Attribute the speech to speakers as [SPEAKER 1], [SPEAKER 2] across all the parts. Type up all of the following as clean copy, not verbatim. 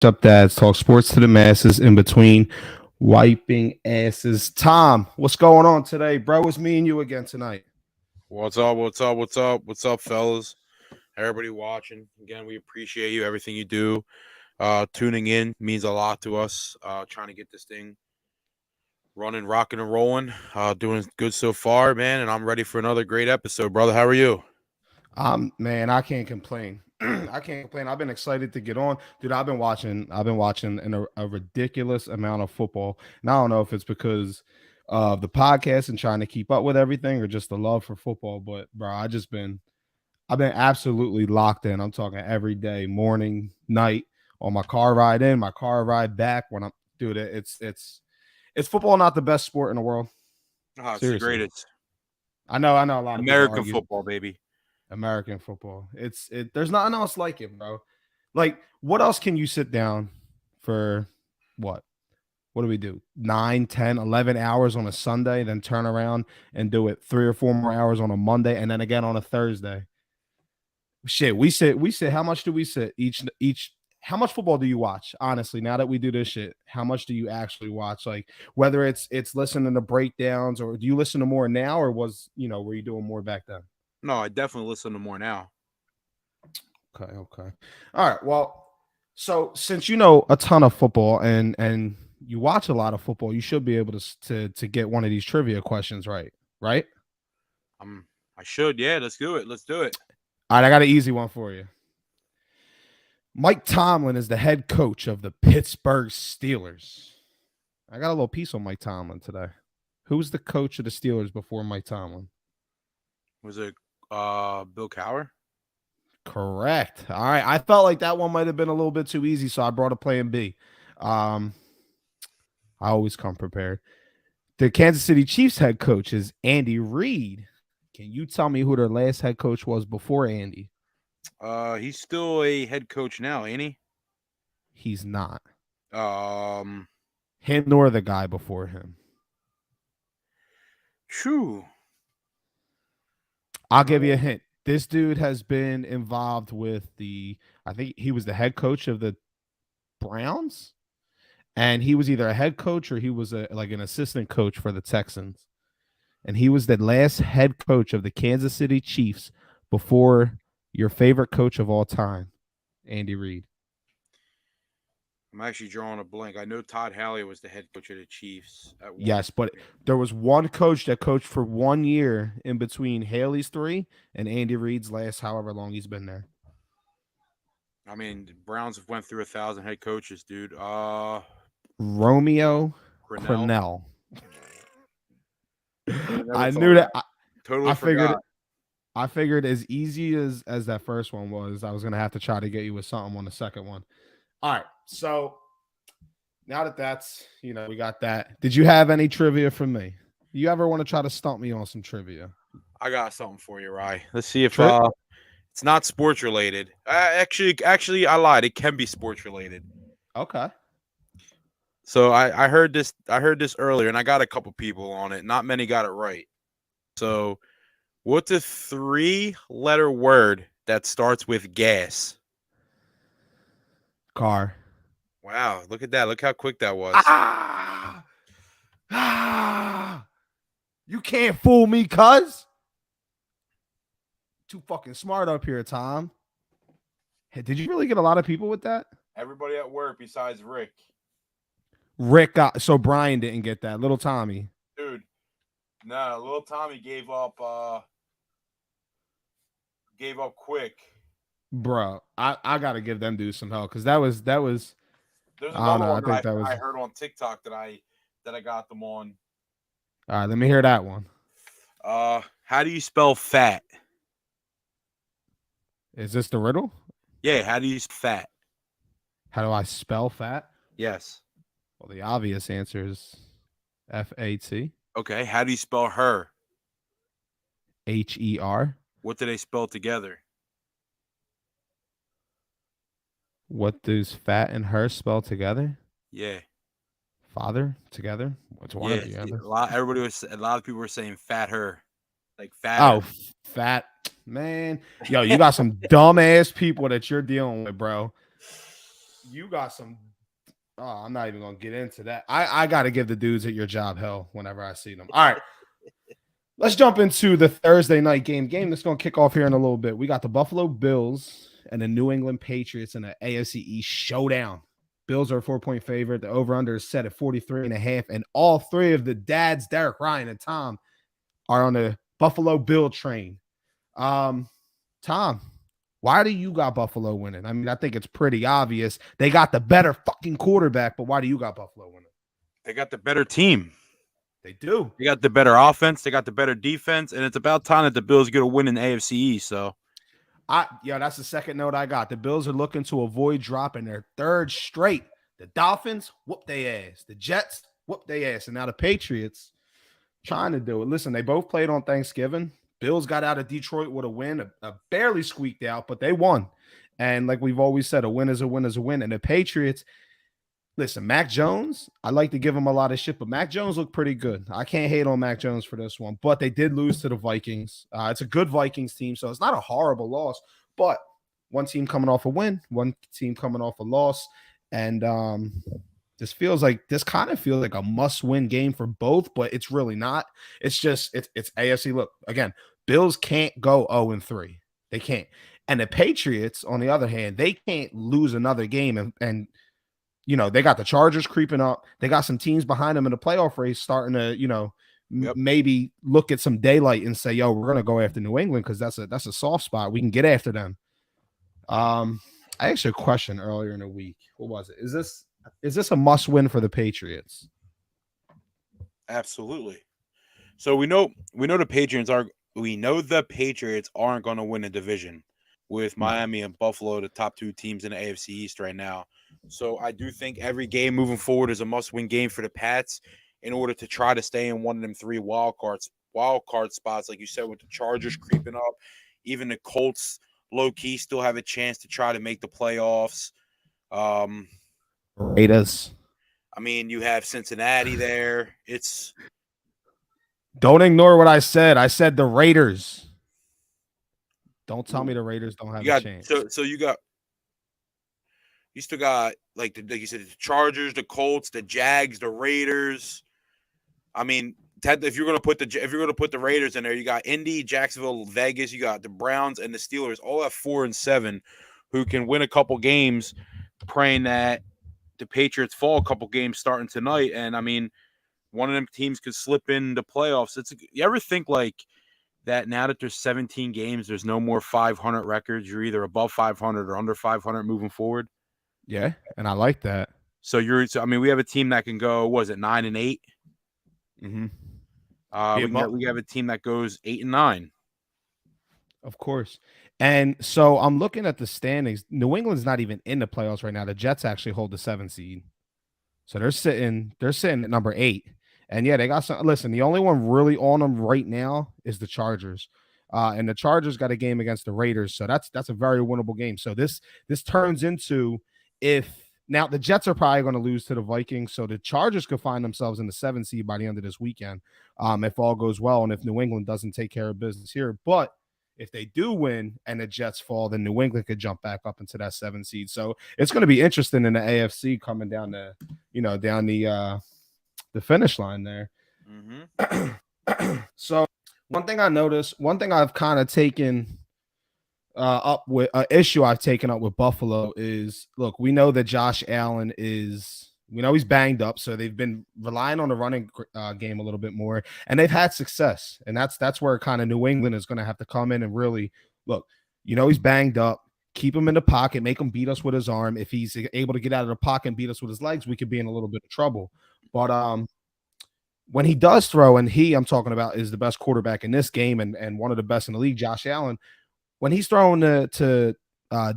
[SPEAKER 1] Up dads talk sports to the masses in between wiping asses. Tom, what's going on today, bro? It's me and you again tonight.
[SPEAKER 2] What's up? What's up? What's up? What's up, fellas? Everybody watching. Again, we appreciate you, everything you do. Tuning in means a lot to us. Trying to get this thing running, rocking, and rolling. Doing good so far, man. And I'm ready for another great episode, brother. How are you?
[SPEAKER 1] Man, I can't complain. I can't complain. I've been excited to get on, dude. I've been watching a ridiculous amount of football, and I don't know if it's because of the podcast and trying to keep up with everything, or just the love for football. But bro, I've been absolutely locked in. I'm talking every day, morning, night, on my car ride in, my car ride back. When I'm, dude, it's football, not the best sport in the world.
[SPEAKER 2] It's the
[SPEAKER 1] Seriously,
[SPEAKER 2] greatest.
[SPEAKER 1] I know a lot of people
[SPEAKER 2] American
[SPEAKER 1] argue
[SPEAKER 2] football, baby.
[SPEAKER 1] American football. There's nothing else like it, bro. Like, what else can you sit down for what? What do we do? 9, 10, 11 hours on a Sunday, then turn around and do it 3 or 4 more hours on a Monday, and then again on a Thursday. Shit, we sit. How much do we sit each? How much football do you watch? Honestly, now that we do this shit, how much do you actually watch? Like, whether it's listening to breakdowns, or do you listen to more now, or were you doing more back then?
[SPEAKER 2] No, I definitely listen to more now.
[SPEAKER 1] Okay. All right. Well, so since you know a ton of football and you watch a lot of football, you should be able to get one of these trivia questions right. Right?
[SPEAKER 2] I should. Yeah, let's do it. Let's do it.
[SPEAKER 1] All right, I got an easy one for you. Mike Tomlin is the head coach of the Pittsburgh Steelers. I got a little piece on Mike Tomlin today. Who was the coach of the Steelers before Mike Tomlin?
[SPEAKER 2] Was it Bill Cowher?
[SPEAKER 1] Correct. All right. I felt like that one might have been a little bit too easy, so I brought a plan B. I always come prepared. The Kansas City Chiefs head coach is Andy Reid. Can you tell me who their last head coach was before Andy?
[SPEAKER 2] He's still a head coach now, ain't he?
[SPEAKER 1] He's not.
[SPEAKER 2] Um,
[SPEAKER 1] Him nor the guy before him.
[SPEAKER 2] True.
[SPEAKER 1] I'll give you a hint. This dude has been involved with I think he was the head coach of the Browns, and he was either a head coach or he was like an assistant coach for the Texans. And he was the last head coach of the Kansas City Chiefs before your favorite coach of all time, Andy Reid.
[SPEAKER 2] I'm actually drawing a blank. I know Todd Haley was the head coach of the Chiefs at one.
[SPEAKER 1] Yes, but there was one coach that coached for 1 year in between Haley's 3 and Andy Reid's last however long he's been there.
[SPEAKER 2] I mean, the Browns have went through 1,000 head coaches, dude.
[SPEAKER 1] Romeo Crennel. I knew that.
[SPEAKER 2] Totally
[SPEAKER 1] I figured.
[SPEAKER 2] forgot.
[SPEAKER 1] I figured as easy as that first one was, I was gonna have to try to get you with something on the second one. All right, so now that's we got that. Did you have any trivia for me? You ever want to try to stump me on some trivia?
[SPEAKER 2] I got something for you, Rye. Let's see if it's not sports related. Actually, I lied. It can be sports related.
[SPEAKER 1] Okay.
[SPEAKER 2] So I heard this. I heard this earlier, and I got a couple people on it. Not many got it right. So, what's a 3-letter word that starts with gas?
[SPEAKER 1] Car.
[SPEAKER 2] Wow, look at that. Look how quick that was.
[SPEAKER 1] You can't fool me, cuz. Too fucking smart up here, Tom. Hey, did you really get a lot of people with that?
[SPEAKER 2] Everybody at work besides Rick.
[SPEAKER 1] Rick got, so Brian didn't get that. Little Tommy.
[SPEAKER 2] Dude, nah, little Tommy gave up quick.
[SPEAKER 1] Bro, I gotta give them dudes some help because that was
[SPEAKER 2] There's another one I heard on TikTok that I got them on.
[SPEAKER 1] All right, let me hear that one.
[SPEAKER 2] How do you spell fat?
[SPEAKER 1] Is this the riddle?
[SPEAKER 2] Yeah, how do you spell fat?
[SPEAKER 1] How do I spell fat?
[SPEAKER 2] Yes.
[SPEAKER 1] Well, the obvious answer is F-A-T.
[SPEAKER 2] Okay, how do you spell her?
[SPEAKER 1] H-E-R.
[SPEAKER 2] What do they spell together?
[SPEAKER 1] What does fat and her spell together?
[SPEAKER 2] Yeah.
[SPEAKER 1] Father together? What's one or the other?
[SPEAKER 2] A lot of people were saying fat her. Like fat.
[SPEAKER 1] Oh, fat. Man. Yo, you got some dumbass people that you're dealing with, bro. You got some. Oh, I'm not even gonna get into that. I got to give the dudes at your job hell whenever I see them. All right, let's jump into the Thursday night game that's gonna kick off here in a little bit. We got the Buffalo Bills and the New England Patriots in an AFC East showdown. Bills are a 4-point favorite. The over/under is set at 43.5, and all three of the dads, Derek, Ryan, and Tom, are on the Buffalo Bill train. Tom, why do you got Buffalo winning? I mean, I think it's pretty obvious. They got the better fucking quarterback, but why do you got Buffalo winning?
[SPEAKER 2] They got the better team.
[SPEAKER 1] They do.
[SPEAKER 2] They got the better offense. They got the better defense, and it's about time that the Bills get a win in the AFC East. So,
[SPEAKER 1] that's the second note I got. The Bills are looking to avoid dropping their third straight. The Dolphins whoop their ass. The Jets whoop their ass, and now the Patriots trying to do it. Listen, they both played on Thanksgiving. Bills got out of Detroit with a win, a barely squeaked out, but they won. And like we've always said, a win is a win is a win. And the Patriots, listen, Mac Jones, I like to give him a lot of shit, but Mac Jones looked pretty good. I can't hate on Mac Jones for this one, but they did lose to the Vikings. It's a good Vikings team, so it's not a horrible loss, but one team coming off a win, one team coming off a loss. And this kind of feels like a must-win game for both, but it's really not. It's just it's AFC. Look, again, Bills can't go 0-3. They can't. And the Patriots, on the other hand, they can't lose another game. And you know, they got the Chargers creeping up. They got some teams behind them in the playoff race starting to, you know, maybe look at some daylight and say, yo, we're going to go after New England because that's a soft spot. We can get after them. I asked you a question earlier in the week. What was it? Is this a must-win for the Patriots?
[SPEAKER 2] absolutely. So we know the Patriots aren't going to win a division with Miami and Buffalo, the top two teams in the AFC East right now. So I do think every game moving forward is a must-win game for the Pats in order to try to stay in one of them three wild card spots, like you said, with the Chargers creeping up. Even the Colts, low-key, still have a chance to try to make the playoffs.
[SPEAKER 1] Raiders.
[SPEAKER 2] I mean, you have Cincinnati there.
[SPEAKER 1] Don't ignore what I said. I said the Raiders. Don't tell me the Raiders don't have a chance.
[SPEAKER 2] So you still got like you said, the Chargers, the Colts, the Jags, the Raiders. I mean, if you're gonna put the Raiders in there, you got Indy, Jacksonville, Vegas. You got the Browns and the Steelers, all at 4-7, who can win a couple games. Praying that the Patriots fall a couple games starting tonight, and I mean, one of them teams could slip in the playoffs. You ever think like that now that there's 17 games, there's no more 500 records. You're either above 500 or under 500 moving forward.
[SPEAKER 1] Yeah, and I like that.
[SPEAKER 2] So we have a team that can go, 9-8?
[SPEAKER 1] Mm-hmm.
[SPEAKER 2] We have a team that goes 8-9.
[SPEAKER 1] Of course. And so I'm looking at the standings. New England's not even in the playoffs right now. The Jets actually hold the 7th seed. So they're sitting at number 8. And yeah, they got some. Listen, the only one really on them right now is the Chargers. And the Chargers got a game against the Raiders. So that's a very winnable game. So this turns into, now the Jets are probably going to lose to the Vikings. So the Chargers could find themselves in the 7th seed by the end of this weekend. If all goes well and if New England doesn't take care of business here. But if they do win and the Jets fall, then New England could jump back up into that 7th seed. So it's going to be interesting in the AFC coming down the finish line there.
[SPEAKER 2] Mm-hmm.
[SPEAKER 1] So one thing I've kind of taken up with issue I've taken up with Buffalo is, look, we know that Josh Allen he's banged up, so they've been relying on the running game a little bit more, and they've had success, and that's where kind of New England is going to have to come in and really look. He's banged up. Keep him in the pocket, make him beat us with his arm. If he's able to get out of the pocket and beat us with his legs, we could be in a little bit of trouble. But when he does throw, and I'm talking about is the best quarterback in this game and one of the best in the league, Josh Allen, when he's throwing to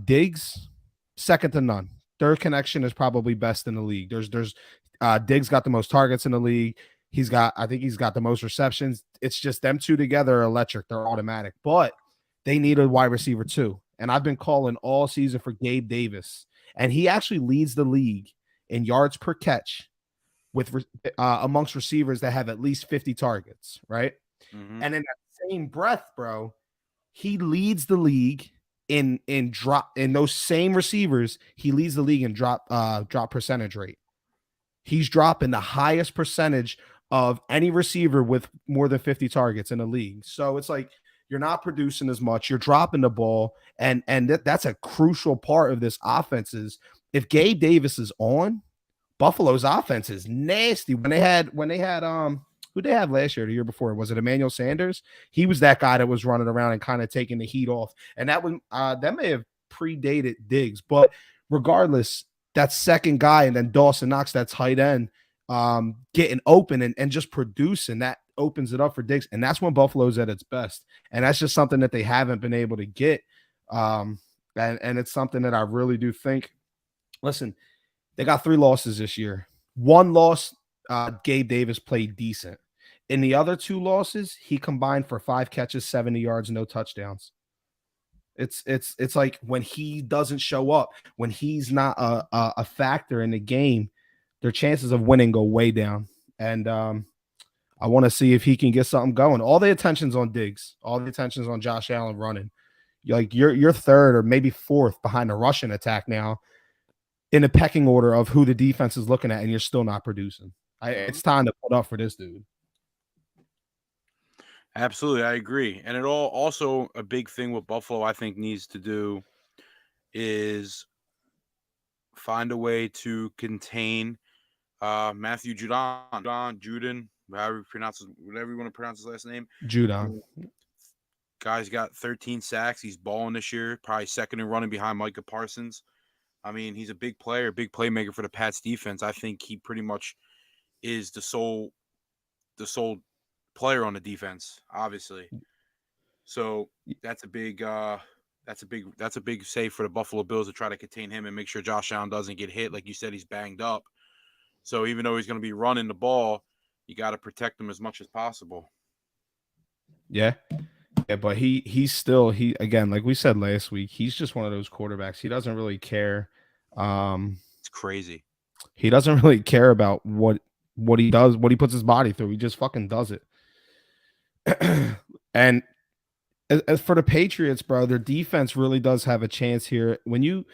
[SPEAKER 1] Diggs, second to none. Their connection is probably best in the league. There's Diggs got the most targets in the league. I think he's got the most receptions. It's just them two together are electric. They're automatic, but they need a wide receiver too. And I've been calling all season for Gabe Davis, and he actually leads the league in yards per catch with amongst receivers that have at least 50 targets, right? Mm-hmm. And in that same breath, bro, he leads the league in those same receivers, he leads the league in drop percentage rate. He's dropping the highest percentage of any receiver with more than 50 targets in the league. So it's like you're not producing as much. You're dropping the ball, and that's a crucial part of this offense. Is if Gabe Davis is on, Buffalo's offense is nasty. When they had who they had last year, the year before, was it Emmanuel Sanders? He was that guy that was running around and kind of taking the heat off, and that may have predated Diggs, but regardless, that second guy, and then Dawson Knox, that tight end, getting open and just producing, that opens it up for Diggs, and that's when Buffalo's at its best, and that's just something that they haven't been able to get, and it's something that I really do think. Listen, they got 3 losses this year. 1 loss, Gabe Davis played decent. In the other 2 losses, he combined for 5 catches, 70 yards, no touchdowns. It's like when he doesn't show up, when he's not a factor in the game, their chances of winning go way down. And I want to see if he can get something going. All the attention's on Diggs. All the attention's on Josh Allen running. Like you're third or maybe fourth behind the rushing attack now in the pecking order of who the defense is looking at, and you're still not producing. It's time to put up for this dude.
[SPEAKER 2] Absolutely, I agree. And it also a big thing what Buffalo I think needs to do is find a way to contain Matthew Judon, whatever you want to pronounce his last name.
[SPEAKER 1] Judon.
[SPEAKER 2] Guy's got 13 sacks. He's balling this year, probably second in running behind Micah Parsons. I mean, he's a big player, big playmaker for the Pats defense. I think he pretty much is the sole player on the defense, obviously. So that's a big save for the Buffalo Bills to try to contain him and make sure Josh Allen doesn't get hit. Like you said, he's banged up. So even though he's going to be running the ball, you got to protect him as much as possible.
[SPEAKER 1] Yeah. Yeah, but he's still again, like we said last week, he's just one of those quarterbacks. He doesn't really care.
[SPEAKER 2] It's crazy.
[SPEAKER 1] He doesn't really care about what he does, what he puts his body through. He just fucking does it. And as for the Patriots, bro, their defense really does have a chance here. Bill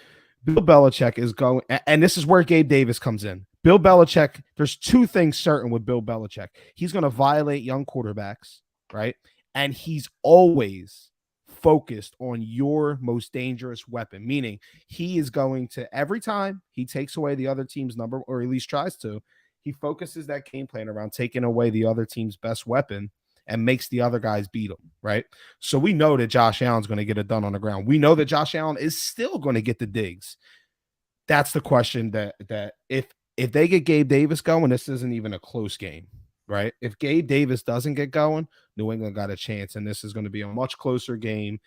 [SPEAKER 1] Belichick is going, and this is where Gabe Davis comes in. Bill Belichick, there's 2 things certain with Bill Belichick. He's going to violate young quarterbacks, right? And he's always focused on your most dangerous weapon, meaning he is going to, every time he takes away the other team's number, or at least tries to, he focuses that game plan around taking away the other team's best weapon and makes the other guys beat him, right? So we know that Josh Allen's going to get it done on the ground. We know that Josh Allen is still going to get the digs. That's the question, that if they get Gabe Davis going, this isn't even a close game, right? If Gabe Davis doesn't get going, New England got a chance, and this is going to be a much closer game.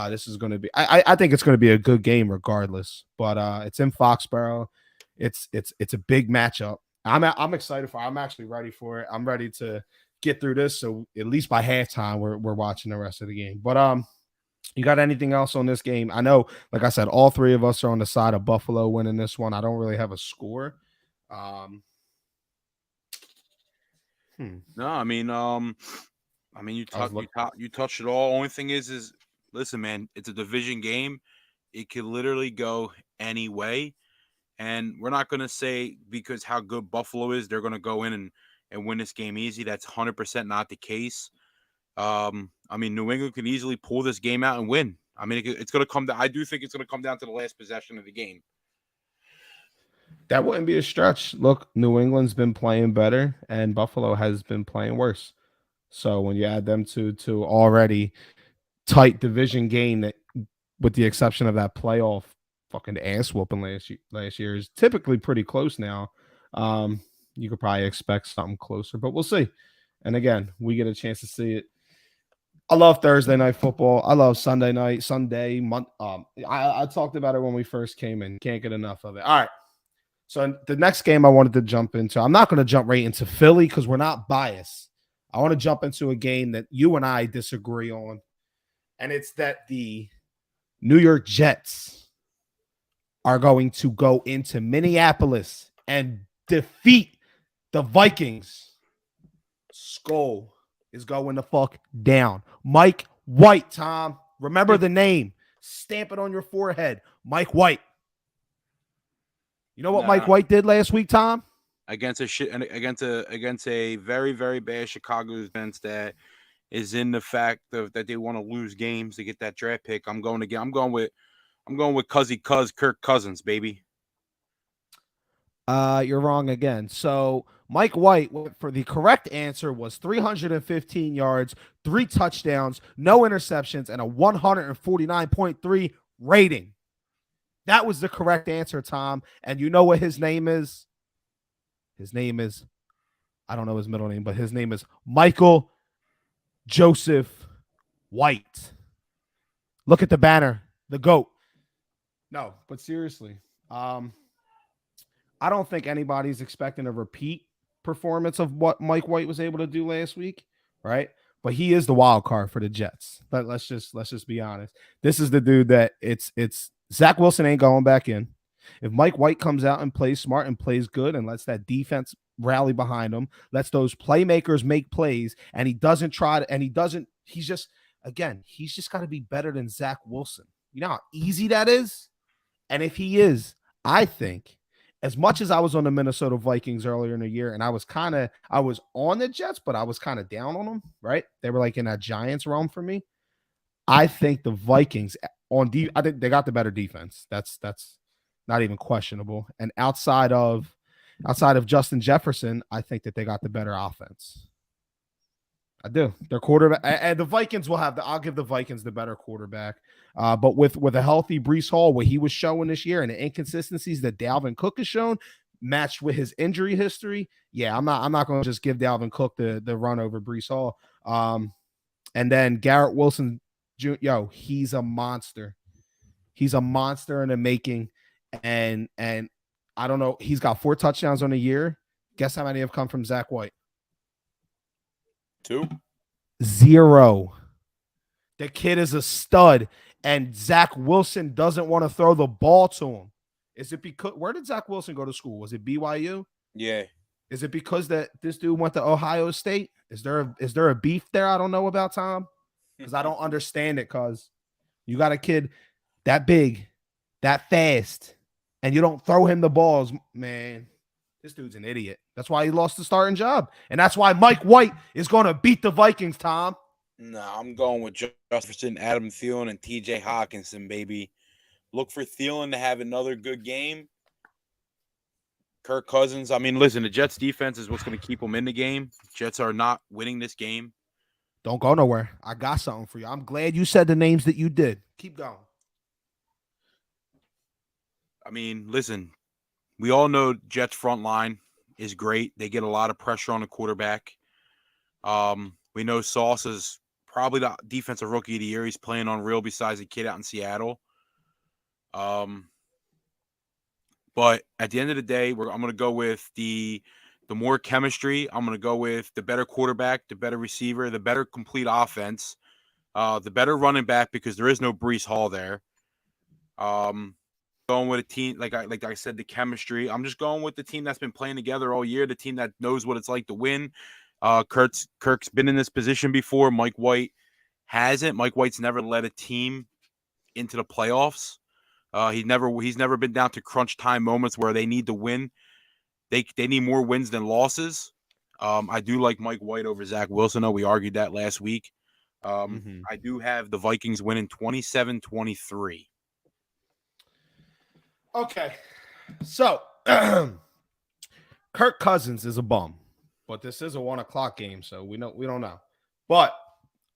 [SPEAKER 1] This is going to be, I think it's going to be a good game regardless, but it's in Foxborough. It's a big matchup. I'm excited for it. I'm actually ready for it. I'm ready to get through this, so at least by halftime we're watching the rest of the game. But you got anything else on this game? I know, like I said, all 3 of us are on the side of Buffalo winning this one. I don't really have a score.
[SPEAKER 2] No, I mean you touched it all. Only thing is listen, man, it's a division game. It could literally go any way. And we're not going to say because how good Buffalo is, they're going to go in and win this game easy. That's 100% not the case. I mean, New England can easily pull this game out and win. I mean, it's going to come down. I do think it's going to come down to the last possession of the game.
[SPEAKER 1] That wouldn't be a stretch. Look, New England's been playing better, and Buffalo has been playing worse. So when you add them to already tight division game, that, with the exception of that playoff fucking ass whooping last year, is typically pretty close now. You could probably expect something closer, but we'll see. And again, we get a chance to see it. I love Thursday night football. I love Sunday. I talked about it when we first came in. Can't get enough of it. All right. So the next game I wanted to jump into, I'm not going to jump right into Philly because we're not biased. I want to jump into a game that you and I disagree on, and it's that the New York Jets are going to go into Minneapolis and defeat the Vikings. Skull is going the fuck down. Mike White, Tom. Remember the name. Stamp it on your forehead. Mike White. You know what Mike
[SPEAKER 2] Nah,
[SPEAKER 1] White did last week, Tom?
[SPEAKER 2] against a very very bad Chicago defense that is in the fact of that they want to lose games to get that draft pick. I'm going with Kirk Cousins, baby.
[SPEAKER 1] You're wrong again. So Mike White, for the correct answer, was 315 yards, 3 touchdowns, no interceptions, and a 149.3 rating. That was the correct answer, Tom. And you know what his name is? His name is, I don't know his middle name, but his name is Michael Joseph White. Look at the banner, the GOAT. No, but seriously, I don't think anybody's expecting a repeat performance of what Mike White was able to do last week, right? But he is the wild card for the Jets. Let's just be honest. This is the dude that it's Zach Wilson ain't going back in. If Mike White comes out and plays smart and plays good and lets that defense rally behind him, lets those playmakers make plays, and he's just got to be better than Zach Wilson. You know how easy that is? And if he is, I think, as much as I was on the Minnesota Vikings earlier in the year, and I was on the Jets, but I was kind of down on them, right? They were like in that Giants realm for me. I think the Vikings I think they got the better defense. That's not even questionable. And outside of Justin Jefferson, I think that they got the better offense. I do. Their quarterback, and the Vikings will have I'll give the Vikings the better quarterback. But with a healthy Breece Hall, what he was showing this year and the inconsistencies that Dalvin Cook has shown, matched with his injury history, yeah, I'm not going to just give Dalvin Cook the run over Breece Hall. And then Garrett Wilson, he's a monster. He's a monster in the making. And I don't know, he's got 4 touchdowns on a year. Guess how many have come from Zach White?
[SPEAKER 2] 2.
[SPEAKER 1] 0. The kid is a stud, and Zach Wilson doesn't want to throw the ball to him. Is it because where did Zach Wilson go to school? Was it BYU?
[SPEAKER 2] Yeah.
[SPEAKER 1] Is it because that this dude went to Ohio State? Is there a beef there I don't know about, Tom? Because I don't understand it. Because you got a kid that big, that fast, and you don't throw him the balls, man. This dude's an idiot. That's why he lost the starting job. And that's why Mike White is going to beat the Vikings, Tom.
[SPEAKER 2] Nah, I'm going with Jefferson, Adam Thielen, and TJ Hawkinson, baby. Look for Thielen to have another good game. Kirk Cousins. I mean, listen, the Jets defense is what's going to keep them in the game. Jets are not winning this game.
[SPEAKER 1] Don't go nowhere. I got something for you. I'm glad you said the names that you did. Keep going.
[SPEAKER 2] I mean, listen, we all know Jets front line is great. They get a lot of pressure on the quarterback. We know Sauce is probably the defensive rookie of the year. He's playing unreal besides the kid out in Seattle. But at the end of the day, I'm going to go with the more chemistry. I'm going to go with the better quarterback, the better receiver, the better complete offense, the better running back because there is no Breece Hall there. Going with a team like I said, the chemistry. I'm just going with the team that's been playing together all year, the team that knows what it's like to win. Kirk's been in this position before. Mike White hasn't. Mike White's never led a team into the playoffs. He's never been down to crunch time moments where they need to win. They need more wins than losses. I do like Mike White over Zach Wilson. We argued that last week. I do have the Vikings winning 27-23.
[SPEAKER 1] Okay. So Kirk Cousins is a bum, but this is a 1:00 game, so we don't know. But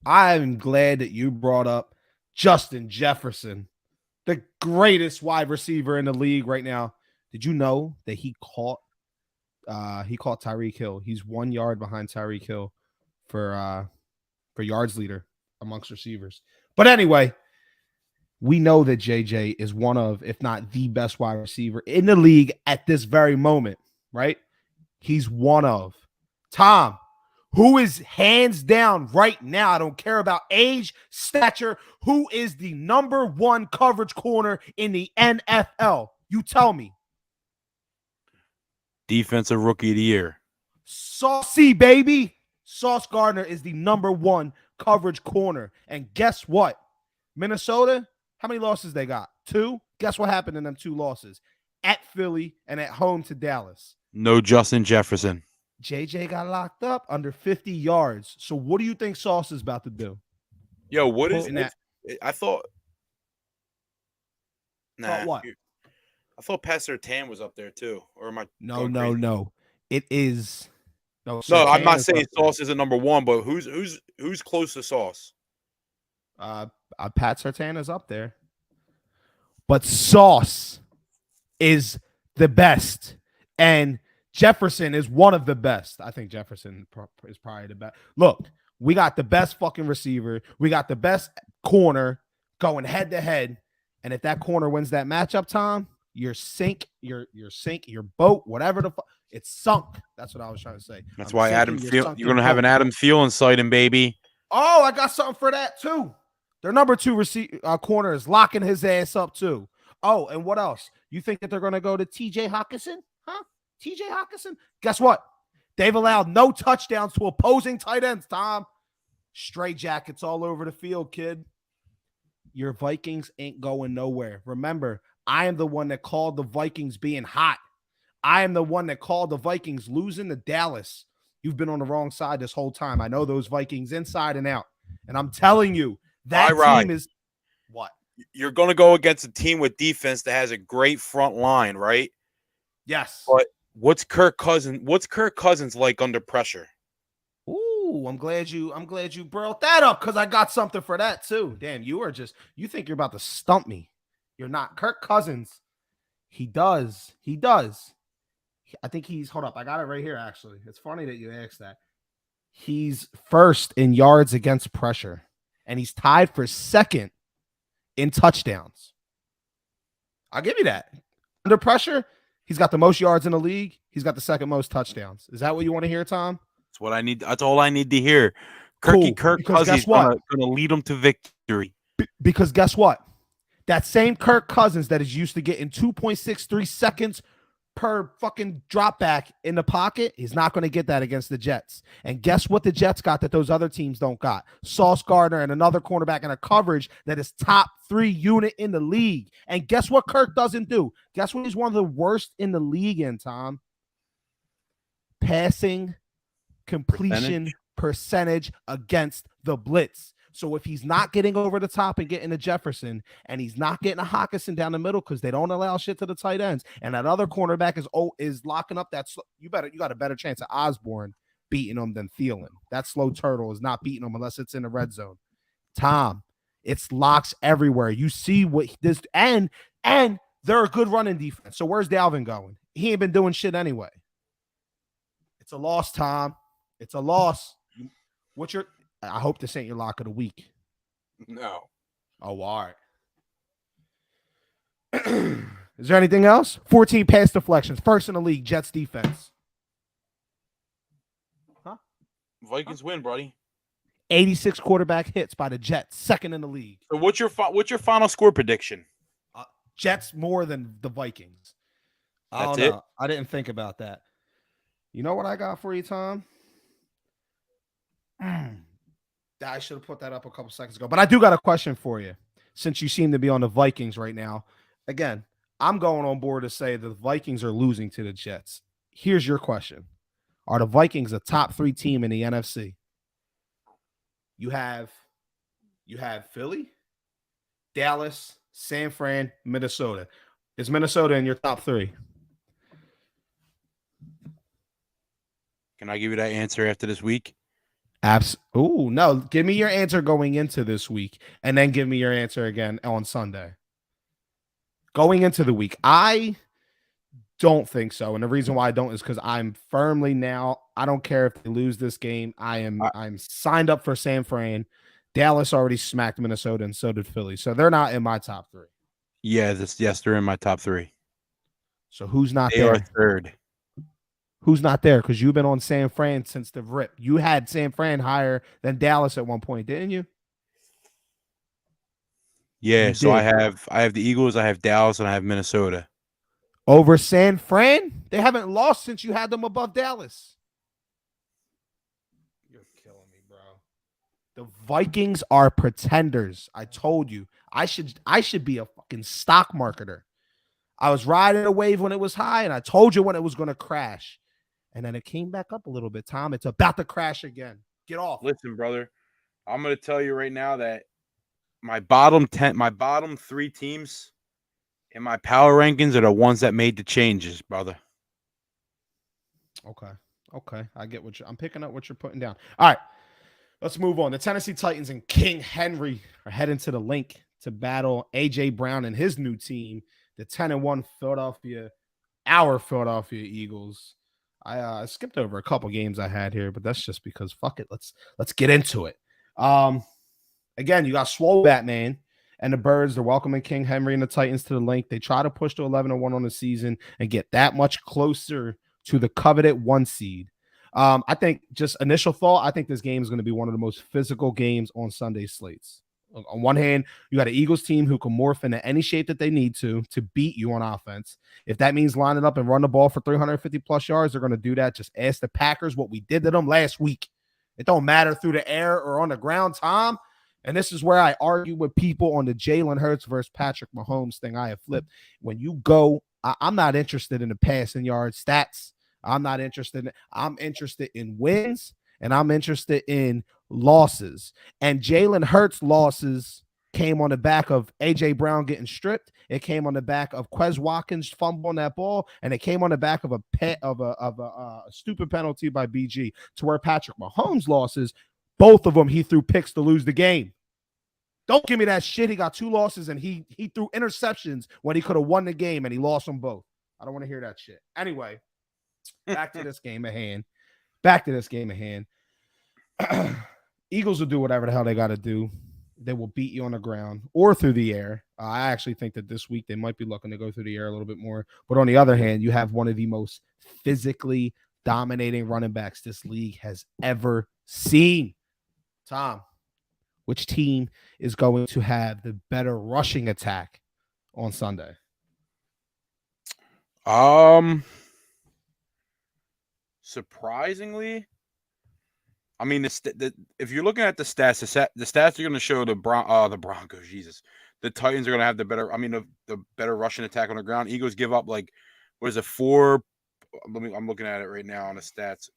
[SPEAKER 1] I'm glad that you brought up Justin Jefferson, the greatest wide receiver in the league right now. Did you know that he caught Tyreek Hill? He's 1 yard behind Tyreek Hill for yards leader amongst receivers. But anyway, we know that JJ is one of, if not the best wide receiver in the league at this very moment, right? He's one of. Tom, who is hands down right now, I don't care about age, stature, who is the number 1 coverage corner in the NFL? You tell me.
[SPEAKER 2] Defensive rookie of the year.
[SPEAKER 1] Saucy, baby. Sauce Gardner is the number 1 coverage corner. And guess what? Minnesota, How many losses they got? 2. Guess what happened in them 2 losses? At Philly and at home to Dallas.
[SPEAKER 2] No Justin Jefferson.
[SPEAKER 1] JJ got locked up under 50 yards. So what do you think Sauce is about to do?
[SPEAKER 2] Yo, what is
[SPEAKER 1] Putting
[SPEAKER 2] what's, I thought
[SPEAKER 1] Thought what?
[SPEAKER 2] I thought Pat Surtain was up there too. Or am I
[SPEAKER 1] No,
[SPEAKER 2] going
[SPEAKER 1] no,
[SPEAKER 2] crazy?
[SPEAKER 1] no. It is no.
[SPEAKER 2] No, I'm
[SPEAKER 1] Surtain
[SPEAKER 2] not
[SPEAKER 1] is
[SPEAKER 2] saying
[SPEAKER 1] up there.
[SPEAKER 2] Sauce isn't number one, but who's close to Sauce?
[SPEAKER 1] Pat Surtain is up there, but Sauce is the best, and Jefferson is one of the best. I think Jefferson is probably the best. Look, we got the best fucking receiver. We got the best corner going head to head, and if that corner wins that matchup, Tom, your boat, whatever the fuck, it's sunk. That's what I was trying to say.
[SPEAKER 2] That's
[SPEAKER 1] I'm
[SPEAKER 2] why
[SPEAKER 1] sinking your
[SPEAKER 2] you're
[SPEAKER 1] sunken
[SPEAKER 2] gonna have an
[SPEAKER 1] boat.
[SPEAKER 2] Adam Thielen sighting, baby.
[SPEAKER 1] Oh, I got something for that too. Their number 2 corner is locking his ass up too. Oh, and what else? You think that they're going to go to TJ Hawkinson? Huh? TJ Hawkinson? Guess what? They've allowed no touchdowns to opposing tight ends, Tom. Stray jackets all over the field, kid. Your Vikings ain't going nowhere. Remember, I am the one that called the Vikings being hot. I am the one that called the Vikings losing to Dallas. You've been on the wrong side this whole time. I know those Vikings inside and out. And I'm telling you, that team is what?
[SPEAKER 2] You're going to go against a team with defense that has a great front line, right?
[SPEAKER 1] Yes.
[SPEAKER 2] But what's Kirk Cousins like under pressure?
[SPEAKER 1] Ooh, I'm glad you brought that up because I got something for that too. Damn, you think you're about to stump me. You're not. Kirk Cousins, he does. I think hold up. I got it right here, actually. It's funny that you asked that. He's first in yards against pressure, and he's tied for second in touchdowns. I'll give you that. Under pressure, he's got the most yards in the league. He's got the second most touchdowns. Is that what you want to hear, Tom?
[SPEAKER 2] That's what I need. That's all I need to hear.
[SPEAKER 1] Cool.
[SPEAKER 2] Kirk Cousins going to lead them to victory.
[SPEAKER 1] Because guess what? That same Kirk Cousins that is used to getting 2.63 seconds per fucking drop back in the pocket, he's not going to get that against the Jets. And guess what the Jets got that those other teams don't got? Sauce Gardner and another cornerback in a coverage that is top 3 unit in the league. And guess what Kirk doesn't do? Guess what he's one of the worst in the league in, Tom? Passing completion percentage against the blitz. So if he's not getting over the top and getting to Jefferson, and he's not getting a Hawkinson down the middle because they don't allow shit to the tight ends, and that other cornerback is locking up that you got a better chance of Osborne beating him than Thielen. That slow turtle is not beating him unless it's in the red zone. Tom, it's locks everywhere. You see what this and they're a good running defense. So where's Dalvin going? He ain't been doing shit anyway. It's a loss, Tom. It's a loss. I hope this ain't your lock of the week.
[SPEAKER 2] No.
[SPEAKER 1] Oh, all right. Is there anything else? 14 pass deflections. First in the league, Jets defense. Huh?
[SPEAKER 2] Vikings win, buddy.
[SPEAKER 1] 86 quarterback hits by the Jets. Second in the league.
[SPEAKER 2] So what's your final score prediction?
[SPEAKER 1] Jets more than the Vikings.
[SPEAKER 2] That's it?
[SPEAKER 1] I didn't think about that. You know what I got for you, Tom? I should have put that up a couple seconds ago. But I do got a question for you, since you seem to be on the Vikings right now. Again, I'm going on board to say the Vikings are losing to the Jets. Here's your question. Are the Vikings a top 3 team in the NFC? You have Philly, Dallas, San Fran, Minnesota. Is Minnesota in your top 3?
[SPEAKER 2] Can I give you that answer after this week?
[SPEAKER 1] Oh, no. Give me your answer going into this week, and then give me your answer again on Sunday. Going into the week, I don't think so. And the reason why I don't is because I'm firmly now, I don't care if they lose this game. I'm signed up for San Fran. Dallas already smacked Minnesota, and so did Philly. So they're not in my top 3.
[SPEAKER 2] Yes, they're in my top 3.
[SPEAKER 1] So who's not
[SPEAKER 2] there? They are third.
[SPEAKER 1] Who's not there? Because you've been on San Fran since the rip. You had San Fran higher than Dallas at one point, didn't you?
[SPEAKER 2] Yeah, so I have the Eagles, I have Dallas, and I have Minnesota.
[SPEAKER 1] Over San Fran? They haven't lost since you had them above Dallas. You're killing me, bro. The Vikings are pretenders. I told you. I should be a fucking stock marketer. I was riding a wave when it was high, and I told you when it was going to crash. And then it came back up a little bit, Tom. It's about to crash again. Get off.
[SPEAKER 2] Listen, brother, I'm going to tell you right now that my bottom 3 teams in my power rankings are the ones that made the changes, brother.
[SPEAKER 1] Okay. I get I'm picking up what you're putting down. All right. Let's move on. The Tennessee Titans and King Henry are heading to the link to battle AJ Brown and his new team, the 10-1 our Philadelphia Eagles. I skipped over a couple games I had here, but that's just because fuck it. Let's get into it. Again, you got Swole Batman and the Birds. They're welcoming King Henry and the Titans to the link. They try to push to 11-1 on the season and get that much closer to the coveted 1 seed. I think just initial thought, I think this game is going to be one of the most physical games on Sunday slates. On one hand, you got an Eagles team who can morph into any shape that they need to beat you on offense. If that means lining up and run the ball for 350 plus yards, they're going to do that. Just ask the Packers what we did to them last week. It don't matter through the air or on the ground, Tom. And this is where I argue with people on the Jalen Hurts versus Patrick Mahomes thing I have flipped. When you go, I'm not interested in the passing yard stats. I'm interested in wins, and I'm interested in losses. And Jalen Hurts' losses came on the back of A.J. Brown getting stripped. It came on the back of Quez Watkins fumbling that ball, and it came on the back of a stupid penalty by BG. To where Patrick Mahomes' losses, both of them he threw picks to lose the game. Don't give me that shit. He got 2 losses, and he threw interceptions when he could have won the game, and he lost them both. I don't want to hear that shit. Anyway. Back to this game at hand. Eagles will do whatever the hell they got to do. They will beat you on the ground or through the air. I actually think that this week they might be looking to go through the air a little bit more. But on the other hand, you have one of the most physically dominating running backs this league has ever seen. Tom, which team is going to have the better rushing attack on Sunday?
[SPEAKER 2] Surprisingly, I mean, if you're looking at the stats, the stats are going to show the Broncos. Jesus, the Titans are going to have the better rushing attack on the ground. Eagles give up like, what is it, 4? I'm looking at it right now on the stats.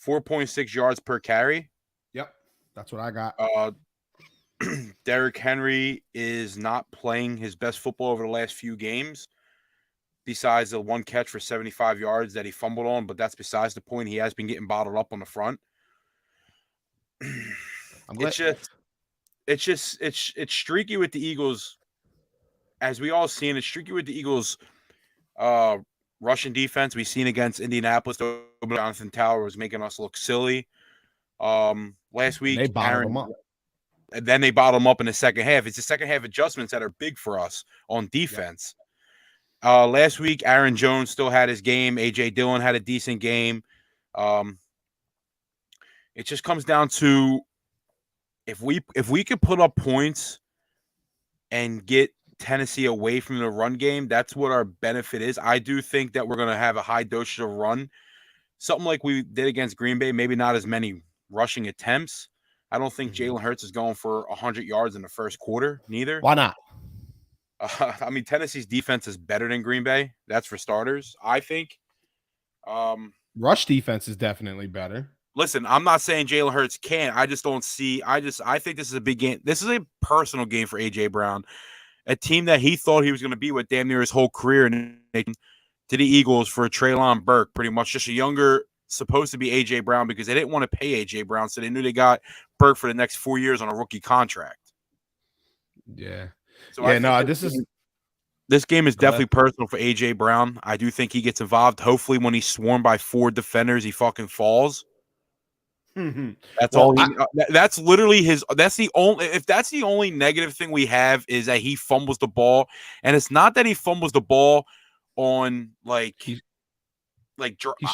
[SPEAKER 2] 4.6 yards per carry.
[SPEAKER 1] Yep, that's what I got.
[SPEAKER 2] Derrick Henry is not playing his best football over the last few games. Besides the 1 catch for 75 yards that he fumbled on, but that's besides the point. He has been getting bottled up on the front. It's streaky with the Eagles, as we all seen. It's streaky with the Eagles' rushing defense. We've seen against Indianapolis. Jonathan Taylor was making us look silly. Last week,
[SPEAKER 1] they bottled him up.
[SPEAKER 2] And then they bottled him up in the second half. It's the second half adjustments that are big for us on defense. Yep. Last week, Aaron Jones still had his game. A.J. Dillon had a decent game. It just comes down to if we could put up points and get Tennessee away from the run game, that's what our benefit is. I do think that we're going to have a high dosage of run, something like we did against Green Bay. Maybe not as many rushing attempts. I don't think Jalen Hurts is going for 100 yards in the first quarter, neither.
[SPEAKER 1] Why not?
[SPEAKER 2] I mean, Tennessee's defense is better than Green Bay. That's for starters, I think.
[SPEAKER 1] Rush defense is definitely better.
[SPEAKER 2] Listen, I'm not saying Jalen Hurts can't. I just don't see. I think this is a big game. This is a personal game for A.J. Brown, a team that he thought he was going to be with damn near his whole career, and to the Eagles for Treylon Burke, pretty much just a younger, supposed to be A.J. Brown, because they didn't want to pay A.J. Brown, so they knew they got Burke for the next 4 years on a rookie contract.
[SPEAKER 1] Yeah.
[SPEAKER 2] So this game is definitely personal for A.J. Brown. I do think he gets involved. Hopefully, when he's swarmed by 4 defenders, he fucking falls. That's all. That's literally his. That's the only. If that's the only negative thing we have is that he fumbles the ball, and it's not that he fumbles the ball on he's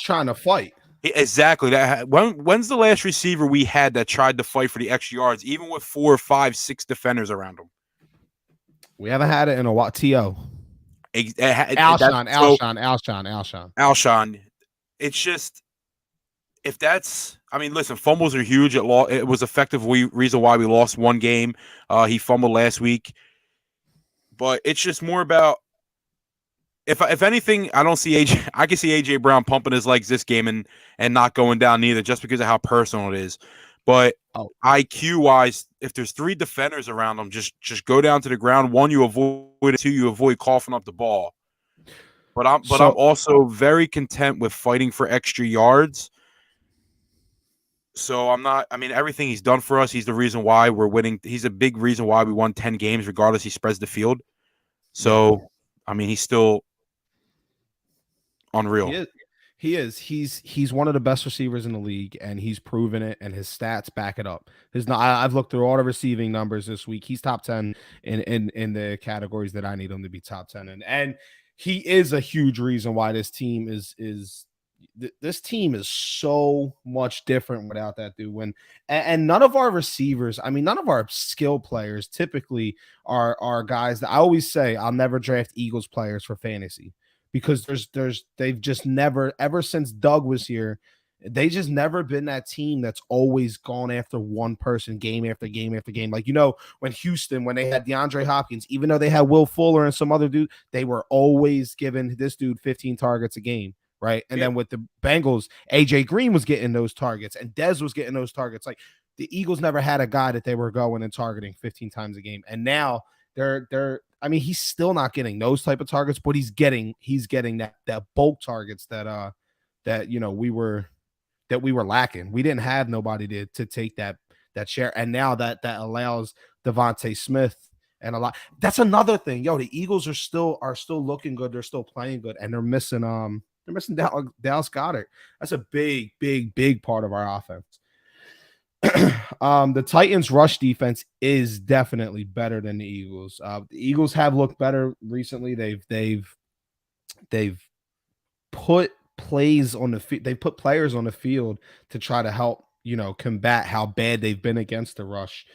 [SPEAKER 1] trying to fight.
[SPEAKER 2] Exactly. When's the last receiver we had that tried to fight for the extra yards, even with 4, 5, 6 defenders around him?
[SPEAKER 1] We haven't had it in a while. T.O. Alshon.
[SPEAKER 2] It's just, if that's, I mean, listen, fumbles are huge. It was effective reason why we lost one game. He fumbled last week. But it's just more about if anything, I don't see AJ. I can see AJ Brown pumping his legs this game and not going down either, just because of how personal it is. But
[SPEAKER 1] Oh,
[SPEAKER 2] IQ wise, if there's 3 defenders around him, just go down to the ground. 1, you avoid it. 2, you avoid coughing up the ball. But I'm
[SPEAKER 1] so
[SPEAKER 2] also very content with fighting for extra yards. So I'm not. I mean, everything he's done for us, he's the reason why we're winning. He's a big reason why we won 10 games, regardless. He spreads the field.
[SPEAKER 1] yeah.
[SPEAKER 2] So I mean, he's still
[SPEAKER 1] He
[SPEAKER 2] unreal.
[SPEAKER 1] is. He is. He's one of the best receivers in the league, and he's proven it, and his stats back it up. I've looked through all the receiving numbers this week. He's top 10 in the categories that I need him to be top 10 in. And he is a huge reason why this team this team is so much different without that dude. And none of our receivers, I mean, none of our skill players typically are guys that I always say I'll never draft Eagles players for fantasy, because they've just never, ever since Doug was here, they just never been that team that's always gone after one person game after game after game. Like, when Houston, when they had DeAndre Hopkins, even though they had Will Fuller and some other dude, they were always giving this dude 15 targets a game. Right. And
[SPEAKER 2] Yeah.
[SPEAKER 1] then with the Bengals, AJ Green was getting those targets and Dez was getting those targets. Like, the Eagles never had a guy that they were going and targeting 15 times a game. And now I mean, he's still not getting those type of targets, but he's getting that bulk targets that we were lacking. We didn't have nobody to take that share. And now that allows Devontae Smith and a lot. That's another thing. Yo, the Eagles are still looking good. They're still playing good, and they're missing Dallas Goedert. That's a big, big, big part of our offense. The Titans rush defense is definitely better than the Eagles. The Eagles have looked better recently. They've put plays on the they put players on the field to try to help combat how bad they've been against the rush.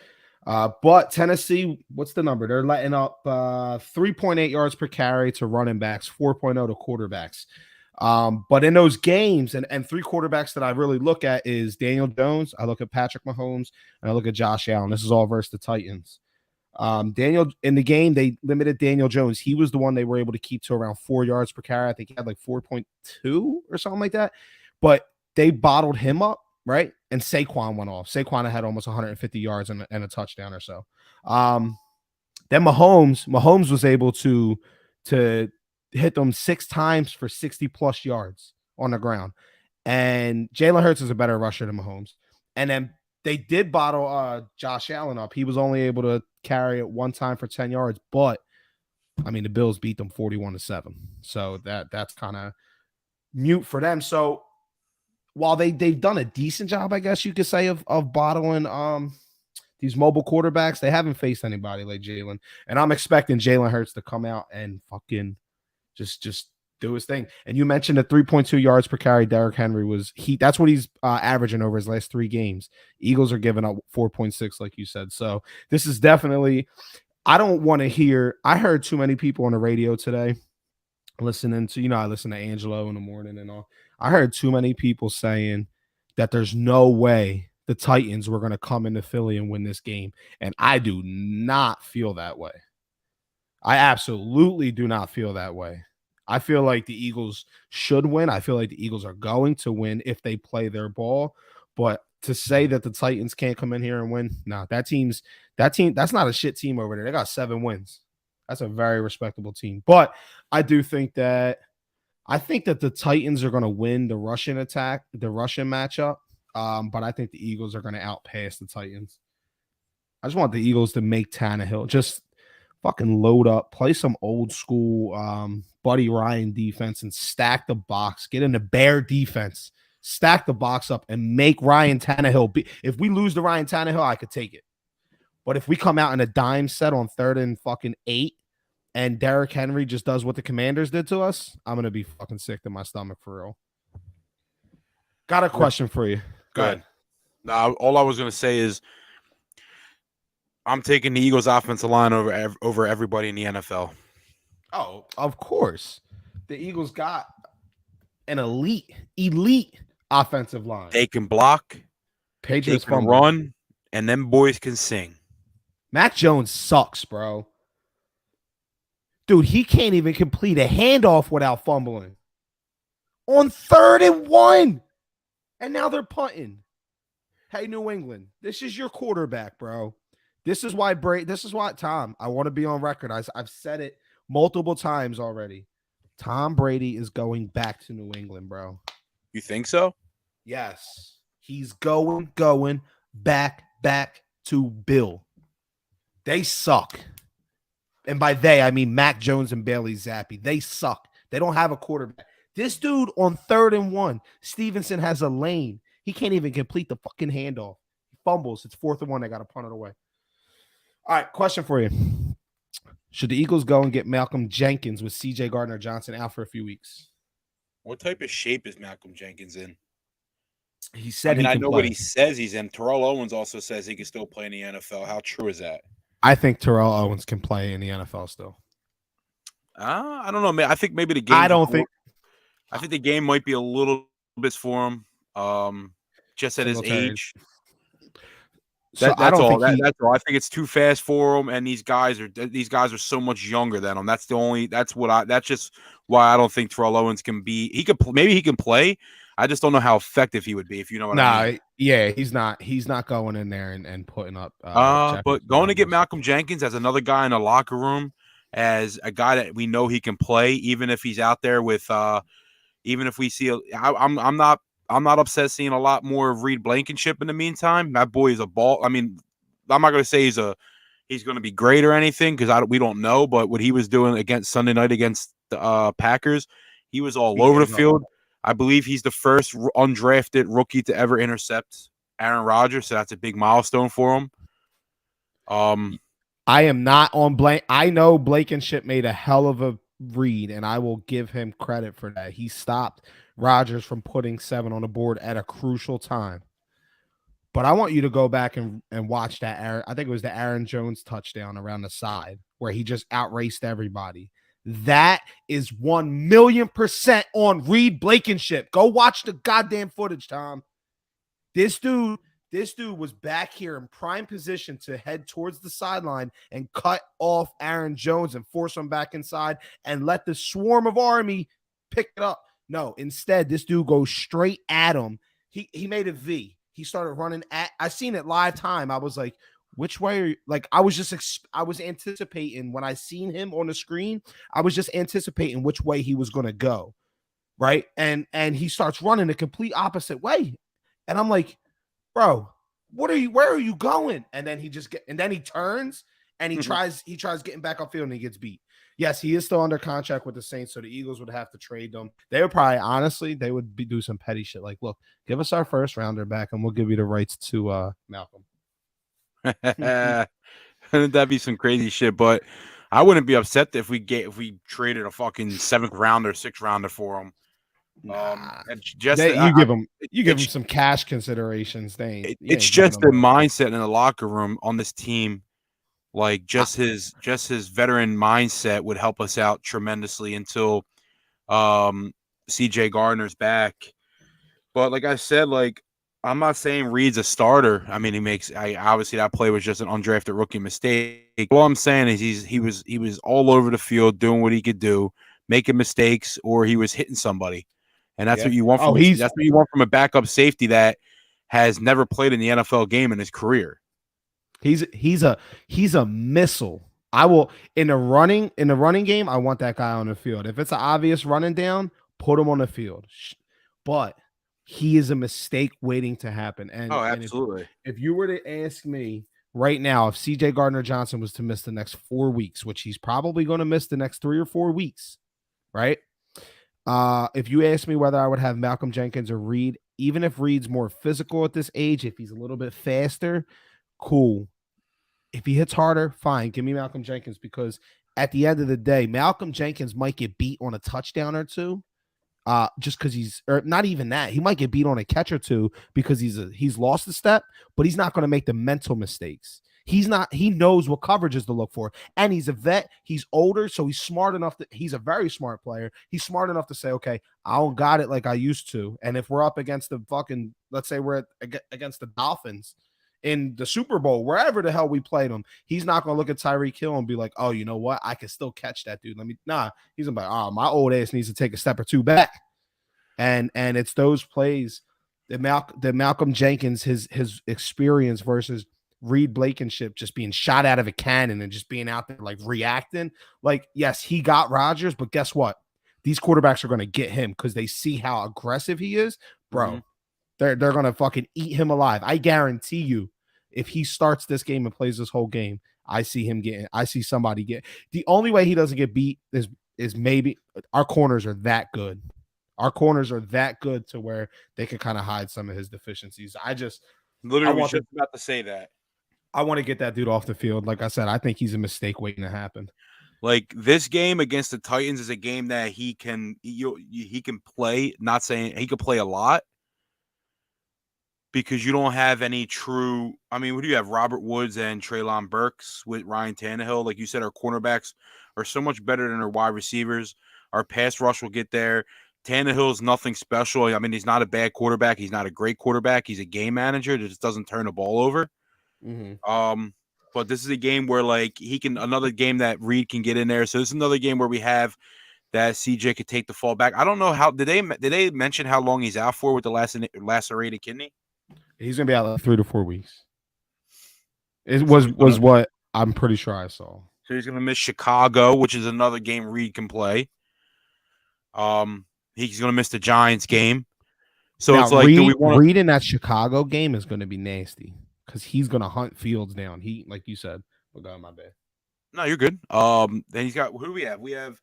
[SPEAKER 1] But Tennessee, what's the number? They're letting up 3.8 yards per carry to running backs, 4.0 to quarterbacks. But in those games, and 3 quarterbacks that I really look at is Daniel Jones, I look at Patrick Mahomes, and I look at Josh Allen. This is all versus the Titans. Daniel, in the game, they limited Daniel Jones. He was the one they were able to keep to around 4 yards per carry. I think he had like 4.2 or something like that. But they bottled him up, right? And Saquon went off. Saquon had almost 150 yards and a touchdown or so. Then Mahomes was able to hit them 6 times for 60 plus yards on the ground. And Jalen Hurts is a better rusher than Mahomes. And then they did bottle Josh Allen up. He was only able to carry it 1 time for 10 yards, but I mean, the Bills beat them 41-7. So that's kind of mute for them. So while they've done a decent job, I guess you could say, of bottling these mobile quarterbacks, they haven't faced anybody like Jalen. And I'm expecting Jalen Hurts to come out and fucking just do his thing. And you mentioned the 3.2 yards per carry. Derrick Henry that's what he's averaging over his last 3 games. Eagles are giving up 4.6, like you said. So this is definitely, I don't want to hear, I heard too many people on the radio today listening to, I listen to Angelo in the morning and all. I heard too many people saying that there's no way the Titans were going to come into Philly and win this game. And I do not feel that way. I absolutely do not feel that way. I feel like the Eagles should win. I feel like the Eagles are going to win if they play their ball. But to say that the Titans can't come in here and win, no, that team, that's not a shit team over there. They got 7 wins. That's a very respectable team. But I think that the Titans are going to win the Russian matchup. But I think the Eagles are going to outpace the Titans. I just want the Eagles to make Tannehill just fucking load up, play some old school Buddy Ryan defense and stack the box, get in the bear defense, stack the box up and make Ryan Tannehill if we lose to Ryan Tannehill, I could take it. But if we come out in a dime set on 3rd and fucking 8 and Derrick Henry just does what the Commanders did to us, I'm going to be fucking sick to my stomach for real. Got a question for you.
[SPEAKER 2] Go ahead. Now, all I was going to say is I'm taking the Eagles offensive line over everybody in the NFL.
[SPEAKER 1] Oh, of course. The Eagles got an elite offensive line.
[SPEAKER 2] They can block,
[SPEAKER 1] Patriots
[SPEAKER 2] they can run, and them boys can sing.
[SPEAKER 1] Mac Jones sucks, bro. Dude, he can't even complete a handoff without fumbling. On 3rd and 1. And now they're punting. Hey, New England, this is your quarterback, bro. This is why, Tom, I want to be on record. I've said it multiple times already. Tom Brady is going back to New England, bro.
[SPEAKER 2] You think so?
[SPEAKER 1] Yes. He's going back to Bill. They suck. And by they, I mean Mac Jones and Bailey Zappi. They suck. They don't have a quarterback. This dude on 3rd and 1, Stevenson has a lane. He can't even complete the fucking handoff. He fumbles. It's 4th and 1. They got to punt it away. All right, question for you. Should the Eagles go and get Malcolm Jenkins with C.J. Gardner-Johnson out for a few weeks?
[SPEAKER 2] What type of shape is Malcolm Jenkins in?
[SPEAKER 1] He said
[SPEAKER 2] I know what he says he's in. Terrell Owens also says he can still play in the NFL. How true is that?
[SPEAKER 1] I think Terrell Owens can play in the NFL still.
[SPEAKER 2] I don't know, man. I think maybe the game. I think the game might be a little bit for him. Just at his age. That's all. That's all. I think it's too fast for him, and these guys are so much younger than him. That's just why I don't think Terrell Owens can be. Maybe he can play. I just don't know how effective he would be, if you know what I mean.
[SPEAKER 1] Yeah, he's not going in there and putting up.
[SPEAKER 2] But going to get Malcolm Jenkins as another guy in the locker room, as a guy that we know he can play, even if he's out there with, even if we see, I'm not upset seeing a lot more of Reed Blankenship in the meantime. That boy is a ball. I mean, I'm not going to say he's going to be great or anything because we don't know. But what he was doing against Sunday night against the Packers, he was all over the field. I believe he's the first undrafted rookie to ever intercept Aaron Rodgers, so that's a big milestone for him.
[SPEAKER 1] I am not on Blank. I know Blankenship made a hell of a read, and I will give him credit for that. He stopped Rodgers from putting 7 on the board at a crucial time. But I want you to go back and watch that. I think it was the Aaron Jones touchdown around the side where he just outraced everybody. That is 1,000,000% on Reed Blankenship. Go watch the goddamn footage, Tom. This dude was back here in prime position to head towards the sideline and cut off Aaron Jones and force him back inside and let the swarm of army pick it up. No, instead, this dude goes straight at him. He made a V. He started running at. I seen it live time. I was like, which way are you? Like, I was anticipating when I seen him on the screen. I was just anticipating which way he was going to go, right? And he starts running the complete opposite way, and I'm like, bro, where are you going? And then he turns and he tries getting back upfield and he gets beat. Yes, he is still under contract with the Saints, so the Eagles would have to trade them. They would probably, honestly, do some petty shit like, look, give us our first rounder back and we'll give you the rights to Malcolm.
[SPEAKER 2] That'd be some crazy shit, but I wouldn't be upset if we traded a fucking 7th rounder, 6th rounder for him.
[SPEAKER 1] You give him some cash considerations.
[SPEAKER 2] It's just the mindset in the locker room on this team. Like just his veteran mindset would help us out tremendously until CJ Gardner's back. But like I said, like I'm not saying Reed's a starter. I mean, obviously that play was just an undrafted rookie mistake. All I'm saying is he was all over the field doing what he could do, making mistakes, or he was hitting somebody. And that's what you want from that's what you want from a backup safety that has never played in the NFL game in his career.
[SPEAKER 1] He's a missile. I will in the running game. I want that guy on the field. If it's an obvious running down, put him on the field. But he is a mistake waiting to happen. And
[SPEAKER 2] absolutely.
[SPEAKER 1] And if you were to ask me right now, if CJ Gardner-Johnson was to miss the next 4 weeks, which he's probably going to miss the next 3 or 4 weeks, right? If you ask me whether I would have Malcolm Jenkins or Reed, even if Reed's more physical at this age, if he's a little bit faster, cool. If he hits harder, fine. Give me Malcolm Jenkins because at the end of the day, Malcolm Jenkins might get beat on a touchdown or two. Just because or not even that. He might get beat on a catch or two because he's lost a step, but he's not going to make the mental mistakes. He knows what coverages to look for. And he's a vet. He's older, so he's smart enough he's a very smart player. He's smart enough to say, okay, I don't got it like I used to. And if we're up against let's say we're against the Dolphins in the Super Bowl, wherever the hell we played him, he's not going to look at Tyreek Hill and be like, oh, you know what? I can still catch that dude. He's going to be like, oh, my old ass needs to take a step or two back. And it's those plays that Malcolm Jenkins, his experience versus Reed Blankenship just being shot out of a cannon and just being out there like reacting. Like, yes, he got Rodgers, but guess what? These quarterbacks are going to get him because they see how aggressive he is, bro.
[SPEAKER 2] Mm-hmm.
[SPEAKER 1] They're going to fucking eat him alive. I guarantee you, if he starts this game and plays this whole game, I see somebody get. The only way he doesn't get beat is maybe our corners are that good. Our corners are that good to where they can kind of hide some of his deficiencies. I was
[SPEAKER 2] just about to say that.
[SPEAKER 1] I want to get that dude off the field. Like I said, I think he's a mistake waiting to happen.
[SPEAKER 2] Like, this game against the Titans is a game that he can play. Not saying he could play a lot, because you don't have any true. I mean, what do you have? Robert Woods and Treylon Burks with Ryan Tannehill. Like you said, our cornerbacks are so much better than our wide receivers. Our pass rush will get there. Tannehill's nothing special. I mean, he's not a bad quarterback. He's not a great quarterback. He's a game manager that just doesn't turn the ball over.
[SPEAKER 1] Mm-hmm.
[SPEAKER 2] But this is a game where, like, another game that Reed can get in there. So this is another game where we have that CJ could take the fall back. I don't know how did they mention how long he's out for with the lacerated kidney?
[SPEAKER 1] He's gonna be out like 3 to 4 weeks. It was what I'm pretty sure I saw.
[SPEAKER 2] So he's gonna miss Chicago, which is another game Reed can play. He's gonna miss the Giants game. So now, it's like,
[SPEAKER 1] Reed in that Chicago game is gonna be nasty because he's gonna hunt Fields down. He, like you said, we'll go on my bad.
[SPEAKER 2] No, you're good. Then he's got, who do we have? We have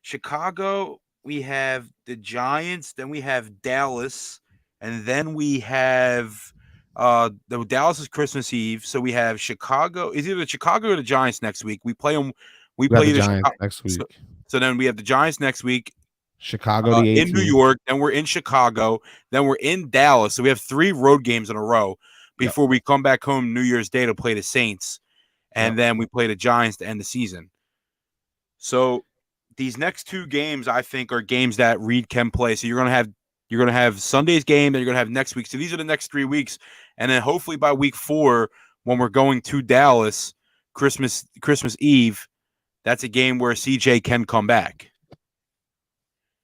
[SPEAKER 2] Chicago, we have the Giants, then we have Dallas, and then we have the Dallas is Christmas Eve. So we have Chicago. Is either Chicago or the Giants next week. We play them. We play the
[SPEAKER 1] Giants next week.
[SPEAKER 2] So then we have the Giants next week.
[SPEAKER 1] Chicago
[SPEAKER 2] in New York, then we're in Chicago, then we're in Dallas. So we have 3 road games in a row before we come back home New Year's Day to play the Saints, and then we play the Giants to end the season. So these next 2 games, I think, are games that Reed can play. So you're gonna have Sunday's game, and you're gonna have next week. So these are the next 3 weeks, and then hopefully by week 4, when we're going to Dallas, Christmas Eve, that's a game where CJ can come back.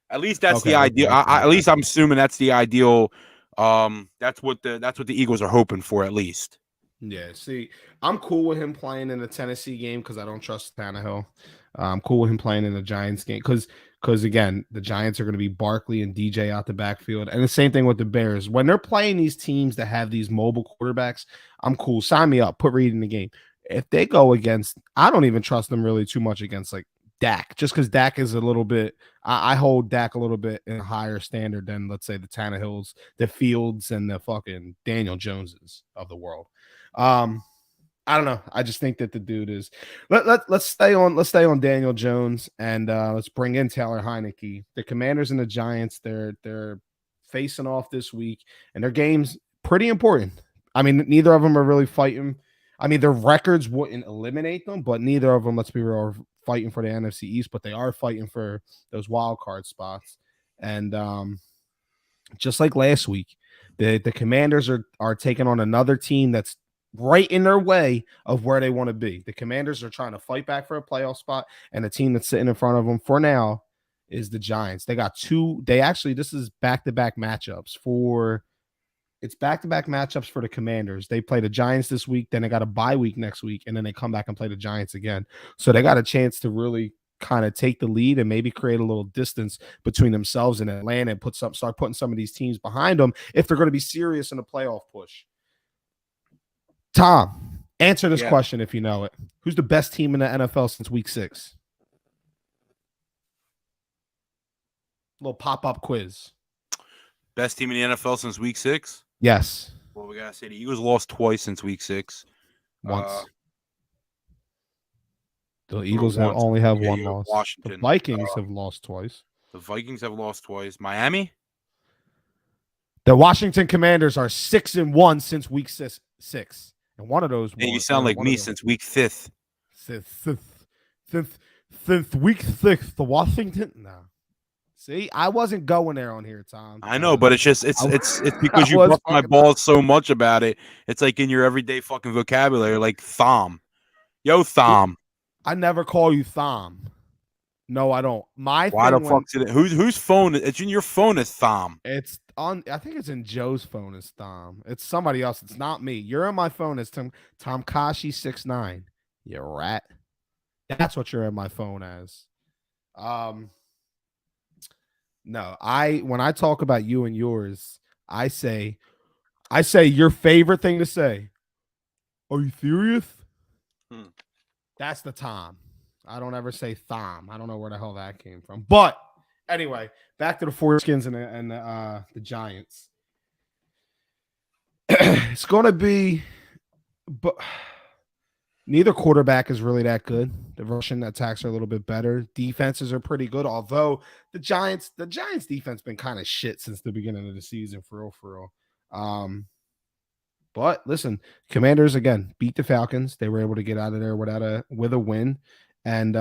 [SPEAKER 2] At least that's the ideal. At least I'm assuming that's the ideal. That's what the Eagles are hoping for, at least.
[SPEAKER 1] Yeah. See, I'm cool with him playing in the Tennessee game because I don't trust Tannehill. I'm cool with him playing in the Giants game because again, the Giants are going to be Barkley and DJ out the backfield, and the same thing with the Bears. When they're playing these teams that have these mobile quarterbacks, I'm cool. Sign me up. Put Reed in the game. If they go against, I don't even trust them really too much against like Dak, just because Dak is a little bit, I hold Dak a little bit in a higher standard than, let's say, the Tannehills, the Fields, and the fucking Daniel Joneses of the world. I don't know. I just think that the dude is. Let's stay on Daniel Jones, and let's bring in Taylor Heineke. The Commanders and the Giants, they're facing off this week, and their game's pretty important. I mean, neither of them are really fighting. I mean, their records wouldn't eliminate them, but neither of them, let's be real, are fighting for the NFC East, but they are fighting for those wild card spots. And just like last week, the Commanders are taking on another team that's right in their way of where they want to be. The Commanders are trying to fight back for a playoff spot, and the team that's sitting in front of them for now is the Giants. They got this is back-to-back matchups for the Commanders. They play the Giants this week, then they got a bye week next week, and then they come back and play the Giants again. So they got a chance to really kind of take the lead and maybe create a little distance between themselves and Atlanta and start putting some of these teams behind them if they're going to be serious in the playoff push. Tom, answer this question if you know it. Who's the best team in the NFL since week 6? Little pop-up quiz.
[SPEAKER 2] Best team in the NFL since week 6?
[SPEAKER 1] Yes.
[SPEAKER 2] Well, we gotta say the Eagles lost twice since week 6.
[SPEAKER 1] Once. The Eagles only have one loss. Washington. The Vikings have lost twice.
[SPEAKER 2] The Vikings have lost twice. Miami?
[SPEAKER 1] The Washington Commanders are 6-1 since week 6. And one of those.
[SPEAKER 2] Hey, you sound like me since week 5th.
[SPEAKER 1] Since week 6, the Washington. No. See, I wasn't going there on here, Tom.
[SPEAKER 2] I know, but it's just
[SPEAKER 1] I,
[SPEAKER 2] it's
[SPEAKER 1] I
[SPEAKER 2] because you
[SPEAKER 1] was
[SPEAKER 2] bust my
[SPEAKER 1] fucking.
[SPEAKER 2] balls so much about it. It's like in your everyday fucking vocabulary, like thom. Yo, thom.
[SPEAKER 1] I never call you Thom. No, I don't. My
[SPEAKER 2] Why the
[SPEAKER 1] thing when
[SPEAKER 2] fuck did it? Whose phone? It's in your phone. Is thom.
[SPEAKER 1] it's on, I think it's in Joe's phone as Thom. It's somebody else. It's not me. You're in my phone as Tom Kashi 69. You rat. That's what you're in my phone as. Um, no, when I talk about you and yours, I say your favorite thing to say. Are you serious?
[SPEAKER 2] Hmm.
[SPEAKER 1] That's the Tom. I don't ever say Thom. I don't know where the hell that came from. But anyway, back to the Foreskins and the Giants. It's going to be, but neither quarterback is really that good. The Russian attacks are a little bit better. Defenses are pretty good, although the Giants defense been kind of shit since the beginning of the season, for real. But listen, Commanders again beat the Falcons. They were able to get out of there with a win, and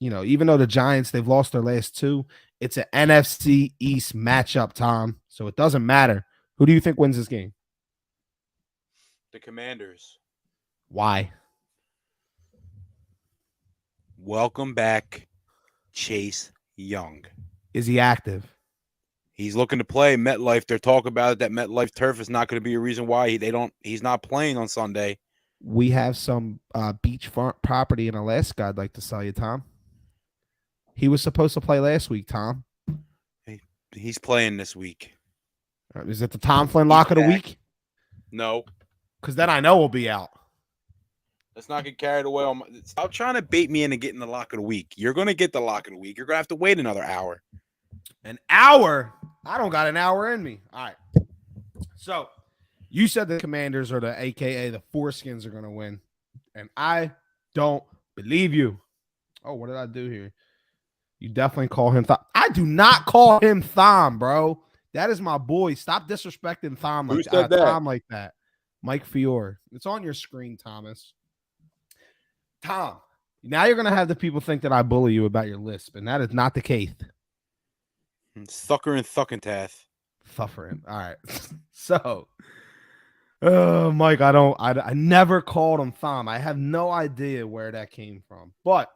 [SPEAKER 1] even though the Giants they've lost their last two, it's an NFC East matchup, Tom. So it doesn't matter. Who do you think wins this game?
[SPEAKER 2] The Commanders.
[SPEAKER 1] Why?
[SPEAKER 2] Welcome back, Chase Young.
[SPEAKER 1] Is he active?
[SPEAKER 2] He's looking to play MetLife. They're talking about it, that MetLife turf is not going to be a reason why he's not playing on Sunday.
[SPEAKER 1] We have some beachfront property in Alaska I'd like to sell you, Tom. He was supposed to play last week, Tom.
[SPEAKER 2] He's playing this week.
[SPEAKER 1] Is it the Tom Flynn lock of the week?
[SPEAKER 2] No.
[SPEAKER 1] Because then I know we'll be out.
[SPEAKER 2] Let's not get carried away. Stop trying to bait me into getting the lock of the week. You're going to get the lock of the week. You're going to have to wait another hour.
[SPEAKER 1] An hour? I don't got an hour in me. All right. So you said the Commanders or the AKA the Foreskins are going to win. And I don't believe you. Oh, what did I do here? You definitely call him Thom. I do not call him Thom, bro. That is my boy. Stop disrespecting Thom like that. Tom like that. Mike Fiore. It's on your screen, Thomas. Tom, now you're going to have the people think that I bully you about your lisp, and that is not the case.
[SPEAKER 2] Thucker and Thuckentath.
[SPEAKER 1] Suffering. All right. So, Mike, I never called him Thom. I have no idea where that came from. But,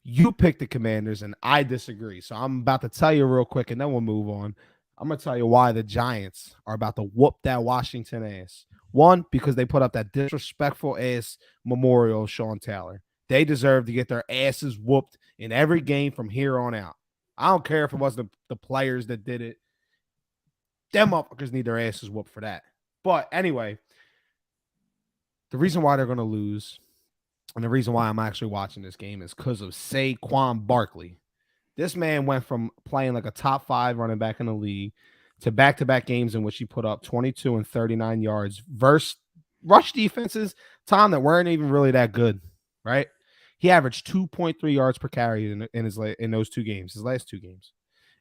[SPEAKER 1] you picked the Commanders, and I disagree. So I'm about to tell you real quick, and then we'll move on. I'm going to tell you why the Giants are about to whoop that Washington ass. One, because they put up that disrespectful ass memorial of Sean Taylor. They deserve to get their asses whooped in every game from here on out. I don't care if it was the players that did it. Them motherfuckers need their asses whooped for that. But anyway, the reason why they're going to lose and the reason why I'm actually watching this game is because of Saquon Barkley. This man went from playing like a top 5 running back in the league to back-to-back games in which he put up 22 and 39 yards versus rush defenses, Tom, that weren't even really that good, right? He averaged 2.3 yards per carry in those two games, his last two games.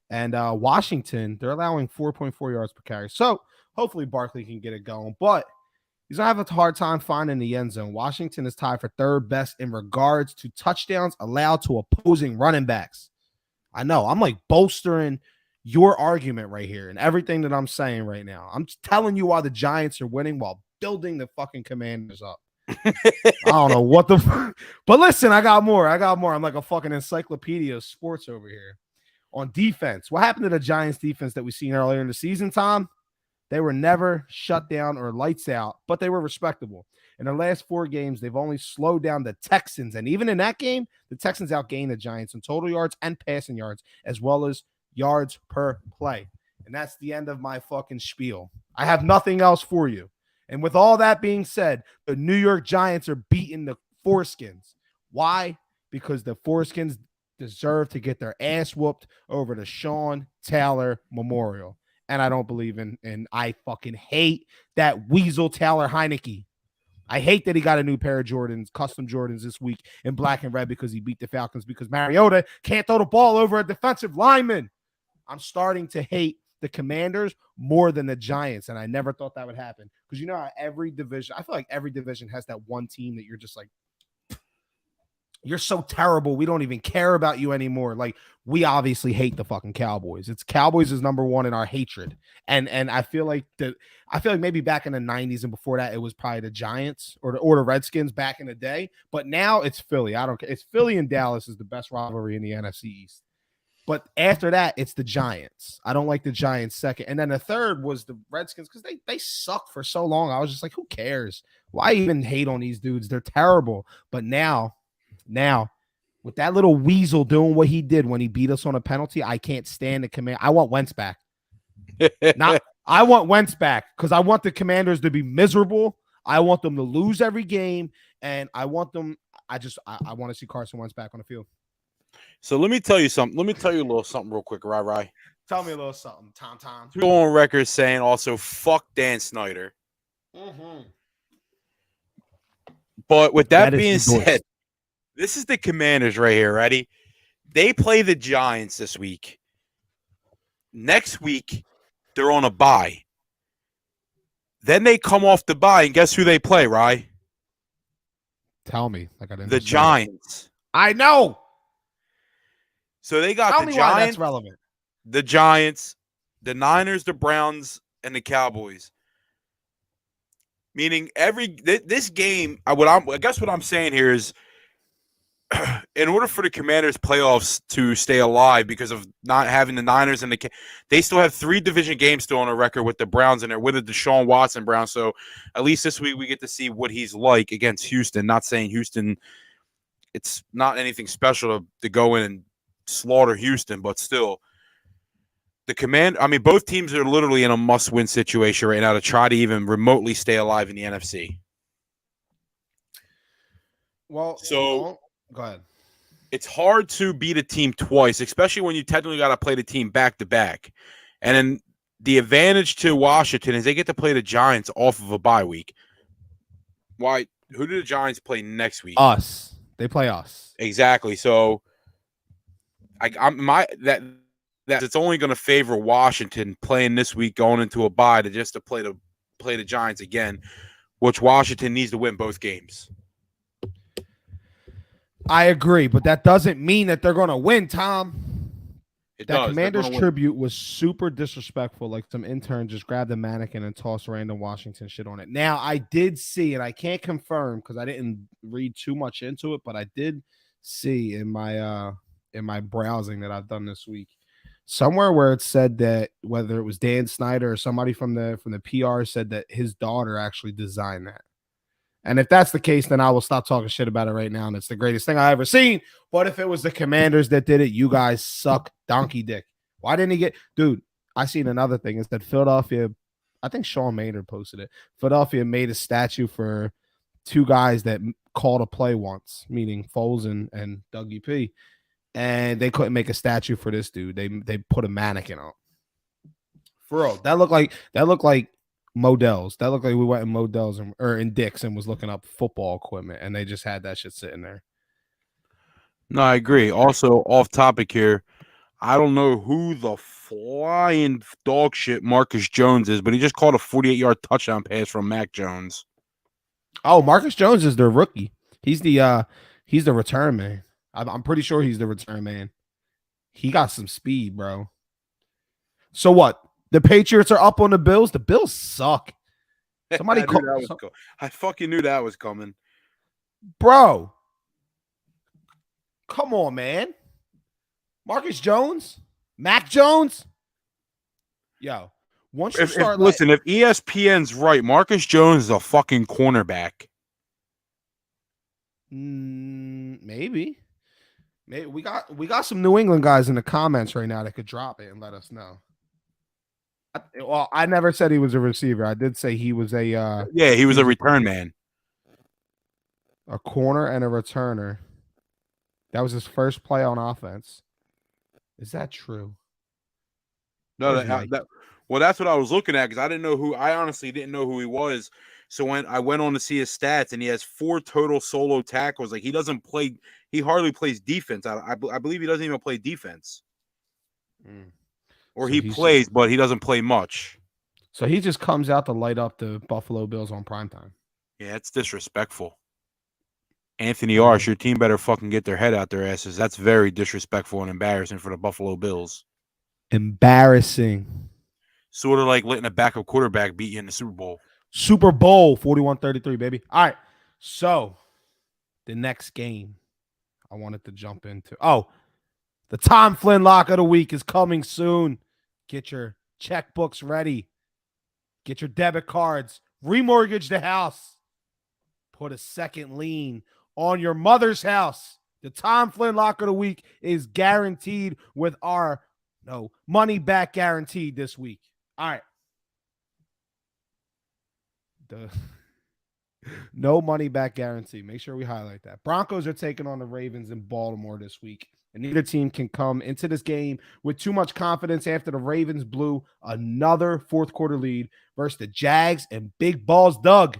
[SPEAKER 1] And Washington, they're allowing 4.4 yards per carry. So hopefully Barkley can get it going, but he's going to have a hard time finding the end zone. Washington is tied for third best in regards to touchdowns allowed to opposing running backs. I know. I'm like bolstering your argument right here and everything that I'm saying right now. I'm telling you why the Giants are winning while building the fucking Commanders up. I don't know what but listen, I got more. I'm like a fucking encyclopedia of sports over here. On defense, what happened to the Giants defense that we seen earlier in the season, Tom? They were never shut down or lights out, but they were respectable. In their last 4 games, they've only slowed down the Texans. And even in that game, the Texans outgained the Giants in total yards and passing yards, as well as yards per play. And that's the end of my fucking spiel. I have nothing else for you. And with all that being said, the New York Giants are beating the Foreskins. Why? Because the Foreskins deserve to get their ass whooped over the Sean Taylor Memorial. And I don't believe in, and I fucking hate that weasel Taylor Heineke. I hate that he got a new pair of Jordans, custom Jordans this week in black and red because he beat the Falcons because Mariota can't throw the ball over a defensive lineman. I'm starting to hate the Commanders more than the Giants, and I never thought that would happen because you know how every division, I feel like every division has that one team that you're just like, You're so terrible. We don't even care about you anymore. Like, we obviously hate the fucking Cowboys. It's Cowboys is number one in our hatred. And I feel like maybe back in the 90s and before that, it was probably the Giants or the Redskins back in the day. But now it's Philly. I don't care. It's Philly and Dallas is the best rivalry in the NFC East. But after that, it's the Giants. I don't like the Giants second. And then the third was the Redskins because they sucked for so long. I was just like, who cares? Why even hate on these dudes? They're terrible. But now, with that little weasel doing what he did when he beat us on a penalty, I can't stand the command. I want Wentz back. I want Wentz back because I want the Commanders to be miserable. I want them to lose every game. And I want them. I want to see Carson Wentz back on the field.
[SPEAKER 2] So let me tell you something. Let me tell you a little something real quick, Rai.
[SPEAKER 1] Tell me a little something, Tom.
[SPEAKER 2] Go on record saying also fuck Dan Snyder.
[SPEAKER 1] Mm-hmm.
[SPEAKER 2] But with that being said, this is the Commanders right here. Ready? They play the Giants this week. Next week, they're on a bye. Then they come off the bye, and guess who they play, Rai?
[SPEAKER 1] Tell me. Like I didn't.
[SPEAKER 2] The Giants.
[SPEAKER 1] I know.
[SPEAKER 2] So they got
[SPEAKER 1] Tell
[SPEAKER 2] the
[SPEAKER 1] me
[SPEAKER 2] Giants,
[SPEAKER 1] why that's relevant.
[SPEAKER 2] the Giants, the Niners, the Browns, and the Cowboys. Meaning this game, I guess what I'm saying here is, in order for the Commanders playoffs to stay alive because of not having the Niners and they still have 3 division games still on a record with the Browns and they're with the Deshaun Watson Browns. So at least this week we get to see what he's like against Houston. Not saying Houston, it's not anything special to go in and slaughter Houston, but still, both teams are literally in a must-win situation right now to try to even remotely stay alive in the NFC.
[SPEAKER 1] Well,
[SPEAKER 2] so
[SPEAKER 1] go ahead.
[SPEAKER 2] It's hard to beat a team twice, especially when you technically got to play the team back-to-back. And then the advantage to Washington is they get to play the Giants off of a bye week. Why? Who do the Giants play next week?
[SPEAKER 1] Us. They play us.
[SPEAKER 2] Exactly. So it's only going to favor Washington playing this week, going into a bye to play the Giants again, which Washington needs to win both games.
[SPEAKER 1] I agree, but that doesn't mean that they're going to win, Tom. That Commander's tribute was super disrespectful. Like some intern just grabbed a mannequin and tossed random Washington shit on it. Now, I did see, and I can't confirm because I didn't read too much into it, but I did see in my browsing that I've done this week, somewhere where it said that whether it was Dan Snyder or somebody from the PR said that his daughter actually designed that. And if that's the case, then I will stop talking shit about it right now. And it's the greatest thing I ever seen. But if it was the Commanders that did it, you guys suck donkey dick. Why didn't he get, dude? I seen another thing is that Philadelphia, I think Sean Maynard posted it. Philadelphia made a statue for 2 guys that called a play once, meaning Foles and Dougie P. And they couldn't make a statue for this dude. They put a mannequin on. For real, that looked like Modell's. That looked like we went in Modell's or in Dick's and was looking up football equipment, and they just had that shit sitting there.
[SPEAKER 2] No, I agree. Also, off topic here, I don't know who the flying dog shit Marcus Jones is, but he just caught a 48-yard touchdown pass from Mac Jones.
[SPEAKER 1] Oh, Marcus Jones is the rookie. He's the return man. I'm pretty sure he's the return man. He got some speed, bro. So what? The Patriots are up on the Bills. The Bills suck. Somebody
[SPEAKER 2] I fucking knew that was coming.
[SPEAKER 1] Bro. Come on, man. Marcus Jones? Mac Jones? Yo. Once you start
[SPEAKER 2] listen, if ESPN's right, Marcus Jones is a fucking cornerback.
[SPEAKER 1] Maybe. Maybe we got some New England guys in the comments right now that could drop it and let us know. Well, I never said he was a receiver. I did say he was he
[SPEAKER 2] was a return man.
[SPEAKER 1] A corner and a returner. That was his first play on offense. Is that true?
[SPEAKER 2] No, that's what I was looking at because I honestly didn't know who he was. So when I went on to see his stats, and he has 4 total solo tackles. Like he hardly plays defense. I believe he doesn't even play defense. Or so he plays, but he doesn't play much.
[SPEAKER 1] So he just comes out to light up the Buffalo Bills on primetime.
[SPEAKER 2] Yeah, it's disrespectful. Anthony Arsh, your team better fucking get their head out their asses. That's very disrespectful and embarrassing for the Buffalo Bills.
[SPEAKER 1] Embarrassing.
[SPEAKER 2] Sort of like letting a backup quarterback beat you in the Super Bowl.
[SPEAKER 1] Super Bowl 41-33, baby. All right. So the next game I wanted to jump into. Oh, the Tom Flynn lock of the week is coming soon. Get your checkbooks ready. Get your debit cards. Remortgage the house. Put a second lien on your mother's house. The Tom Flynn lock of the week is guaranteed with our money back guaranteed this week. All right. No money back guarantee. Make sure we highlight that. Broncos are taking on the Ravens in Baltimore this week. And neither team can come into this game with too much confidence after the Ravens blew another fourth quarter lead versus the Jags and Big Balls Doug.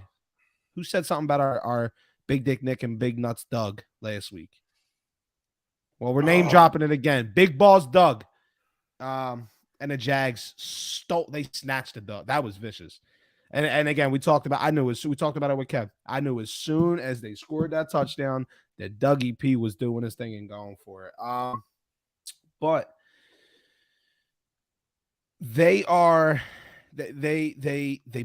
[SPEAKER 1] Who said something about our Big Dick Nick and Big Nuts Doug last week? Well, we're name dropping it again. Big Balls Doug. And the Jags they snatched the Doug. That was vicious. And again, we talked about it with Kev. I knew as soon as they scored that touchdown that Dougie P was doing his thing and going for it. But they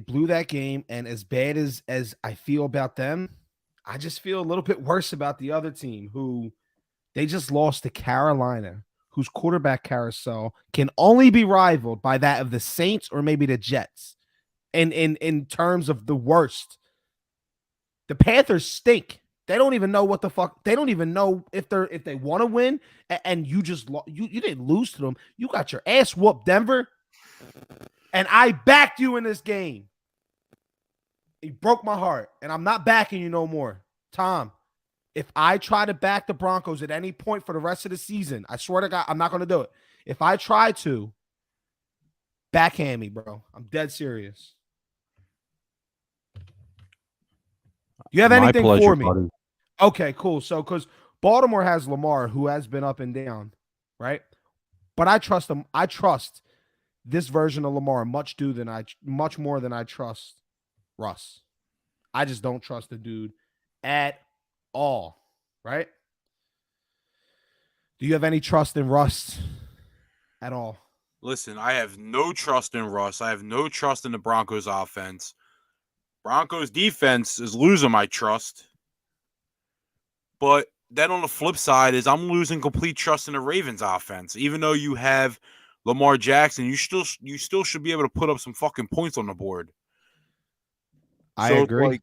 [SPEAKER 1] blew that game, and as bad as I feel about them, I just feel a little bit worse about the other team who they just lost to Carolina, whose quarterback carousel can only be rivaled by that of the Saints or maybe the Jets. In terms of the worst, the Panthers stink. They don't even know what the fuck. They don't even know if they want to win. And you just you didn't lose to them. You got your ass whooped, Denver. And I backed you in this game. It broke my heart, and I'm not backing you no more, Tom. If I try to back the Broncos at any point for the rest of the season, I swear to God, I'm not going to do it. If I try to, backhand me, bro. I'm dead serious. You have anything for me? Buddy. Okay, cool. So, because Baltimore has Lamar, who has been up and down, right? But I trust him. I trust this version of Lamar much more than I trust Russ. I just don't trust the dude at all, right? Do you have any trust in Russ at all?
[SPEAKER 2] Listen, I have no trust in Russ. I have no trust in the Broncos offense. Broncos defense is losing my trust. But then on the flip side is I'm losing complete trust in the Ravens offense. Even though you have Lamar Jackson, you still should be able to put up some fucking points on the board.
[SPEAKER 1] I agree.
[SPEAKER 2] Like,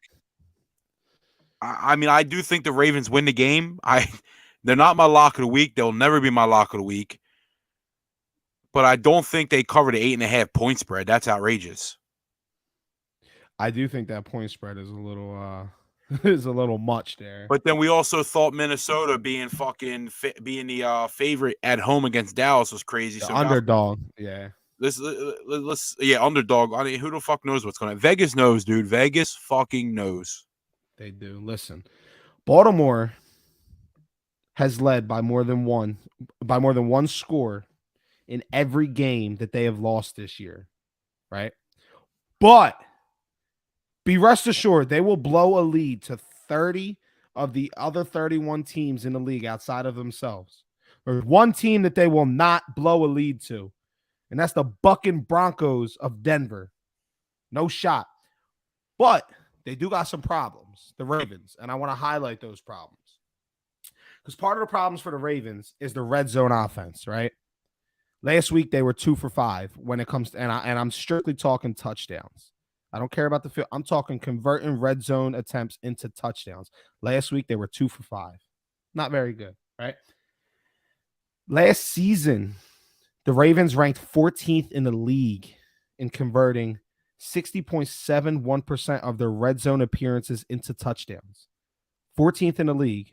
[SPEAKER 2] I mean, I do think the Ravens win the game. They're not my lock of the week. They'll never be my lock of the week. But I don't think they cover the 8.5 point spread. That's outrageous.
[SPEAKER 1] I do think that point spread is a little much there.
[SPEAKER 2] But then we also thought Minnesota being the favorite at home against Dallas was crazy.
[SPEAKER 1] The underdog, yeah.
[SPEAKER 2] Let's underdog. I mean, who the fuck knows what's going on? Vegas knows, dude. Vegas fucking knows.
[SPEAKER 1] They do. Listen, Baltimore has led by more than one score in every game that they have lost this year, right? But be rest assured, they will blow a lead to 30 of the other 31 teams in the league outside of themselves. There's one team that they will not blow a lead to, and that's the Bucking Broncos of Denver. No shot. But they do got some problems, the Ravens, and I want to highlight those problems. Because part of the problems for the Ravens is the red zone offense, right? Last week, they were 2 for 5 when it comes to, and I'm strictly talking touchdowns. I don't care about the field. I'm talking converting red zone attempts into touchdowns. Last week, they were 2 for 5. Not very good, right? Last season, the Ravens ranked 14th in the league in converting 60.71% of their red zone appearances into touchdowns. 14th in the league.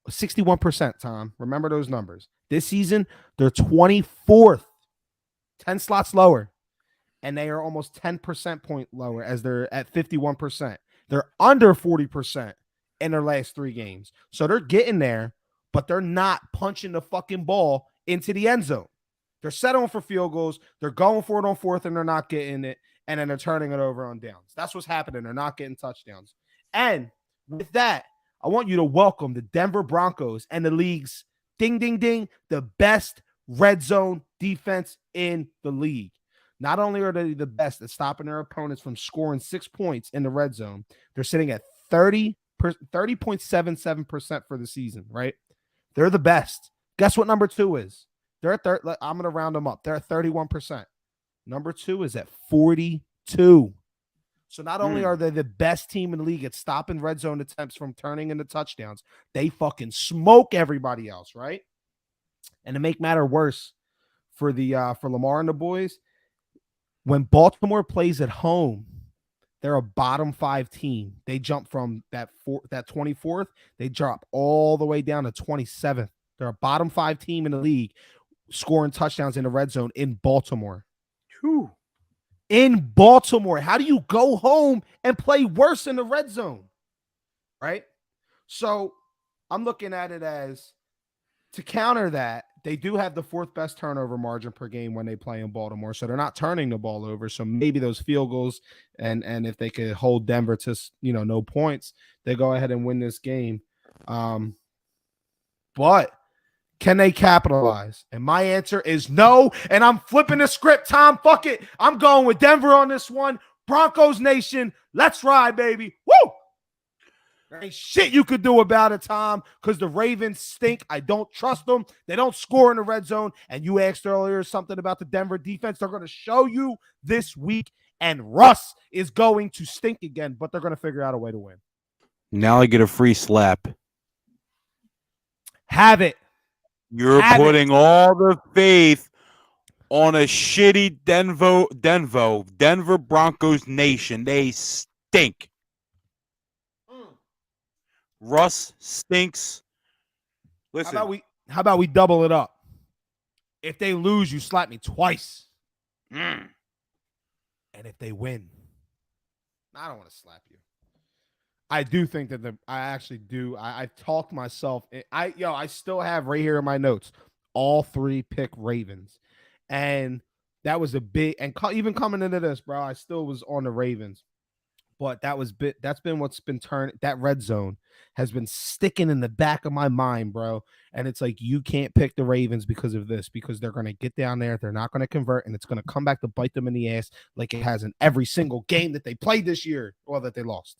[SPEAKER 1] 61%, Tom. Remember those numbers. This season, they're 24th. 10 slots lower. And they are almost 10% point lower as they're at 51%. They're under 40% in their last 3 games. So they're getting there, but they're not punching the fucking ball into the end zone. They're settling for field goals. They're going for it on 4th, and they're not getting it. And then they're turning it over on downs. That's what's happening. They're not getting touchdowns. And with that, I want you to welcome the Denver Broncos and the league's ding, ding, ding, the best red zone defense in the league. Not only are they the best at stopping their opponents from scoring 6 points in the red zone, they're sitting at 30.77% for the season, right? They're the best. Guess what number 2 is? They're at I'm going to round them up. They're at 31%. Number 2 is at 42. So not only are they the best team in the league at stopping red zone attempts from turning into touchdowns, they fucking smoke everybody else, right? And to make matter worse for Lamar and the boys, when Baltimore plays at home, they're a bottom 5 team. They jump from that 24th, they drop all the way down to 27th. They're a bottom 5 team in the league scoring touchdowns in the red zone in Baltimore.
[SPEAKER 2] Whew.
[SPEAKER 1] In Baltimore. How do you go home and play worse in the red zone? Right? So I'm looking at it as, to counter that, they do have the 4th best turnover margin per game when they play in Baltimore. So they're not turning the ball over. So maybe those field goals and if they could hold Denver to, no points, they go ahead and win this game. But can they capitalize? And my answer is no. And I'm flipping the script, Tom. Fuck it. I'm going with Denver on this one. Broncos Nation. Let's ride, baby. Woo! There ain't shit you could do about it, Tom, because the Ravens stink. I don't trust them. They don't score in the red zone. And you asked earlier something about the Denver defense. They're going to show you this week. And Russ is going to stink again, but they're going to figure out a way to win.
[SPEAKER 2] Now I get a free slap.
[SPEAKER 1] Have it.
[SPEAKER 2] You're putting all the faith on a shitty Denver Broncos Nation. They stink. Russ stinks. Listen.
[SPEAKER 1] How about we double it up? If they lose, you slap me twice. And if they win, I don't want to slap you. I do think that I actually do. I've talked myself. I still have right here in my notes, all 3 pick Ravens. And that was a big, and even coming into this, bro, I still was on the Ravens. But that's been what's been turned. That red zone has been sticking in the back of my mind, bro. And it's like, you can't pick the Ravens because of this, because they're going to get down there. They're not going to convert, and it's going to come back to bite them in the ass like it has in every single game that they played this year or that they lost.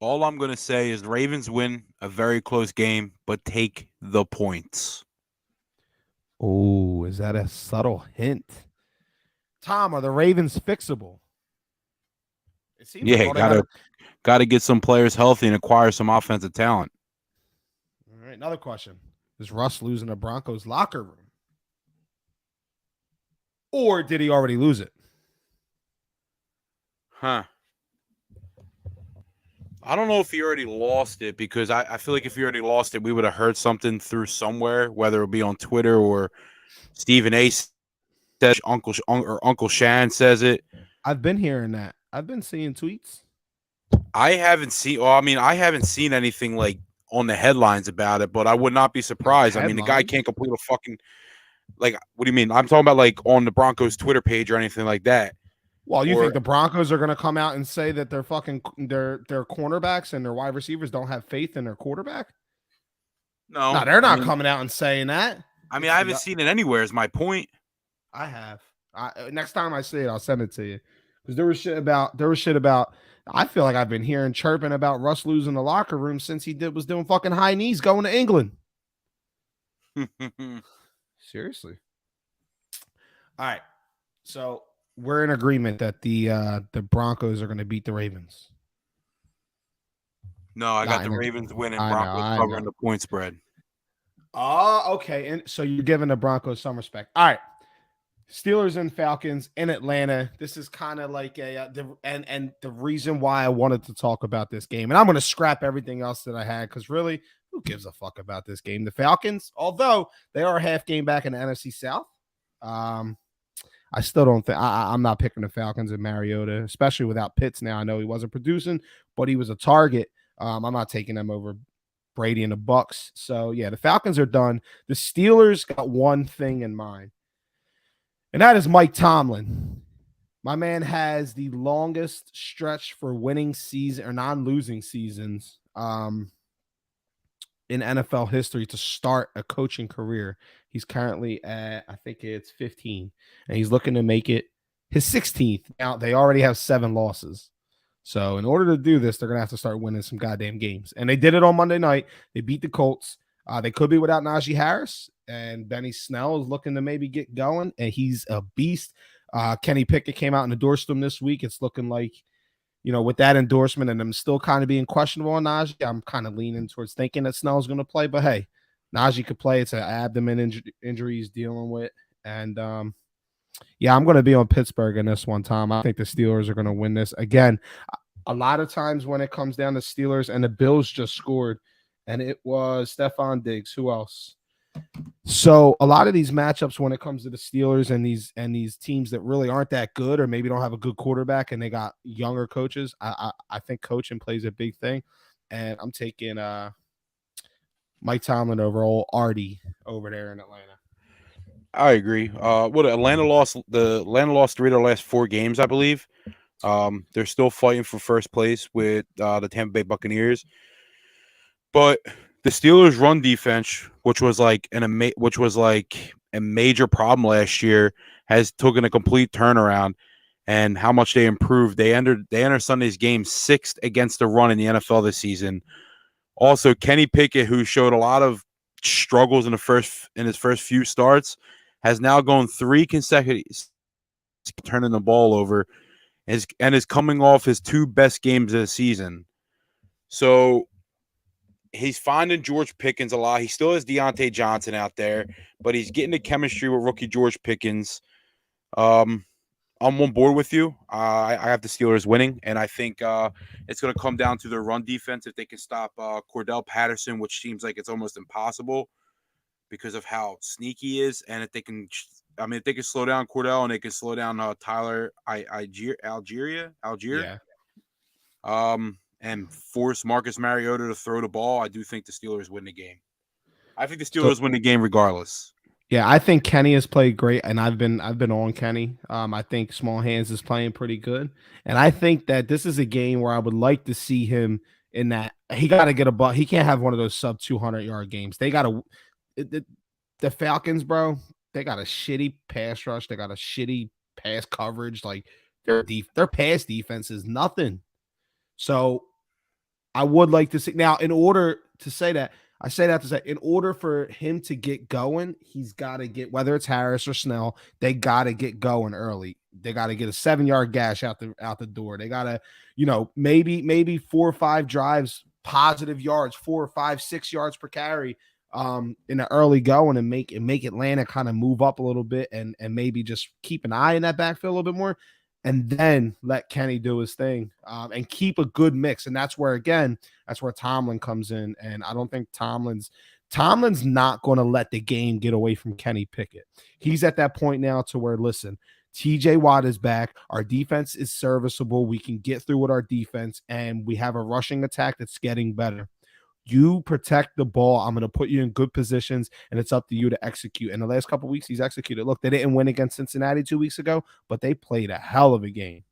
[SPEAKER 2] All I'm going to say is the Ravens win a very close game, but take the points.
[SPEAKER 1] Oh, is that a subtle hint? Tom, are the Ravens fixable?
[SPEAKER 2] It seems gotta get some players healthy and acquire some offensive talent.
[SPEAKER 1] All right, another question. Is Russ losing the Broncos locker room? Or did he already lose it?
[SPEAKER 2] Huh. I don't know if he already lost it, because I feel like if he already lost it, we would have heard something through somewhere, whether it be on Twitter or Stephen A. says Uncle Shan says it.
[SPEAKER 1] I've been hearing that. I've been seeing tweets.
[SPEAKER 2] I haven't seen anything like on the headlines about it, but I would not be surprised. I mean, the guy can't complete a fucking, like, what do you mean? I'm talking about like on the Broncos Twitter page or anything like that.
[SPEAKER 1] Well, you think the Broncos are going to come out and say that their cornerbacks and their wide receivers don't have faith in their quarterback? No, they're not coming out and saying that.
[SPEAKER 2] I mean, I haven't seen it anywhere is my point.
[SPEAKER 1] I have. Next time I see it, I'll send it to you. Because there was shit about, I feel like I've been hearing chirping about Russ losing the locker room since he was doing fucking high knees going to England. Seriously. All right. So we're in agreement that the Broncos are going to beat the Ravens.
[SPEAKER 2] No, I got the Ravens winning. Broncos covering the point spread.
[SPEAKER 1] Oh, okay. And so you're giving the Broncos some respect. All right. Steelers and Falcons in Atlanta. This is kind of like and the reason why I wanted to talk about this game, and I'm going to scrap everything else that I had, because really, who gives a fuck about this game? The Falcons, although they are a half game back in the NFC South, I still don't think I'm not picking the Falcons and Mariota, especially without Pitts now. I know he wasn't producing, but he was a target. I'm not taking them over Brady and the Bucs. So yeah, the Falcons are done. The Steelers got one thing in mind, and that is Mike Tomlin. My man has the longest stretch for winning season or non-losing seasons in NFL history to start a coaching career. He's currently at, I think it's 15, and he's looking to make it his 16th. Now, they already have 7 losses. So in order to do this, they're going to have to start winning some goddamn games. And they did it on Monday night. They beat the Colts. They could be without Najee Harris, and Benny Snell is looking to maybe get going, and he's a beast. Kenny Pickett came out and endorsed him this week. It's looking like, with that endorsement and them still kind of being questionable on Najee, I'm kind of leaning towards thinking that Snell's going to play. But hey, Najee could play. It's an abdomen injury he's dealing with. And yeah, I'm going to be on Pittsburgh in this one, Tom. I think the Steelers are going to win this. Again, a lot of times when it comes down to Steelers, and the Bills just scored, and it was Stephon Diggs. Who else? So a lot of these matchups when it comes to the Steelers and these teams that really aren't that good, or maybe don't have a good quarterback and they got younger coaches, I think coaching plays a big thing. And I'm taking Mike Tomlin over old Artie over there in Atlanta.
[SPEAKER 2] I agree. Atlanta lost 3 of their last 4 games, I believe. They're still fighting for first place with the Tampa Bay Buccaneers. But the Steelers' run defense, which was like a major problem last year, has taken a complete turnaround, and how much they improved. They entered Sunday's game 6th against the run in the NFL this season. Also, Kenny Pickett, who showed a lot of struggles in his first few starts, has now gone 3 consecutive turning the ball over, and is coming off his 2 best games of the season. So he's finding George Pickens a lot. He still has Deontay Johnson out there, but he's getting the chemistry with rookie George Pickens. I'm on board with you. I have the Steelers winning, and I think it's going to come down to their run defense. If they can stop Cordell Patterson, which seems like it's almost impossible because of how sneaky he is, and if they can slow down Cordell and they can slow down Tyler Algier.
[SPEAKER 1] Yeah.
[SPEAKER 2] And force Marcus Mariota to throw the ball, I do think the Steelers win the game. I think the Steelers win the game regardless.
[SPEAKER 1] Yeah, I think Kenny has played great, and I've been on Kenny. I think Small Hands is playing pretty good, and I think that this is a game where I would like to see him in that. He got to get a butt. He can't have one of those sub 200-yard games. They got to the Falcons, bro. They got a shitty pass rush. They got a shitty pass coverage. Like their pass defense is nothing. So I would like to see now. In order to say that, I say that to say, in order for him to get going, he's got to get, whether it's Harris or Snell, they got to get going early. They got to get a 7-yard gash out the door. They got to, maybe 4 or 5 drives, positive yards, 4 or 5, 6 yards per carry in the early going, and make Atlanta kind of move up a little bit, and maybe just keep an eye in that backfield a little bit more. And then let Kenny do his thing and keep a good mix. And that's where Tomlin comes in. And I don't think Tomlin's not going to let the game get away from Kenny Pickett. He's at that point now to where, listen, TJ Watt is back. Our defense is serviceable. We can get through with our defense, and we have a rushing attack that's getting better. You protect the ball. I'm going to put you in good positions, and it's up to you to execute. And the last couple of weeks, he's executed. Look, they didn't win against Cincinnati 2 weeks ago, but they played a hell of a game.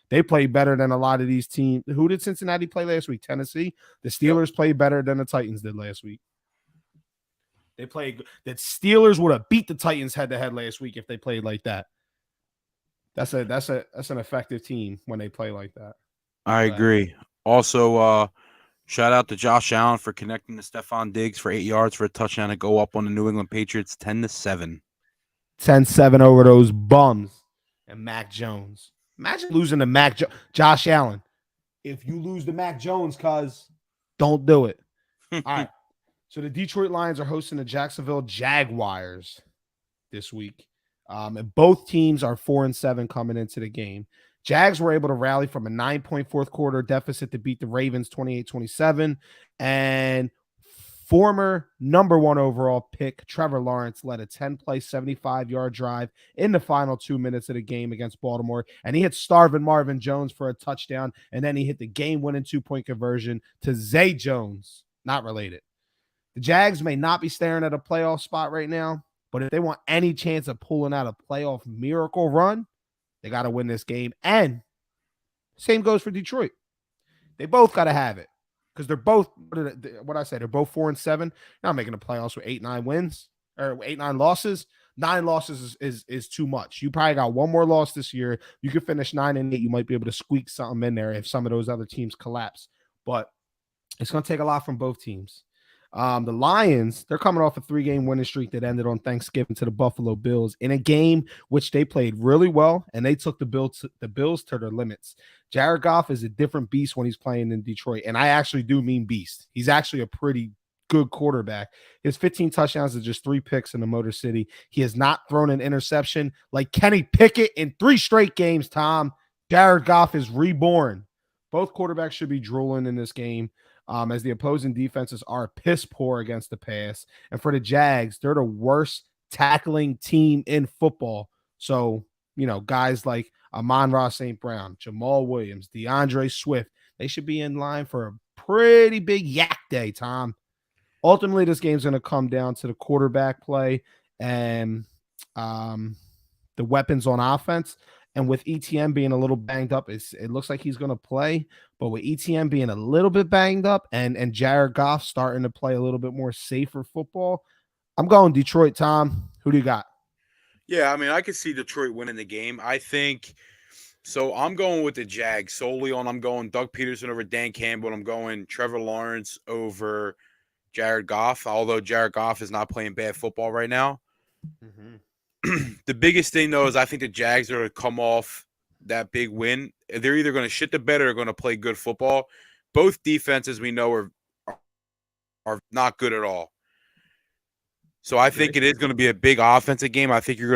[SPEAKER 1] They played better than a lot of these teams. Who did Cincinnati play last week? Tennessee. The Steelers played better than the Titans did last week. They played. That Steelers would have beat the Titans head-to-head last week if they played like that. That's an effective team when they play like that.
[SPEAKER 2] I agree. Also, shout out to Josh Allen for connecting to Stephon Diggs for 8 yards for a touchdown to go up on the New England Patriots 10-7.
[SPEAKER 1] 10-7 over those bums and Mac Jones. Imagine losing to Josh Allen. If you lose to Mac Jones, cuz don't do it. All right. So the Detroit Lions are hosting the Jacksonville Jaguars this week. And both teams are 4-7 coming into the game. Jags were able to rally from a 9-point fourth quarter deficit to beat the Ravens 28-27. And former number 1 overall pick Trevor Lawrence led a 10-play, 75-yard drive in the final 2 minutes of the game against Baltimore. And he hit starving Marvin Jones for a touchdown. And then he hit the game-winning 2-point conversion to Zay Jones. Not related. The Jags may not be staring at a playoff spot right now, but if they want any chance of pulling out a playoff miracle run, they got to win this game. And same goes for Detroit. They both got to have it. because they're both what I said. They're both 4-7. You're not making the playoffs with 8-9 wins or 8-9 losses. 9 losses is too much. You probably got one more loss this year. You could finish 9-8. You might be able to squeak something in there if some of those other teams collapse. But it's going to take a lot from both teams. The Lions, they're coming off a 3-game winning streak that ended on Thanksgiving to the Buffalo Bills in a game which they played really well, and they took the Bills to their limits. Jared Goff is a different beast when he's playing in Detroit, and I actually do mean beast. He's actually a pretty good quarterback. His 15 touchdowns is just 3 picks in the Motor City. He has not thrown an interception like Kenny Pickett in 3 straight games, Tom. Jared Goff is reborn. Both quarterbacks should be drooling in this game. As the opposing defenses are piss poor against the pass. And for the Jags, they're the worst tackling team in football. So, guys like Amon-Ra St. Brown, Jamal Williams, DeAndre Swift, they should be in line for a pretty big yak day, Tom. Ultimately, this game's going to come down to the quarterback play and the weapons on offense. And with ETN being a little banged up, it looks like he's going to play. But with ETN being a little bit banged up and Jared Goff starting to play a little bit more safer football, I'm going Detroit, Tom. Who do you got?
[SPEAKER 2] Yeah, I mean, I could see Detroit winning the game. I think so. I'm going with the Jags solely on I'm going Doug Peterson over Dan Campbell. I'm going Trevor Lawrence over Jared Goff, although Jared Goff is not playing bad football right now.
[SPEAKER 1] Mm-hmm.
[SPEAKER 2] The biggest thing, though, is I think the Jags are going to come off that big win. They're either going to shit the bed or going to play good football. Both defenses we know are not good at all. So I think it is going to be a big offensive game. I think it's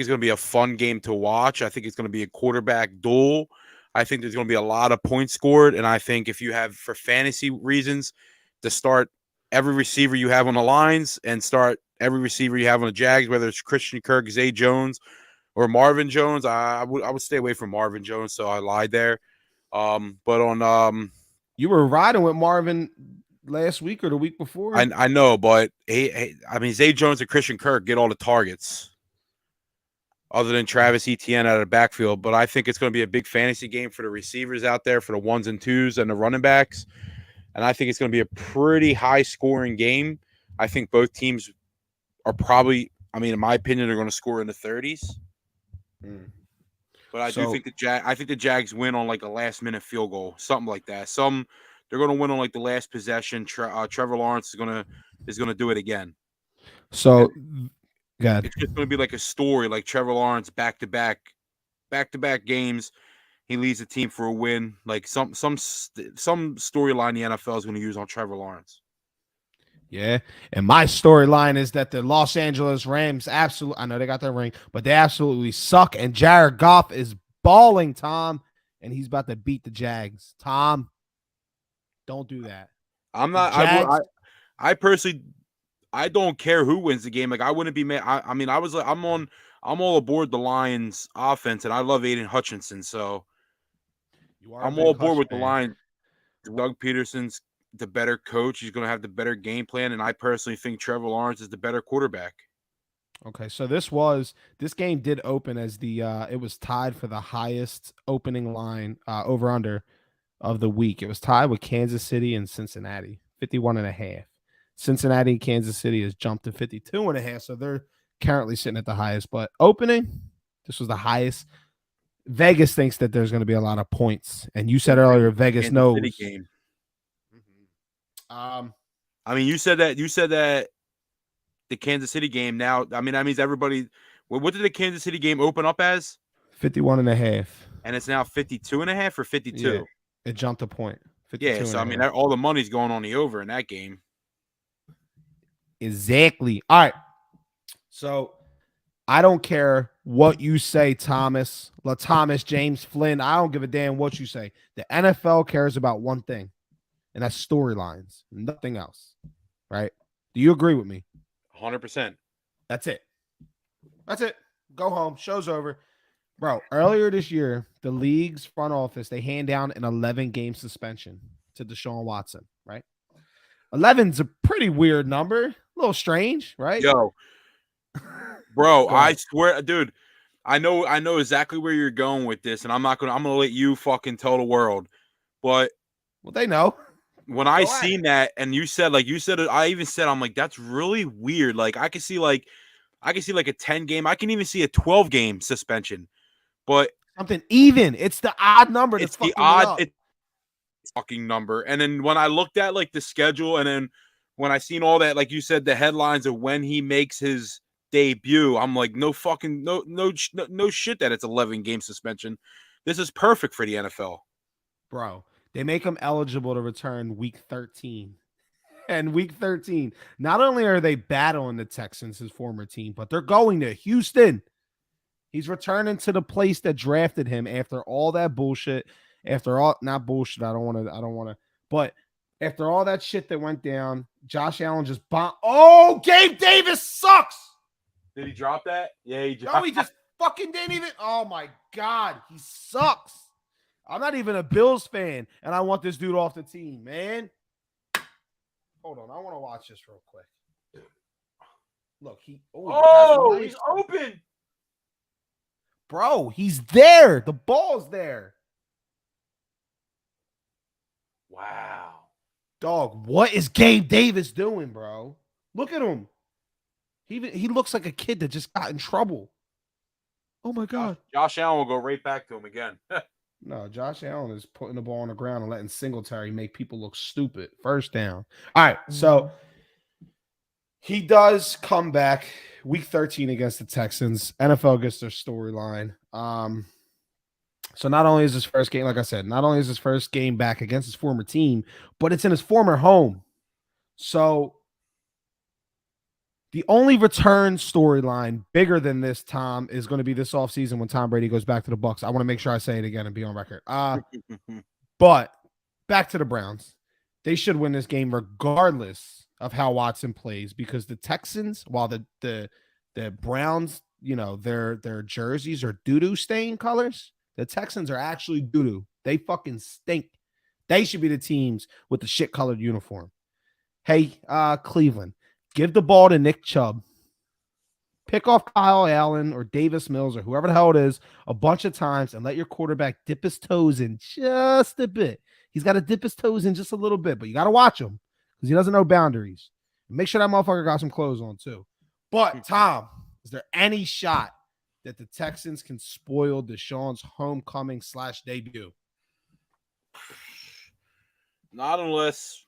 [SPEAKER 2] going to be a fun game to watch. I think it's going to be a quarterback duel. I think there's going to be a lot of points scored. And I think if you have, for fantasy reasons, to start every receiver you have on the lines and start every receiver you have on the Jags, whether it's Christian Kirk, Zay Jones, or Marvin Jones, I would stay away from Marvin Jones, so I lied there. But on
[SPEAKER 1] you were riding with Marvin last week or the week before.
[SPEAKER 2] I know, but I mean Zay Jones and Christian Kirk get all the targets, other than Travis Etienne out of the backfield. But I think it's going to be a big fantasy game for the receivers out there, for the 1s and 2s and the running backs. And I think it's going to be a pretty high-scoring game. I think both teams are probably, I mean, in my opinion, they're going to score in the 30s. But I do think the Jags win on like a last-minute field goal, something like that. They're going to win on like the last possession. Trevor Lawrence is going to do it again.
[SPEAKER 1] So, God,
[SPEAKER 2] it's just going to be like a story, like Trevor Lawrence back-to-back games. He leads the team for a win. Like some storyline the NFL is going to use on Trevor Lawrence.
[SPEAKER 1] Yeah, and my storyline is that the Los Angeles Rams I know they got their ring, but they absolutely suck. And Jared Goff is balling, Tom, and he's about to beat the Jags. Tom, don't do that.
[SPEAKER 2] I'm not. I personally, I don't care who wins the game. Like I wouldn't be mad. I mean, I was like, I'm all aboard the Lions offense, and I love Aiden Hutchinson, so I'm all aboard with the Lions. Doug Peterson's the better coach. He's going to have the better game plan, and I personally think Trevor Lawrence is the better quarterback.
[SPEAKER 1] Okay, so this game did open as it was tied for the highest opening line over under of the week. It was tied with Kansas City and Cincinnati, 51.5. Cincinnati and Kansas City has jumped to 52.5, so they're currently sitting at the highest. But opening, this was the highest. Vegas thinks that there's going to be a lot of points, and you said earlier Vegas
[SPEAKER 2] Kansas
[SPEAKER 1] knows.
[SPEAKER 2] City game. I mean, you said that the Kansas City game. Now, I mean, that means everybody. What did the Kansas City game open up as?
[SPEAKER 1] 51.5.
[SPEAKER 2] And it's now 52.5 or 52.
[SPEAKER 1] Yeah, it jumped a point.
[SPEAKER 2] Yeah, so I mean, all the money's going on the over in that game.
[SPEAKER 1] Exactly. All right. So I don't care what you say, Thomas, James Flynn. I don't give a damn what you say. The NFL cares about one thing, and that's storylines, nothing else. Right? Do you agree with me?
[SPEAKER 2] 100%.
[SPEAKER 1] That's it. Go home. Show's over. Bro, earlier this year, the league's front office, they hand down an 11-game suspension to Deshaun Watson, right? 11's a pretty weird number. A little strange, right?
[SPEAKER 2] Yo, bro, I swear, dude, I know exactly where you're going with this, and I'm gonna let you fucking tell the world. But
[SPEAKER 1] well, they know.
[SPEAKER 2] when I
[SPEAKER 1] Go at
[SPEAKER 2] seen
[SPEAKER 1] it.
[SPEAKER 2] that, and you said I even said, I'm like, that's really weird. Like I can see like a 10 game. I can even see a 12 game suspension. But
[SPEAKER 1] Something even. It's the odd number that's
[SPEAKER 2] it's the
[SPEAKER 1] fucking me
[SPEAKER 2] odd
[SPEAKER 1] up.
[SPEAKER 2] fucking number. And then when I looked at like the schedule, and then when I seen all that, like you said, the headlines of when he makes his debut, I'm like, no fucking no shit that it's 11 game suspension. This is perfect for the NFL.
[SPEAKER 1] Bro, they make him eligible to return week 13. And week 13, not only are they battling the Texans, his former team, but they're going to Houston. He's returning to the place that drafted him after all that bullshit. After all, not bullshit. I don't want to, but after all that shit that went down, Josh Allen just bombed. Oh, Gabe Davis sucks.
[SPEAKER 2] Did he drop that? Yeah, he
[SPEAKER 1] No,
[SPEAKER 2] dropped.
[SPEAKER 1] he just fucking didn't even. Oh my God, he sucks. I'm not even a Bills fan, and I want this dude off the team, man. Hold on, I want to watch this real quick. Look,
[SPEAKER 2] Oh,
[SPEAKER 1] that's
[SPEAKER 2] he's
[SPEAKER 1] nice.
[SPEAKER 2] open.
[SPEAKER 1] Bro, he's there. The ball's there.
[SPEAKER 2] Wow.
[SPEAKER 1] Dog, what is Gabe Davis doing, bro? Look at him. He looks like a kid that just got in trouble. Oh my God.
[SPEAKER 2] Josh Allen will go right back to him again.
[SPEAKER 1] No, Josh Allen is putting the ball on the ground and letting Singletary make people look stupid. First down. All right, so he does come back week 13 against the Texans. NFL gets their storyline. So not only is his first game, like I said, not only is his first game back against his former team, but it's in his former home. So the only return storyline bigger than this, Tom, is going to be this offseason when Tom Brady goes back to the Bucs. I want to make sure I say it again and be on record. But back to the Browns. They should win this game regardless of how Watson plays, because the Texans, while the Browns, their jerseys are doo-doo stain colors, the Texans are actually doo-doo. They fucking stink. They should be the teams with the shit colored uniform. Hey, Cleveland, give the ball to Nick Chubb. Pick off Kyle Allen or Davis Mills or whoever the hell it is a bunch of times and let your quarterback dip his toes in just a bit. He's got to dip his toes in just a little bit, but you got to watch him because he doesn't know boundaries. Make sure that motherfucker got some clothes on too. But, Tom, is there any shot that the Texans can spoil Deshaun's homecoming / debut?
[SPEAKER 2] Not unless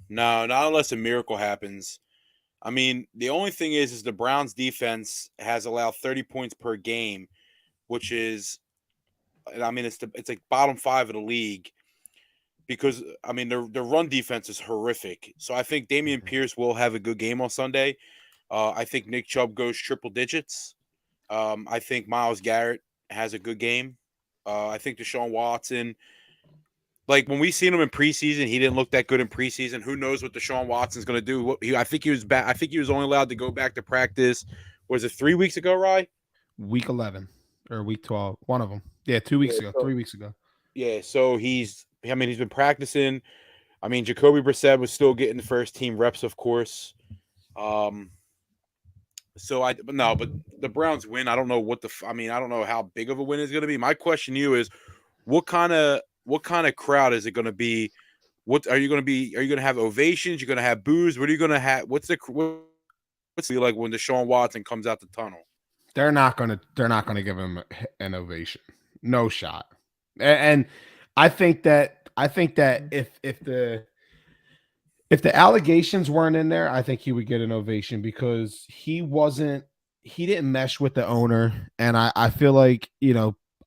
[SPEAKER 2] a miracle happens. I mean, the only thing is the Browns defense has allowed 30 points per game, which is, I mean, it's like bottom 5 of the league, because I mean the run defense is horrific. So I think Dameon Pierce will have a good game on Sunday. I think Nick Chubb goes triple digits. I think Myles Garrett has a good game. I think Deshaun Watson, like when we seen him in preseason, he didn't look that good in preseason. Who knows what Deshaun Watson's going to do? I think he was back. I think he was only allowed to go back to practice. Was it 3 weeks ago, Rye?
[SPEAKER 1] Week 11 or week 12, one of them. Yeah, 2 weeks ago, 3 weeks ago.
[SPEAKER 2] Yeah, so he's been practicing. I mean, Jacoby Brissett was still getting the first team reps, of course. But the Browns win. I don't know I don't know how big of a win it's going to be. My question to you is, what kind of crowd is it going to be? What are you going to be? Are you going to have ovations? You're going to have boos? What are you going to have? What's it like when Deshaun Watson comes out the tunnel?
[SPEAKER 1] They're not gonna give him an ovation. No shot. And I think that if the allegations weren't in there, I think he would get an ovation because he didn't mesh with the owner. And I feel like,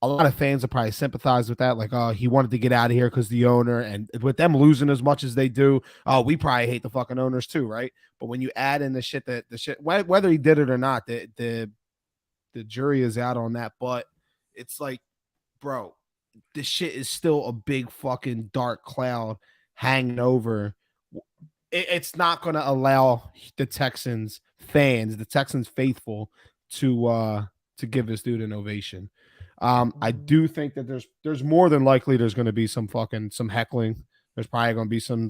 [SPEAKER 1] a lot of fans will probably sympathize with that. Like, oh, he wanted to get out of here because the owner, and with them losing as much as they do, oh, we probably hate the fucking owners too, right? But when you add in the shit, whether he did it or not, the jury is out on that. But it's like, bro, this shit is still a big fucking dark cloud hanging over. It's not going to allow the Texans fans, the Texans faithful, to give this dude an ovation. I do think that there's more than likely there's going to be some heckling. There's probably going to be some.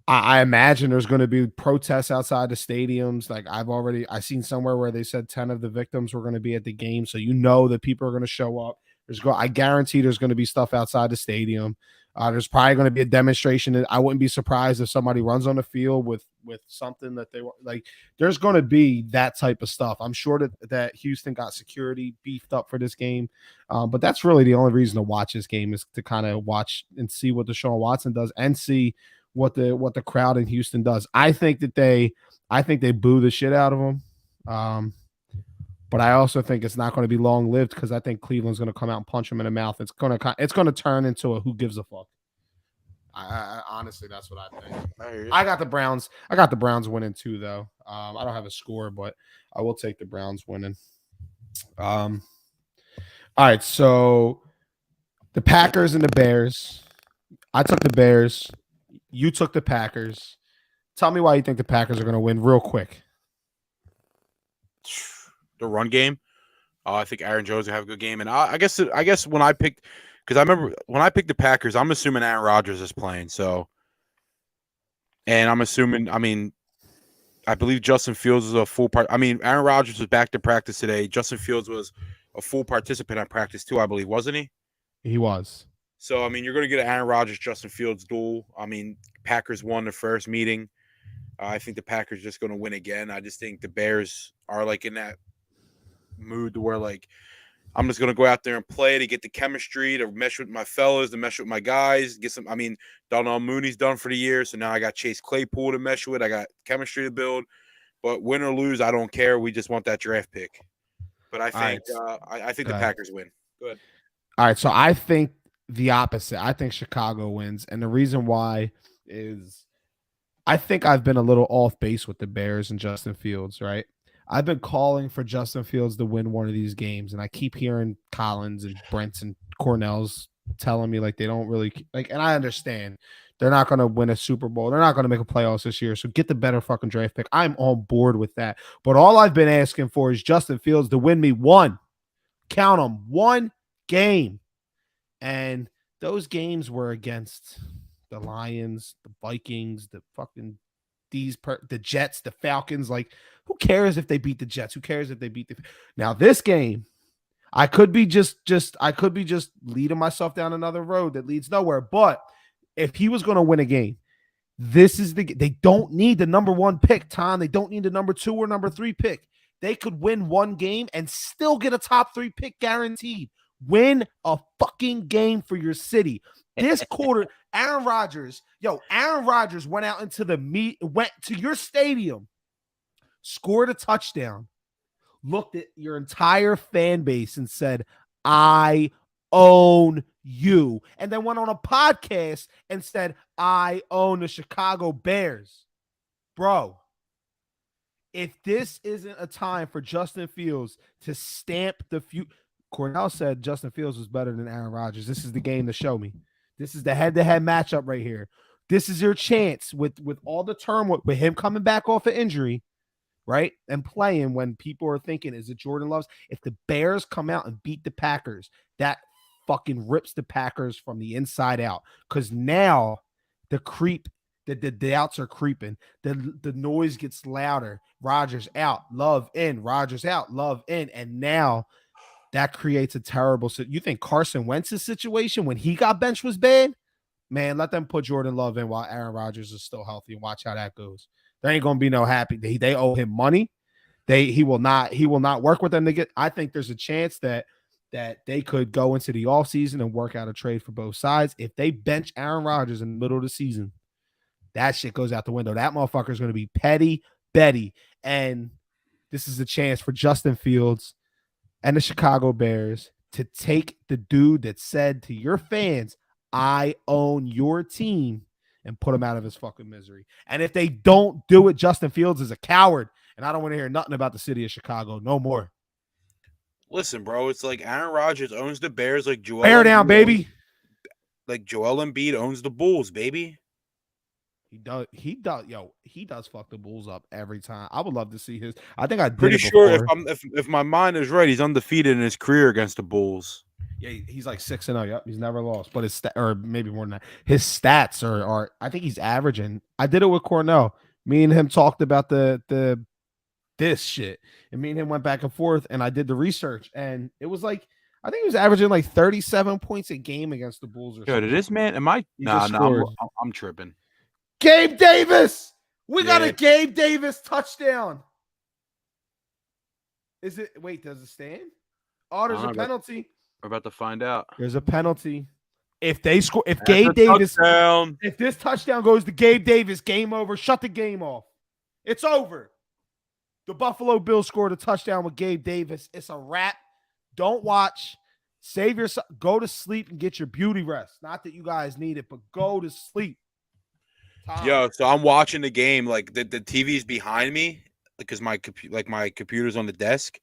[SPEAKER 1] I imagine there's going to be protests outside the stadiums. Like I seen somewhere where they said 10 of the victims were going to be at the game, so that people are going to show up. I guarantee there's going to be stuff outside the stadium. There's probably going to be a demonstration. I wouldn't be surprised if somebody runs on the field with something that they want. Like, there's going to be that type of stuff. I'm sure that Houston got security beefed up for this game, but that's really the only reason to watch this game, is to kind of watch and see what Deshaun Watson does and see what the crowd in Houston does. I think they boo the shit out of him. But I also think it's not going to be long lived, because I think Cleveland's going to come out and punch him in the mouth. It's going to turn into a who gives a fuck. I honestly, that's what I think. I got the Browns. I got the Browns winning too, though. I don't have a score, but I will take the Browns winning. All right, so the Packers and the Bears. I took the Bears. You took the Packers. Tell me why you think the Packers are going to win real quick.
[SPEAKER 2] The run game. I think Aaron Jones will have a good game. And I guess when I picked, because I remember when I picked the Packers, I'm assuming Aaron Rodgers is playing. So, and I'm assuming, I believe Justin Fields is a full part. Aaron Rodgers was back to practice today. Justin Fields was a full participant at practice too, I believe, wasn't he?
[SPEAKER 1] He was.
[SPEAKER 2] So, you're going to get an Aaron Rodgers, Justin Fields duel. Packers won the first meeting. I think the Packers are just going to win again. I just think the Bears are like in that mood to where, like, I'm just going to go out there and play to get the chemistry, to mesh with my fellas, to mesh with my guys, get some. Darnell Mooney's done for the year, so now I got Chase Claypool to mesh with. I got chemistry to build. But win or lose, I don't care. We just want that draft pick. But I think I think the Packers win. Go ahead.
[SPEAKER 1] All right, so I think the opposite. I think Chicago wins, and the reason why is I think I've been a little off base with the Bears and Justin Fields, right? I've been calling for Justin Fields to win one of these games, and I keep hearing Collins and Brents and Cornell's telling me like they don't really like, and I understand they're not going to win a Super Bowl. They're not going to make a playoffs this year, so get the better fucking draft pick. I'm on board with that. But all I've been asking for is Justin Fields to win me one game. And those games were against the Lions, the Vikings, the fucking the Jets, the Falcons. Like, who cares if they beat the Jets? Who cares if they beat now this game? I could be just leading myself down another road that leads nowhere. But if he was going to win a game, this is they don't need the number 1 pick, Tom. They don't need the number 2 or number 3 pick. They could win one game and still get a top 3 pick guaranteed. Win a fucking game for your city. This quarter, Aaron Rodgers went out into went to your stadium, scored a touchdown, looked at your entire fan base and said, I own you. And then went on a podcast and said, I own the Chicago Bears. Bro, if this isn't a time for Justin Fields to stamp the future, Cornell said Justin Fields was better than Aaron Rodgers. This is the game to show me. This is the head-to-head matchup right here. This is your chance with all the turmoil, with him coming back off an injury, right? And playing when people are thinking, is it Jordan Love's? If the Bears come out and beat the Packers, that fucking rips the Packers from the inside out. Because now the doubts are creeping. The noise gets louder. Rodgers out, Love in. Rodgers out, Love in. And now that creates a terrible. You think Carson Wentz's situation when he got benched was bad? Man, let them put Jordan Love in while Aaron Rodgers is still healthy and watch how that goes. There ain't gonna be no happy. They owe him money. He will not work with them to get. I think there's a chance that they could go into the offseason and work out a trade for both sides. If they bench Aaron Rodgers in the middle of the season, that shit goes out the window. That motherfucker is going to be petty Betty. And this is a chance for Justin Fields and the Chicago Bears to take the dude that said to your fans, I own your team, and put him out of his fucking misery. And if they don't do it, Justin Fields is a coward. And I don't want to hear nothing about the city of Chicago no more.
[SPEAKER 2] Listen, bro, it's like Aaron Rodgers owns the Bears like Joel.
[SPEAKER 1] Bear down, baby.
[SPEAKER 2] Like Joel Embiid owns the Bulls, baby.
[SPEAKER 1] He does fuck the Bulls up every time. I would love to see his. I think I did
[SPEAKER 2] pretty
[SPEAKER 1] it
[SPEAKER 2] sure
[SPEAKER 1] before.
[SPEAKER 2] if my mind is right, he's undefeated in his career against the Bulls.
[SPEAKER 1] Yeah, he's like 6-0. Yep, he's never lost. But or maybe more than that. His stats are. I think he's averaging. I did it with Cornell. Me and him talked about this shit, and me and him went back and forth, and I did the research, and it was like I think he was averaging like 37 points a game against the Bulls or
[SPEAKER 2] Yo,
[SPEAKER 1] something.
[SPEAKER 2] did this man? Am I?
[SPEAKER 1] He just
[SPEAKER 2] Nah.
[SPEAKER 1] scored.
[SPEAKER 2] I'm tripping.
[SPEAKER 1] Gabe Davis. We got a
[SPEAKER 2] Yeah.
[SPEAKER 1] Gabe Davis touchdown. Is it? Wait, does it stand? Oh, there's a penalty.
[SPEAKER 2] We're about to find out.
[SPEAKER 1] There's a penalty. If they score, if
[SPEAKER 2] That's
[SPEAKER 1] Gabe
[SPEAKER 2] a
[SPEAKER 1] Davis,
[SPEAKER 2] touchdown.
[SPEAKER 1] if this touchdown goes to Gabe Davis, game over. Shut the game off. It's over. The Buffalo Bills scored a touchdown with Gabe Davis. It's a wrap. Don't watch. Save yourself. Go to sleep and get your beauty rest. Not that you guys need it, but go to sleep. Tom.
[SPEAKER 2] Yo, so I'm watching the game. Like the TV's behind me because my computer's on the desk.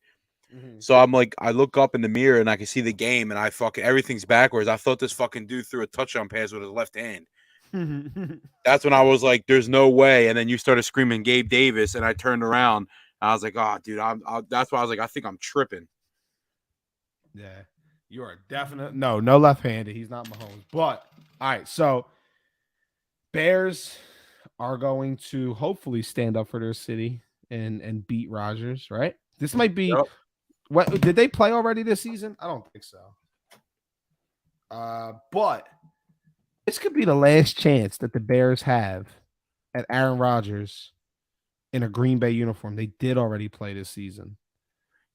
[SPEAKER 1] Mhm.
[SPEAKER 2] So I'm like, I look up in the mirror and I can see the game, and I fucking everything's backwards. I thought this fucking dude threw a touchdown pass with his left hand. That's when I was like, "There's no way." And then you started screaming Gabe Davis, and I turned around. And I was like, "Oh, dude, that's why I was like, I think I'm tripping."
[SPEAKER 1] Yeah, you are definitely no left-handed. He's not Mahomes. But all right, so Bears are going to hopefully stand up for their city and beat Rodgers. Right? This might be.
[SPEAKER 2] Yep.
[SPEAKER 1] What did they play already this season? I don't think so. But this could be the last chance that the Bears have at Aaron Rodgers in a Green Bay uniform. They did already play this season.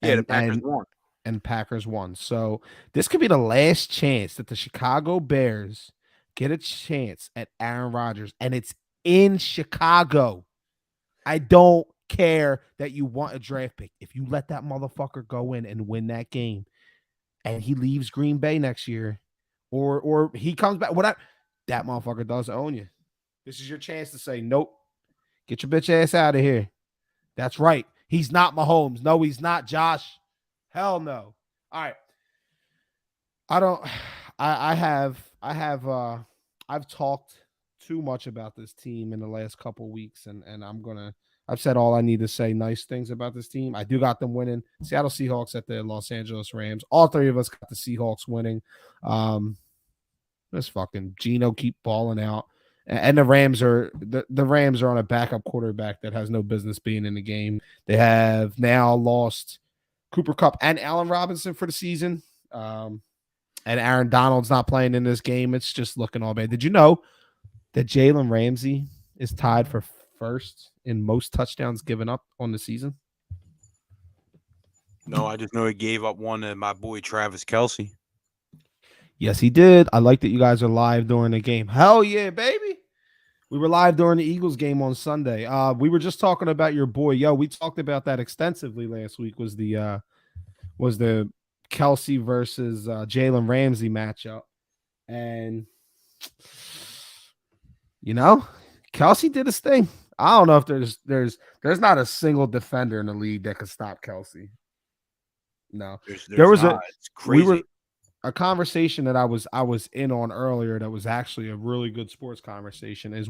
[SPEAKER 2] Yeah, the Packers won.
[SPEAKER 1] And Packers won. So this could be the last chance that the Chicago Bears get a chance at Aaron Rodgers, and it's in Chicago. I don't care that you want a draft pick. If you let that motherfucker go in and win that game, and he leaves Green Bay next year, or he comes back, whatever, that motherfucker does own you. This is your chance to say, nope, get your bitch ass out of here. That's right. He's not Mahomes. No, he's not Josh. Hell no. All right. I've talked too much about this team in the last couple weeks, and I've said all I need to say nice things about this team. I do got them winning. Seattle Seahawks at the Los Angeles Rams. All three of us got the Seahawks winning. This fucking Geno keep balling out. And the Rams are on a backup quarterback that has no business being in the game. They have now lost Cooper Kupp and Allen Robinson for the season. And Aaron Donald's not playing in this game. It's just looking all bad. Did you know that Jalen Ramsey is tied for first in most touchdowns given up on the season?
[SPEAKER 2] No, I just know he gave up one to my boy Travis Kelce.
[SPEAKER 1] Yes, he did. I like that you guys are live during the game. Hell yeah, baby. We were live during the Eagles game on Sunday. We were just talking about your boy. Yo, we talked about that extensively last week. Was the Kelce versus Jalen Ramsey matchup. And you know, Kelce did his thing. I don't know if there's not a single defender in the league that could stop Kelce. No. There was
[SPEAKER 2] it's crazy.
[SPEAKER 1] A conversation that I was in on earlier that was actually a really good sports conversation is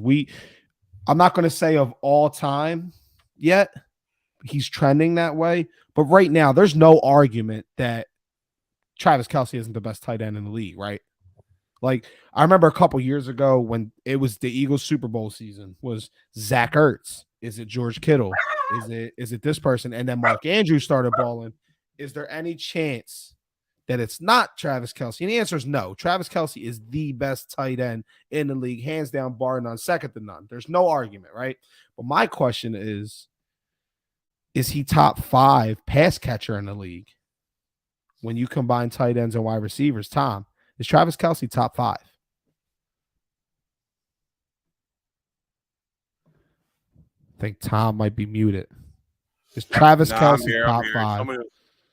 [SPEAKER 1] I'm not going to say of all time yet. He's trending that way. But right now, there's no argument that Travis Kelce isn't the best tight end in the league, right? Like, I remember a couple years ago when it was the Eagles Super Bowl season, was Zach Ertz? Is it George Kittle? Is it this person? And then Mark Andrews started balling. Is there any chance that it's not Travis Kelce? And the answer is no. Travis Kelce is the best tight end in the league, hands down, bar none, second to none. There's no argument, right? But my question is he top 5 pass catcher in the league? When you combine tight ends and wide receivers, Tom, is Travis Kelce top 5? I think Tom might be muted. Is Travis Kelce top 5?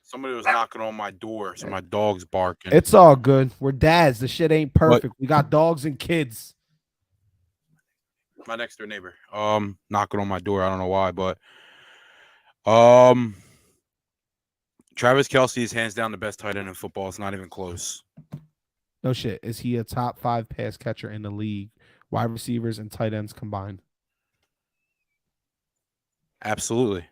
[SPEAKER 2] Somebody was knocking on my door, so my dog's barking.
[SPEAKER 1] It's all good. We're dads. The shit ain't perfect. We got dogs and kids.
[SPEAKER 2] My next door neighbor, knocking on my door. I don't know why, but Travis Kelce is hands down the best tight end in football. It's not even close.
[SPEAKER 1] No shit. Is he a top 5 pass catcher in the league? Wide receivers and tight ends combined.
[SPEAKER 2] Absolutely.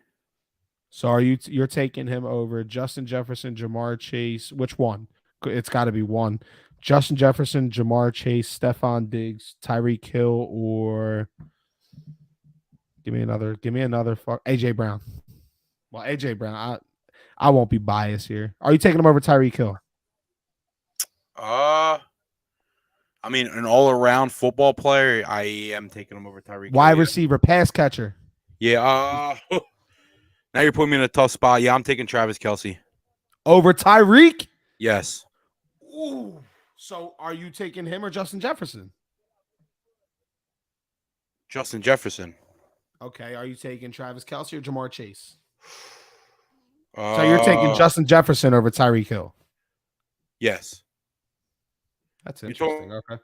[SPEAKER 1] So you're taking him over Justin Jefferson, Jamar Chase? Which one? It's got to be one. Justin Jefferson, Jamar Chase, Stephon Diggs, Tyreek Hill, or give me another AJ Brown. Well, AJ Brown, I won't be biased here. Are you taking him over Tyreek Hill?
[SPEAKER 2] I mean, an all-around football player, I am taking him over Tyreek Hill.
[SPEAKER 1] Wide
[SPEAKER 2] Yeah.
[SPEAKER 1] receiver, pass catcher.
[SPEAKER 2] Yeah. Now you're putting me in a tough spot. Yeah, I'm taking Travis Kelce.
[SPEAKER 1] Over Tyreek?
[SPEAKER 2] Yes.
[SPEAKER 1] Ooh. So are you taking him or Justin Jefferson?
[SPEAKER 2] Justin Jefferson.
[SPEAKER 1] Okay. Are you taking Travis Kelce or Jamar Chase? So you're taking
[SPEAKER 2] Uh,
[SPEAKER 1] Justin Jefferson over Tyreek Hill.
[SPEAKER 2] yes.
[SPEAKER 1] That's
[SPEAKER 2] You're
[SPEAKER 1] interesting.
[SPEAKER 2] talking
[SPEAKER 1] Okay.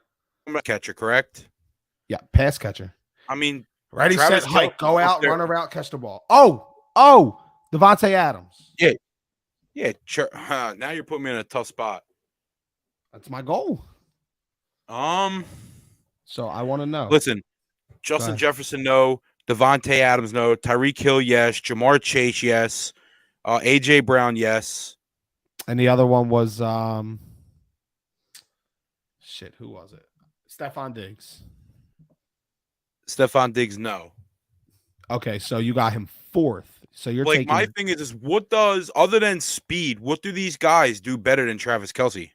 [SPEAKER 2] about catcher, correct?
[SPEAKER 1] Yeah, pass catcher.
[SPEAKER 2] I mean,
[SPEAKER 1] Ready,
[SPEAKER 2] Travis
[SPEAKER 1] set, hike.
[SPEAKER 2] Kelce's
[SPEAKER 1] Go
[SPEAKER 2] up
[SPEAKER 1] out,
[SPEAKER 2] there.
[SPEAKER 1] run a route, catch the ball. Oh, Devontae Adams.
[SPEAKER 2] Yeah. Now you're putting me in a tough spot.
[SPEAKER 1] That's my goal. So I want to know.
[SPEAKER 2] Listen, Justin Jefferson, no. Devontae Adams, no. Tyreek Hill, yes. Jamar Chase, yes. AJ Brown, yes.
[SPEAKER 1] And the other one was who was it? Stephon Diggs.
[SPEAKER 2] Stephon Diggs, no.
[SPEAKER 1] Okay, so you got him fourth. So you're
[SPEAKER 2] Like,
[SPEAKER 1] taking
[SPEAKER 2] my thing is what does, other than speed, what do these guys do better than Travis Kelce?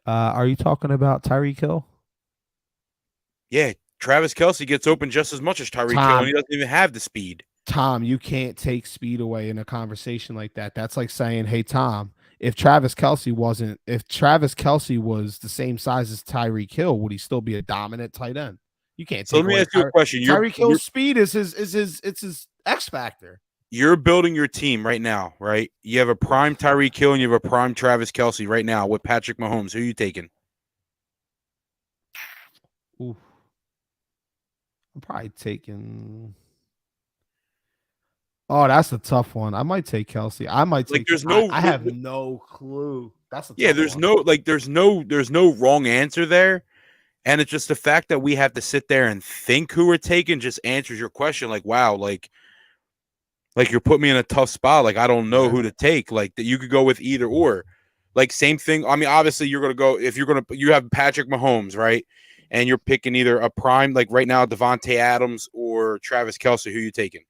[SPEAKER 1] are you talking about Tyreek Hill?
[SPEAKER 2] Yeah, Travis Kelce gets open just as much as Tyreek Hill, and he doesn't even have the speed.
[SPEAKER 1] Tom, you can't take speed away in a conversation like that. That's like saying, hey, Tom, if Travis Kelce was the same size as Tyreek Hill, would he still be a dominant tight end? You can't
[SPEAKER 2] So
[SPEAKER 1] take
[SPEAKER 2] let me
[SPEAKER 1] away
[SPEAKER 2] ask you a question.
[SPEAKER 1] Tyreek Hill's speed is his X factor.
[SPEAKER 2] You're building your team right now, right? You have a prime Tyreek Hill and you have a prime Travis Kelce right now with Patrick Mahomes. Who are you taking?
[SPEAKER 1] Ooh. I'm probably taking. Oh, that's a tough one. I might take Kelce. I might take. I have no clue. That's a tough one.
[SPEAKER 2] There's no wrong answer there, and it's just the fact that we have to sit there and think who we're taking just answers your question. Like, wow, like you're putting me in a tough spot. Like, I don't know who to take. Like, that you could go with either or. Like, same thing. I mean, obviously, you're gonna go if you have Patrick Mahomes, right? And you're picking either a prime, like right now, Devontae Adams or Travis Kelce. Who you taking?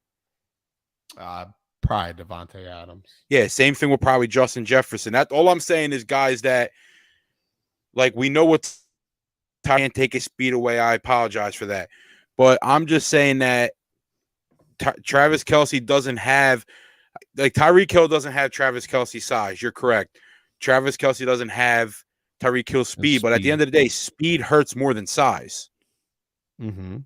[SPEAKER 1] Probably Devontae Adams.
[SPEAKER 2] Yeah, same thing with probably Justin Jefferson. That all I'm saying is guys that like we know what's can't take his speed away. I apologize for that, but I'm just saying that Travis Kelce doesn't have like Tyreek Hill doesn't have Travis Kelce size. You're correct. Travis Kelce doesn't have Tyreek Hill speed, but at the end of the day, speed hurts more than size.
[SPEAKER 1] Mm-hmm.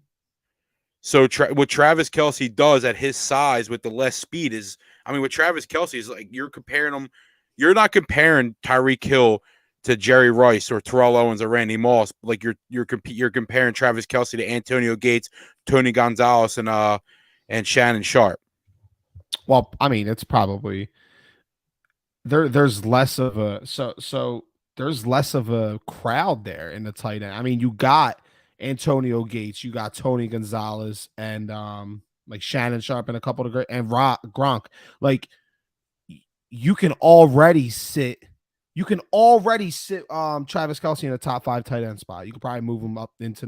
[SPEAKER 2] So what Travis Kelce does at his size with the less speed is, I mean, with Travis Kelce is like you're comparing them. You're not comparing Tyreek Hill to Jerry Rice or Terrell Owens or Randy Moss. Like you're comparing Travis Kelce to Antonio Gates, Tony Gonzalez, and Shannon Sharp.
[SPEAKER 1] Well, I mean, it's probably there's less of a there's less of a crowd there in the tight end. I mean, you got Antonio Gates, you got Tony Gonzalez, and like Shannon Sharp and a couple of great and Gronk. Like you can already sit Travis Kelce in a top 5 tight end spot. You could probably move him up into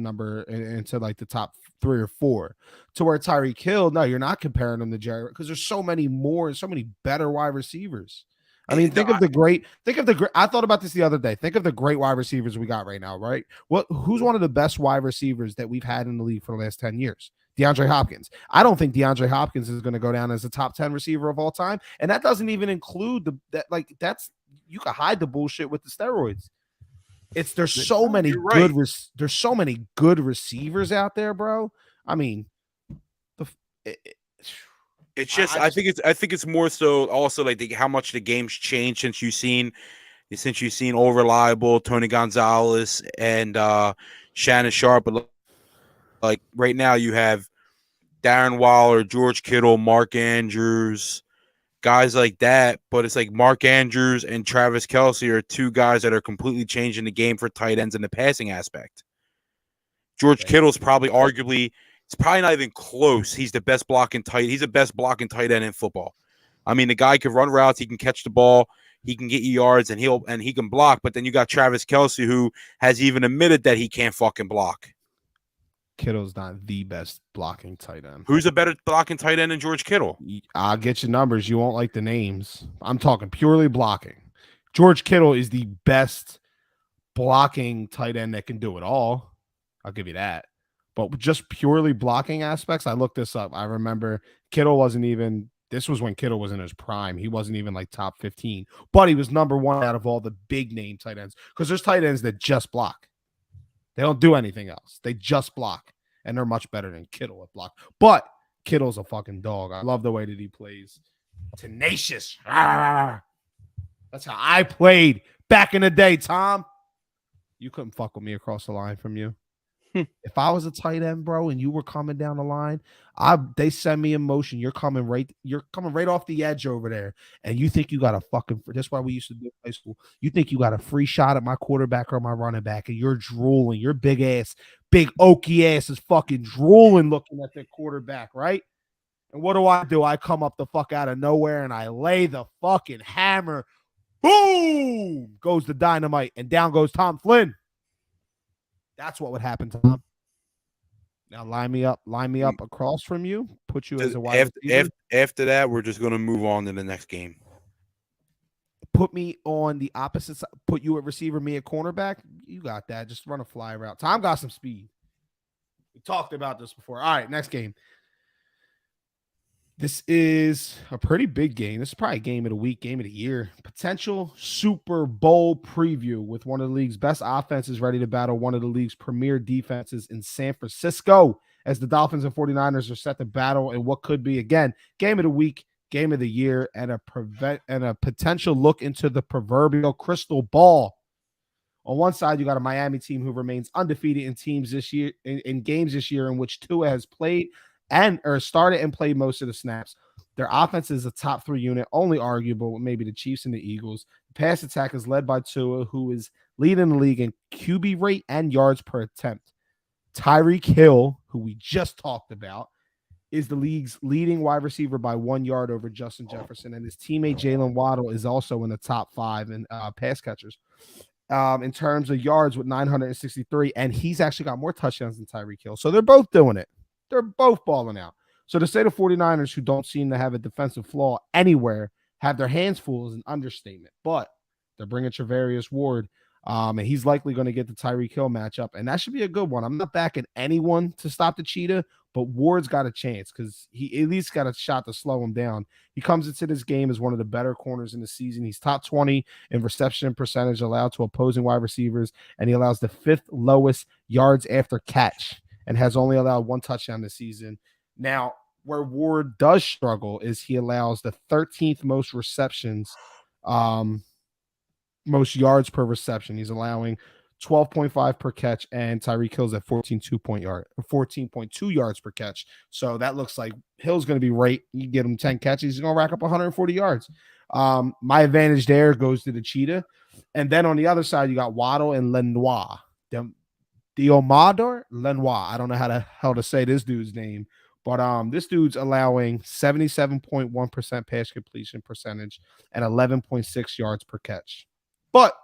[SPEAKER 1] like the top 3 or 4. To where Tyreek Hill, no, you're not comparing him to Jerry because there's so many more and so many better wide receivers. I mean, think of the great. I thought about this the other day. Think of the great wide receivers we got right now, right? Who's one of the best wide receivers that we've had in the league for the last 10 years? DeAndre Hopkins. I don't think DeAndre Hopkins is going to go down as a top 10 receiver of all time. And that doesn't even include you can hide the bullshit with the steroids. There's so many good receivers out there, bro. I mean,
[SPEAKER 2] it's just I think it's more so also like how much the game's changed since you've seen all reliable Tony Gonzalez and Shannon Sharp. But like right now you have Darren Waller, George Kittle, Mark Andrews, guys like that. But it's like Mark Andrews and Travis Kelce are two guys that are completely changing the game for tight ends in the passing aspect. George Kittle's probably arguably. It's probably not even close. He's the best blocking tight. He's the best blocking tight end in football. I mean, the guy can run routes. He can catch the ball. He can get you yards, and he can block. But then you got Travis Kelce, who has even admitted that he can't fucking block.
[SPEAKER 1] Kittle's not the best blocking tight end.
[SPEAKER 2] Who's a better blocking tight end than George Kittle?
[SPEAKER 1] I'll get you numbers. You won't like the names. I'm talking purely blocking. George Kittle is the best blocking tight end that can do it all. I'll give you that. But just purely blocking aspects, I looked this up. I remember Kittle wasn't even, this was when Kittle was in his prime. He wasn't even like top 15, but he was number one out of all the big name tight ends because there's tight ends that just block. They don't do anything else. They just block, and they're much better than Kittle at block. But Kittle's a fucking dog. I love the way that he plays. Tenacious. That's how I played back in the day, Tom. You couldn't fuck with me across the line from you. If I was a tight end, bro, and you were coming down the line, they send me in motion. You're coming right off the edge over there, and you think you got a fucking. That's why we used to do in high school. You think you got a free shot at my quarterback or my running back, and you're drooling. Your big oaky ass is fucking drooling, looking at the quarterback, right? And what do? I come up the fuck out of nowhere and I lay the fucking hammer. Boom! Goes the dynamite, and down goes Tom Flynn. That's what would happen, Tom. Now line me up across from you, put you as a wide receiver.
[SPEAKER 2] After that, we're just gonna move on to the next game.
[SPEAKER 1] Put me on the opposite side, put you at receiver, me at cornerback. You got that. Just run a fly route. Tom got some speed. We talked about this before. All right, next game. This is a pretty big game. This is probably game of the week, game of the year. Potential Super Bowl preview with one of the league's best offenses ready to battle one of the league's premier defenses in San Francisco as the Dolphins and 49ers are set to battle in what could be, again, game of the week, game of the year, and a potential look into the proverbial crystal ball. On one side, you got a Miami team who remains undefeated in teams this year, in games this year in which Tua has played or started and played most of the snaps. Their offense is a top 3 unit, only arguable with maybe the Chiefs and the Eagles. The pass attack is led by Tua, who is leading the league in QB rate and yards per attempt. Tyreek Hill, who we just talked about, is the league's leading wide receiver by 1 yard over Justin Jefferson, and his teammate Jalen Waddle is also in the top 5 in pass catchers. In terms of yards with 963, and he's actually got more touchdowns than Tyreek Hill. So they're both doing it. They're both balling out. So to say the 49ers, who don't seem to have a defensive flaw anywhere, have their hands full is an understatement. But they're bringing Travarius Ward, and he's likely going to get the Tyreek Hill matchup, and that should be a good one. I'm not backing anyone to stop the Cheetah, but Ward's got a chance because he at least got a shot to slow him down. He comes into this game as one of the better corners in the season. He's top 20 in reception percentage allowed to opposing wide receivers, and he allows the 5th lowest yards after catch and has only allowed 1 touchdown this season. Now, where Ward does struggle is he allows the 13th most receptions, most yards per reception. He's allowing 12.5 per catch, and Tyreek Hill's at 14.2 yards per catch. So that looks like Hill's going to be right. You get him 10 catches, he's going to rack up 140 yards. My advantage there goes to the Cheetah. And then on the other side, you got Waddle and Lenoir. Diomador Lenoir. I don't know how the hell to say this dude's name, but this dude's allowing 77.1% pass completion percentage and 11.6 yards per catch. But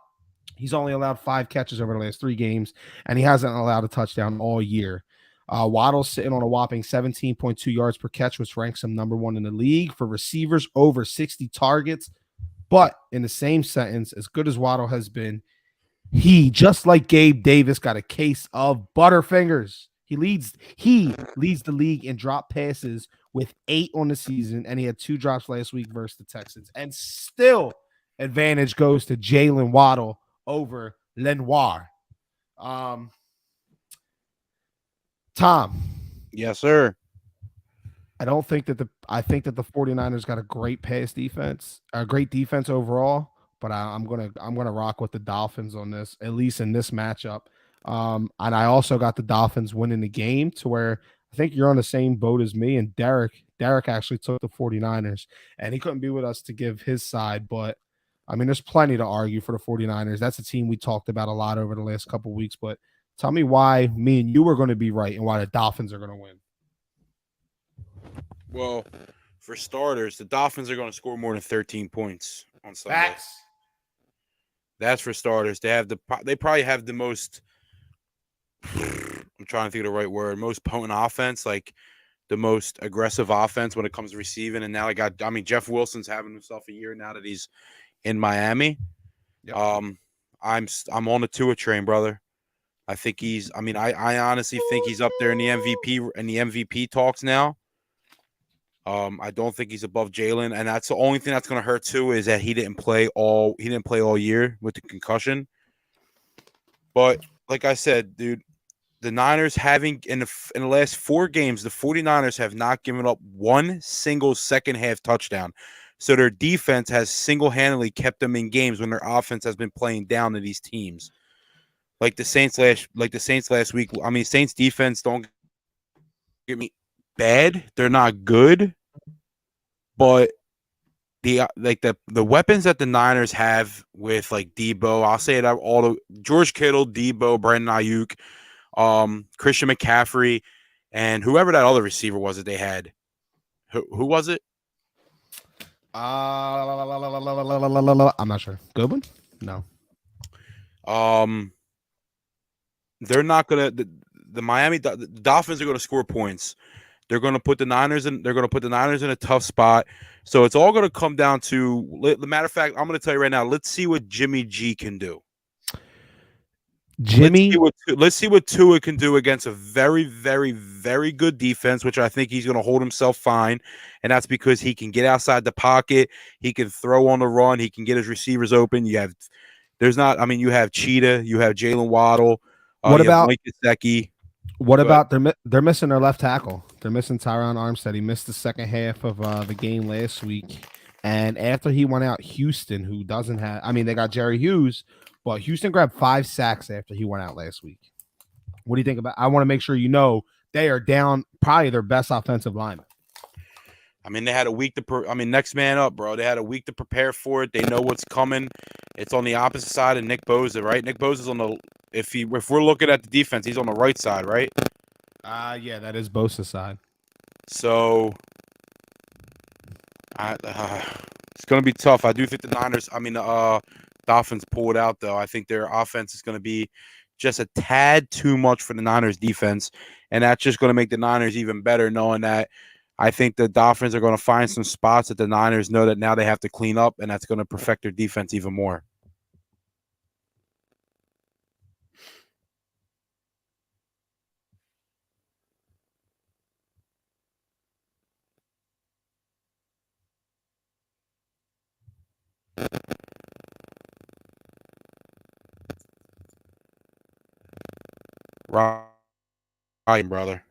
[SPEAKER 1] he's only allowed 5 catches over the last 3 games, and he hasn't allowed a touchdown all year. Waddle's sitting on a whopping 17.2 yards per catch, which ranks him number 1 in the league for receivers over 60 targets. But in the same sentence, as good as Waddle has been, he, just like Gabe Davis, got a case of butterfingers. He leads the league in drop passes with 8 on the season, and he had 2 drops last week versus the Texans. And still, advantage goes to Jalen Waddle over Lenoir. Tom.
[SPEAKER 2] Yes, sir.
[SPEAKER 1] I think that the 49ers got a great pass defense, a great defense overall. But I'm gonna rock with the Dolphins on this, at least in this matchup. And I also got the Dolphins winning the game, to where I think you're on the same boat as me. And Derek actually took the 49ers, and he couldn't be with us to give his side. But I mean, there's plenty to argue for the 49ers. That's a team we talked about a lot over the last couple of weeks. But tell me why me and you are going to be right and why the Dolphins are going to win.
[SPEAKER 2] Well, for starters, the Dolphins are going to score more than 13 points on Sunday.
[SPEAKER 1] Facts.
[SPEAKER 2] That's for starters. They probably have the most, I'm trying to think of the right word, most potent offense, like the most aggressive offense when it comes to receiving. And now Jeff Wilson's having himself a year now that he's in Miami.
[SPEAKER 1] Yep.
[SPEAKER 2] I'm on the Tua train, brother. I think he's. I mean, I honestly think he's up there in the MVP talks now. I don't think he's above Jalen, and that's the only thing that's going to hurt too is that he didn't play all year with the concussion. But like I said, dude, the Niners having in the last 4 games, the 49ers have not given up one single second half touchdown. So their defense has single-handedly kept them in games when their offense has been playing down to these teams. Like the Saints last week. I mean, Saints defense don't get me bad. They're not good, but the weapons that the Niners have with like Debo, I'll say it all the George Kittle, Debo, Brandon Ayuk, Christian McCaffrey, and whoever that other receiver was that they had. Who was it?
[SPEAKER 1] I'm not sure. Goodwin? No.
[SPEAKER 2] They're not gonna the Dolphins are gonna score points. They're gonna put the Niners in. They're gonna put the Niners in a tough spot. So it's all gonna come down to. The matter of fact, I'm gonna tell you right now. Let's see what Jimmy G can do.
[SPEAKER 1] Jimmy.
[SPEAKER 2] Let's see what Tua can do against a very, very, very good defense, which I think he's going to hold himself fine, and that's because he can get outside the pocket, he can throw on the run, he can get his receivers open. You have Cheetah, you have Jalen Waddle,
[SPEAKER 1] What
[SPEAKER 2] you have
[SPEAKER 1] about
[SPEAKER 2] Mike Gesicki.
[SPEAKER 1] what about they're missing their left tackle? They're missing Tyron Armstead. He missed the second half of the game last week, and after he went out, Houston, who doesn't have, I mean, they got Jerry Hughes. But Houston grabbed 5 sacks after he went out last week. What do you think about? I want to make sure you know they are down probably their best offensive lineman.
[SPEAKER 2] I mean, they had a week next man up, bro. They had a week to prepare for it. They know what's coming. It's on the opposite side of Nick Bosa, right? Nick Bosa's on the if we're looking at the defense, he's on the right side, right?
[SPEAKER 1] Yeah, that is Bosa's side.
[SPEAKER 2] So it's going to be tough. I do think the Niners, Dolphins pull it out, though. I think their offense is going to be just a tad too much for the Niners defense, and that's just going to make the Niners even better, knowing that I think the Dolphins are going to find some spots that the Niners know that now they have to clean up, and that's going to perfect their defense even more. Right, brother.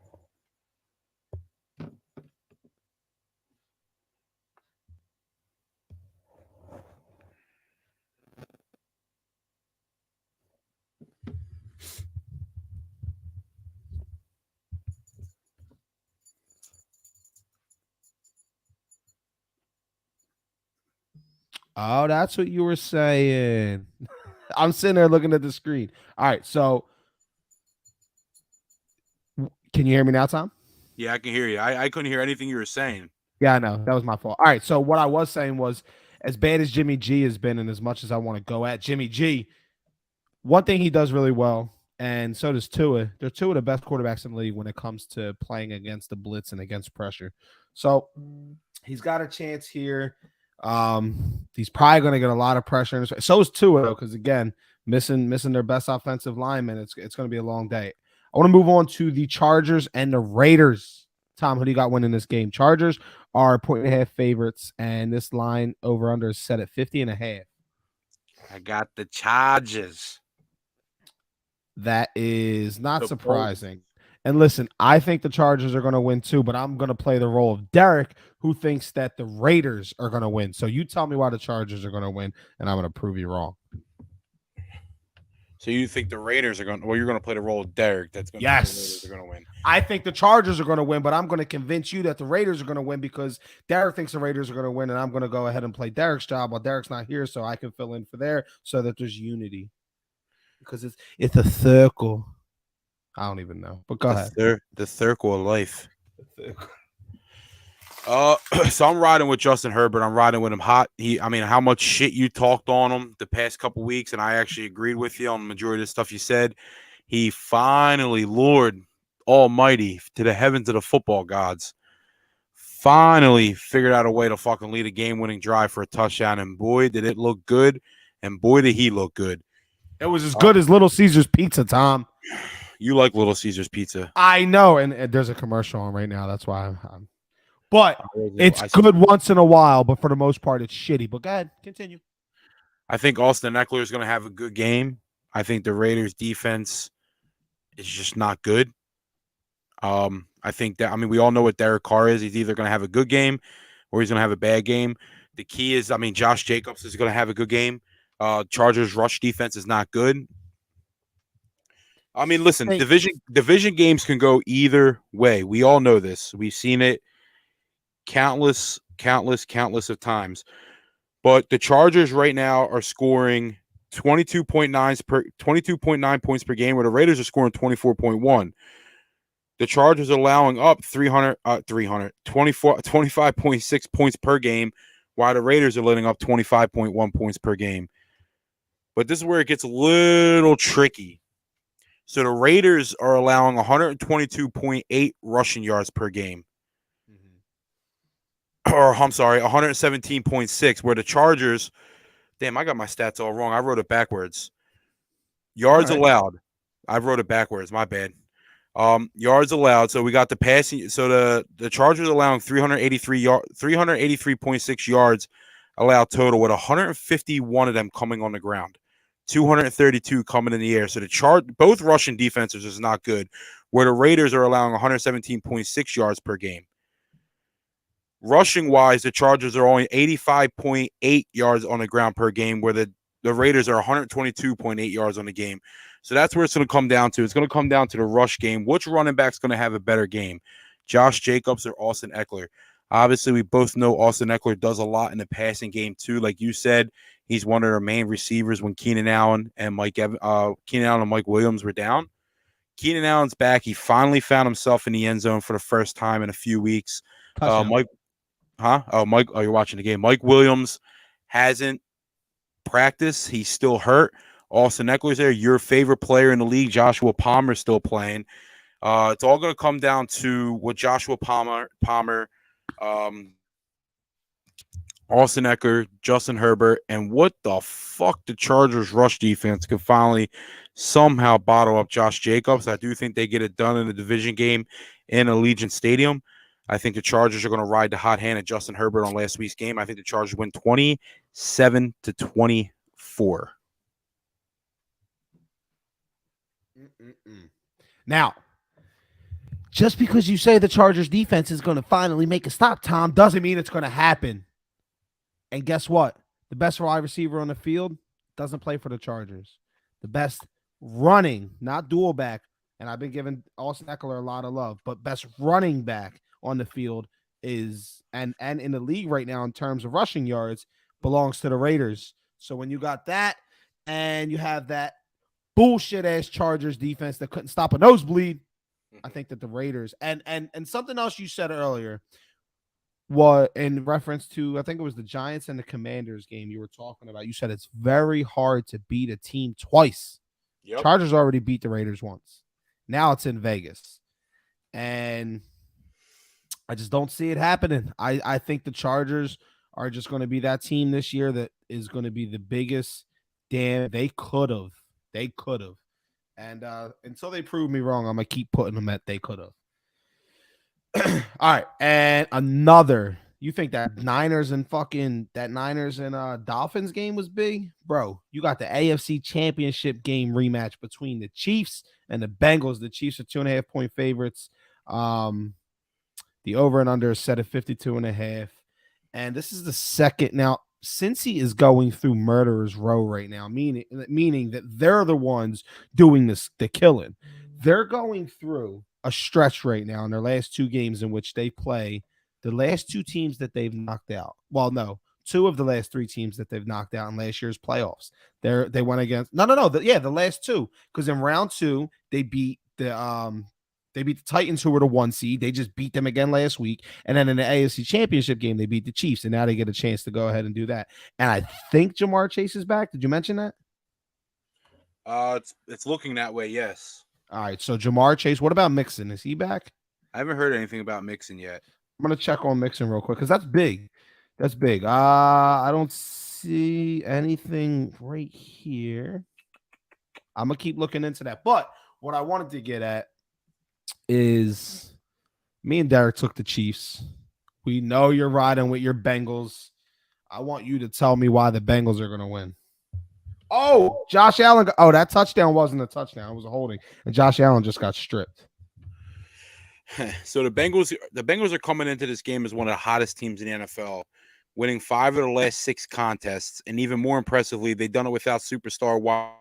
[SPEAKER 1] Oh, that's what you were saying. I'm sitting there looking at the screen. All right, so can you hear me now, Tom?
[SPEAKER 2] Yeah, I can hear you. I couldn't hear anything you were saying.
[SPEAKER 1] Yeah, I know. That was my fault. All right, so what I was saying was, as bad as Jimmy G has been, and as much as I want to go at Jimmy G, one thing he does really well, and so does Tua. They're 2 of the best quarterbacks in the league when it comes to playing against the blitz and against pressure. So he's got a chance here. He's probably going to get a lot of pressure. In his face. So is Tua, though, because again, missing their best offensive lineman. It's going to be a long day. I want to move on to the Chargers and the Raiders. Tom, who do you got winning this game? Chargers are 1.5 favorites, and this line over under is set at 50.5.
[SPEAKER 2] I got the Chargers.
[SPEAKER 1] That is not surprising. And listen, I think the Chargers are going to win too, but I'm going to play the role of Derek, who thinks that the Raiders are going to win. So you tell me why the Chargers are going to win, and I'm going to prove you wrong.
[SPEAKER 2] So you think the Raiders are going to – well, you're going to play the role of Derek. That's going to
[SPEAKER 1] yes.
[SPEAKER 2] The Raiders are going to win.
[SPEAKER 1] I think the Chargers are going to win, but I'm going to convince you that the Raiders are going to win because Derek thinks the Raiders are going to win, and I'm going to go ahead and play Derek's job while Derek's not here so I can fill in for there so that there's unity. Because it's a circle. I don't even know, but go ahead.
[SPEAKER 2] The circle of life. So I'm riding with Justin Herbert. I'm riding with him hot. How much shit you talked on him the past couple weeks, and I actually agreed with you on the majority of the stuff you said. He finally, Lord Almighty, to the heavens of the football gods, finally figured out a way to fucking lead a game-winning drive for a touchdown, and boy, did it look good. and boy did he look good.
[SPEAKER 1] It was as good as Little Caesars Pizza, Tom.
[SPEAKER 2] You like Little Caesars pizza?
[SPEAKER 1] I know, and there's a commercial on right now. That's why but it's
[SPEAKER 2] I
[SPEAKER 1] good once in a while, but for the most part, it's shitty. But go ahead, continue.
[SPEAKER 2] I think Austin Eckler is going to have a good game. I think the Raiders defense is just not good. I think that, I mean, we all know what Derek Carr is. He's either going to have a good game or he's going to have a bad game. The key is, I mean, Josh Jacobs is going to have a good game. Chargers rush defense is not good. I mean, listen, division games can go either way. We all know this. We've seen it countless of times. But the Chargers right now are scoring 22.9 points per game, where the Raiders are scoring 24.1. The Chargers are allowing up 25.6 points per game, while the Raiders are letting up 25.1 points per game. But this is where it gets a little tricky. So the Raiders are allowing 122.8 rushing yards per game. Or, I'm sorry, 117.6, where the Chargers, damn, I got my stats all wrong. I wrote it backwards. Yards allowed. I wrote it backwards. My bad. Yards allowed. So we got the passing. So the Chargers allowing 383.6 yards allowed total, with 151 of them coming on the ground, 232 coming in the air. So both rushing defenses is not good, where the Raiders are allowing 117.6 yards per game. Rushing wise, the Chargers are only 85.8 yards on the ground per game, where the Raiders are 122.8 yards on the game. So that's where it's going to come down to. It's going to come down to the rush game. Which running back's going to have a better game, Josh Jacobs or Austin Eckler? Obviously, we both know Austin Eckler does a lot in the passing game too. Like you said, he's one of their main receivers when Keenan Allen and Mike Williams were down. Keenan Allen's back. He finally found himself in the end zone for the first time in a few weeks. Mike, you're watching the game. Mike Williams hasn't practiced. He's still hurt. Austin Eckler's there. Your favorite player in the league, Joshua Palmer, still playing. It's all going to come down to what Joshua Palmer, Austin Eckler, Justin Herbert, and what the fuck the Chargers rush defense can finally somehow bottle up Josh Jacobs. I do think they get it done in the division game in Allegiant Stadium. I think the Chargers are going to ride the hot hand of Justin Herbert on last week's game. I think the Chargers win 27-24.
[SPEAKER 1] Now, just because you say the Chargers defense is going to finally make a stop, Tom, doesn't mean it's going to happen. And guess what? The best wide receiver on the field doesn't play for the Chargers. The best running, not dual back, and I've been giving Austin Eckler a lot of love, but best running back on the field is, and in the league right now in terms of rushing yards, belongs to the Raiders. So when you got that and you have that bullshit ass Chargers defense that couldn't stop a nosebleed, I think that the Raiders and something else you said earlier, what in reference to, I think it was the Giants and the Commanders game you were talking about. You said it's very hard to beat a team twice. Yep. Chargers already beat the Raiders once. Now it's in Vegas. And I just don't see it happening. I think the Chargers are just going to be that team this year that is going to be the biggest damn. They could have. And until they prove me wrong, I'm going to keep putting them at they could have. All right. And another. You think that Niners and Dolphins game was big? Bro, you got the AFC Championship game rematch between the Chiefs and the Bengals. The Chiefs are 2.5-point favorites. The over and under is set at 52.5. And this is the second. Now, Cincy is going through murderer's row right now, meaning that they're the ones doing the killing. They're going through a stretch right now in their last two games in which they play the last two teams that they've knocked out. Well, no, two of the last three teams that they've knocked out in last year's playoffs. They went against the last two, because in round two they beat the Titans, who were the 1 seed. They just beat them again last week. And then in the AFC Championship game, they beat the Chiefs. And now they get a chance to go ahead and do that. And I think Jamar Chase is back. Did you mention that?
[SPEAKER 2] It's looking that way, yes.
[SPEAKER 1] All right. So Jamar Chase, what about Mixon? Is he back?
[SPEAKER 2] I haven't heard anything about Mixon yet.
[SPEAKER 1] I'm going to check on Mixon real quick because that's big. I don't see anything right here. I'm gonna keep looking into that. But what I wanted to get at is me and Derek took the Chiefs. We know you're riding with your Bengals. I want you to tell me why the Bengals are gonna win. Oh, Josh Allen. Oh, that touchdown wasn't a touchdown. It was a holding. And Josh Allen just got stripped.
[SPEAKER 2] So the Bengals are coming into this game as one of the hottest teams in the NFL, winning 5 of the last 6 contests, and even more impressively, they've done it without superstar wide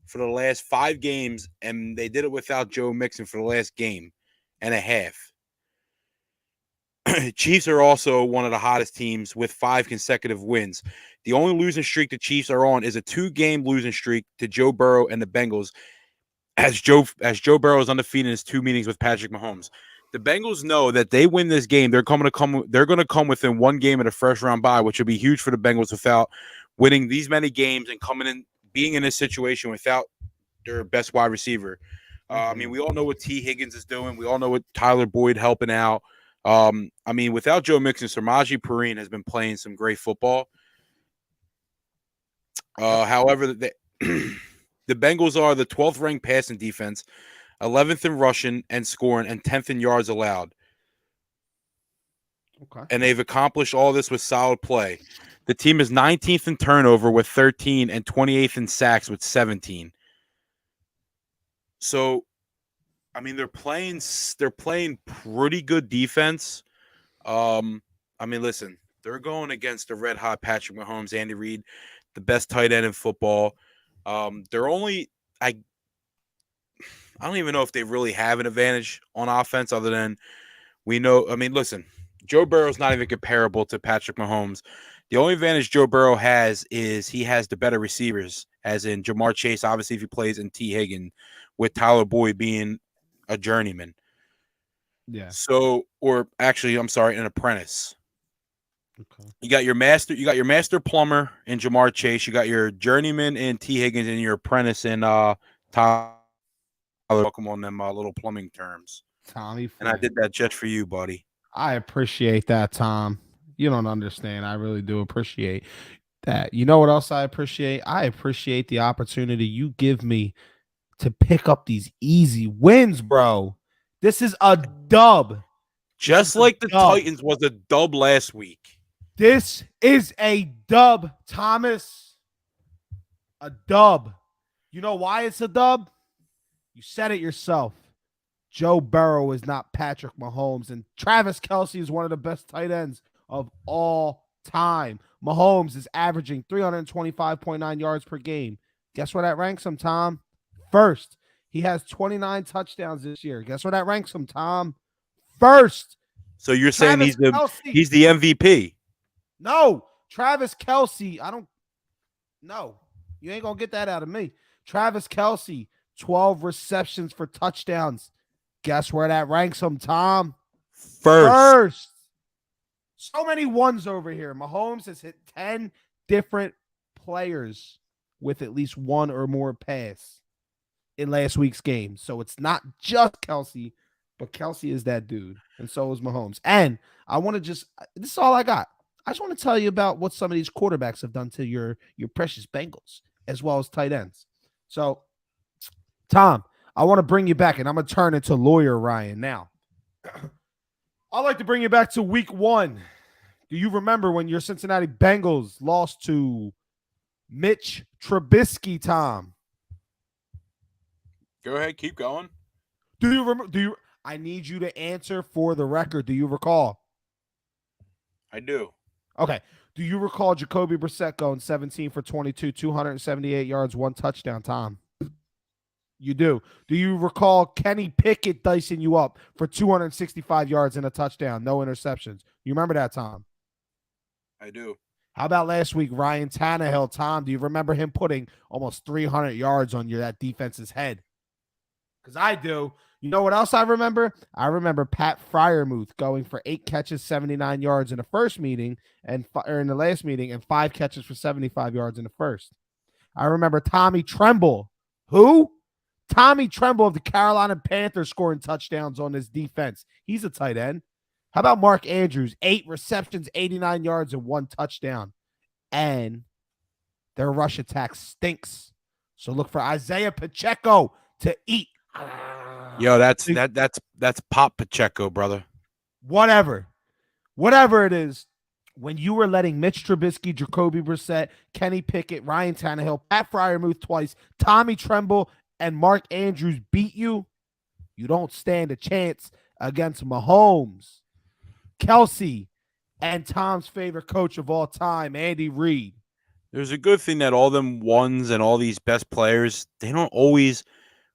[SPEAKER 2] for the last 5 games, and they did it without Joe Mixon for the last game and a half. Chiefs are also one of the hottest teams with 5 consecutive wins. The only losing streak the Chiefs are on is a 2-game losing streak to Joe Burrow and the Bengals, as Joe Burrow is undefeated in his 2 meetings with Patrick Mahomes. The Bengals know that they win this game, they're going to come within 1 game of the first round bye, which would be huge for the Bengals without winning these many games and being in this situation without their best wide receiver. I mean, we all know what T. Higgins is doing. We all know what Tyler Boyd helping out. I mean, without Joe Mixon, Samaje Perine has been playing some great football. However, the Bengals are the 12th ranked passing defense, 11th in rushing and scoring, and 10th in yards allowed.
[SPEAKER 1] Okay.
[SPEAKER 2] And they've accomplished all this with solid play. The team is 19th in turnover with 13 and 28th in sacks with 17. So, I mean, they're playing pretty good defense. I mean, listen, they're going against the red hot Patrick Mahomes, Andy Reid, the best tight end in football. They're only I don't even know if they really have an advantage on offense other than we know. I mean, listen, Joe Burrow's not even comparable to Patrick Mahomes. The only advantage Joe Burrow has is he has the better receivers, as in Jamar Chase, obviously, if he plays, and T. Higgins, with Tyler Boyd being a journeyman.
[SPEAKER 1] Yeah.
[SPEAKER 2] So, or actually, I'm sorry, an apprentice.
[SPEAKER 1] Okay.
[SPEAKER 2] You got your master plumber in Jamar Chase. You got your journeyman in T. Higgins, and your apprentice in Tyler. Welcome on them little plumbing terms.
[SPEAKER 1] Tommy Flynn.
[SPEAKER 2] And I did that just for you, buddy.
[SPEAKER 1] I appreciate that, Tom. You don't understand. I really do appreciate that. You know what else I appreciate? I appreciate the opportunity you give me to pick up these easy wins, bro. This is a dub.
[SPEAKER 2] Just like the Titans was a dub last week.
[SPEAKER 1] This is a dub, Thomas. A dub. You know why it's a dub? You said it yourself. Joe Burrow is not Patrick Mahomes, and Travis Kelce is one of the best tight ends of all time. Mahomes is averaging 325.9 yards per game. Guess where that ranks him, Tom? First. He has 29 touchdowns this year. Guess where that ranks him, Tom? First.
[SPEAKER 2] So you're saying he's the MVP?
[SPEAKER 1] No, Travis Kelce. No, you ain't gonna get that out of me. Travis Kelce, 12 receptions for touchdowns. Guess where that ranks him, Tom? First. So many ones over here. Mahomes has hit 10 different players with at least one or more pass in last week's game. So it's not just Kelce, but Kelce is that dude. And so is Mahomes. And I want to this is all I got. I just want to tell you about what some of these quarterbacks have done to your precious Bengals, as well as tight ends. So, Tom, I want to bring you back, and I'm going to turn into lawyer Ryan now. I'd like to bring you back to week 1. Do you remember when your Cincinnati Bengals lost to Mitch Trubisky, Tom?
[SPEAKER 2] Go ahead, keep going.
[SPEAKER 1] Do you remember? I need you to answer for the record. Do you recall?
[SPEAKER 2] I do.
[SPEAKER 1] Okay. Do you recall Jacoby Brissett going 17 for 22, 278 yards, 1 touchdown, Tom? You do. Do you recall Kenny Pickett dicing you up for 265 yards and a touchdown, no interceptions? You remember that, Tom?
[SPEAKER 2] I do.
[SPEAKER 1] How about last week, Ryan Tannehill, Tom? Do you remember him putting almost 300 yards on that defense's head? Because I do. You know what else I remember? I remember Pat Freiermuth going for 8 catches, 79 yards in the first meeting or in the last meeting, and 5 catches for 75 yards in the first. I remember Tommy Tremble. Who? Tommy Tremble of the Carolina Panthers scoring touchdowns on this defense. He's a tight end. How about Mark Andrews? 8 receptions, 89 yards, and 1 touchdown. and their rush attack stinks. So look for Isaiah Pacheco to eat.
[SPEAKER 2] Yo, that's Pop Pacheco, brother.
[SPEAKER 1] Whatever it is, when you were letting Mitch Trubisky, Jacoby Brissett, Kenny Pickett, Ryan Tannehill, Pat Freiermuth twice, Tommy Tremble, and Mark Andrews beat you, you don't stand a chance against Mahomes, Kelsey, and Tom's favorite coach of all time, Andy Reid.
[SPEAKER 2] There's a good thing that all them ones and all these best players, they don't always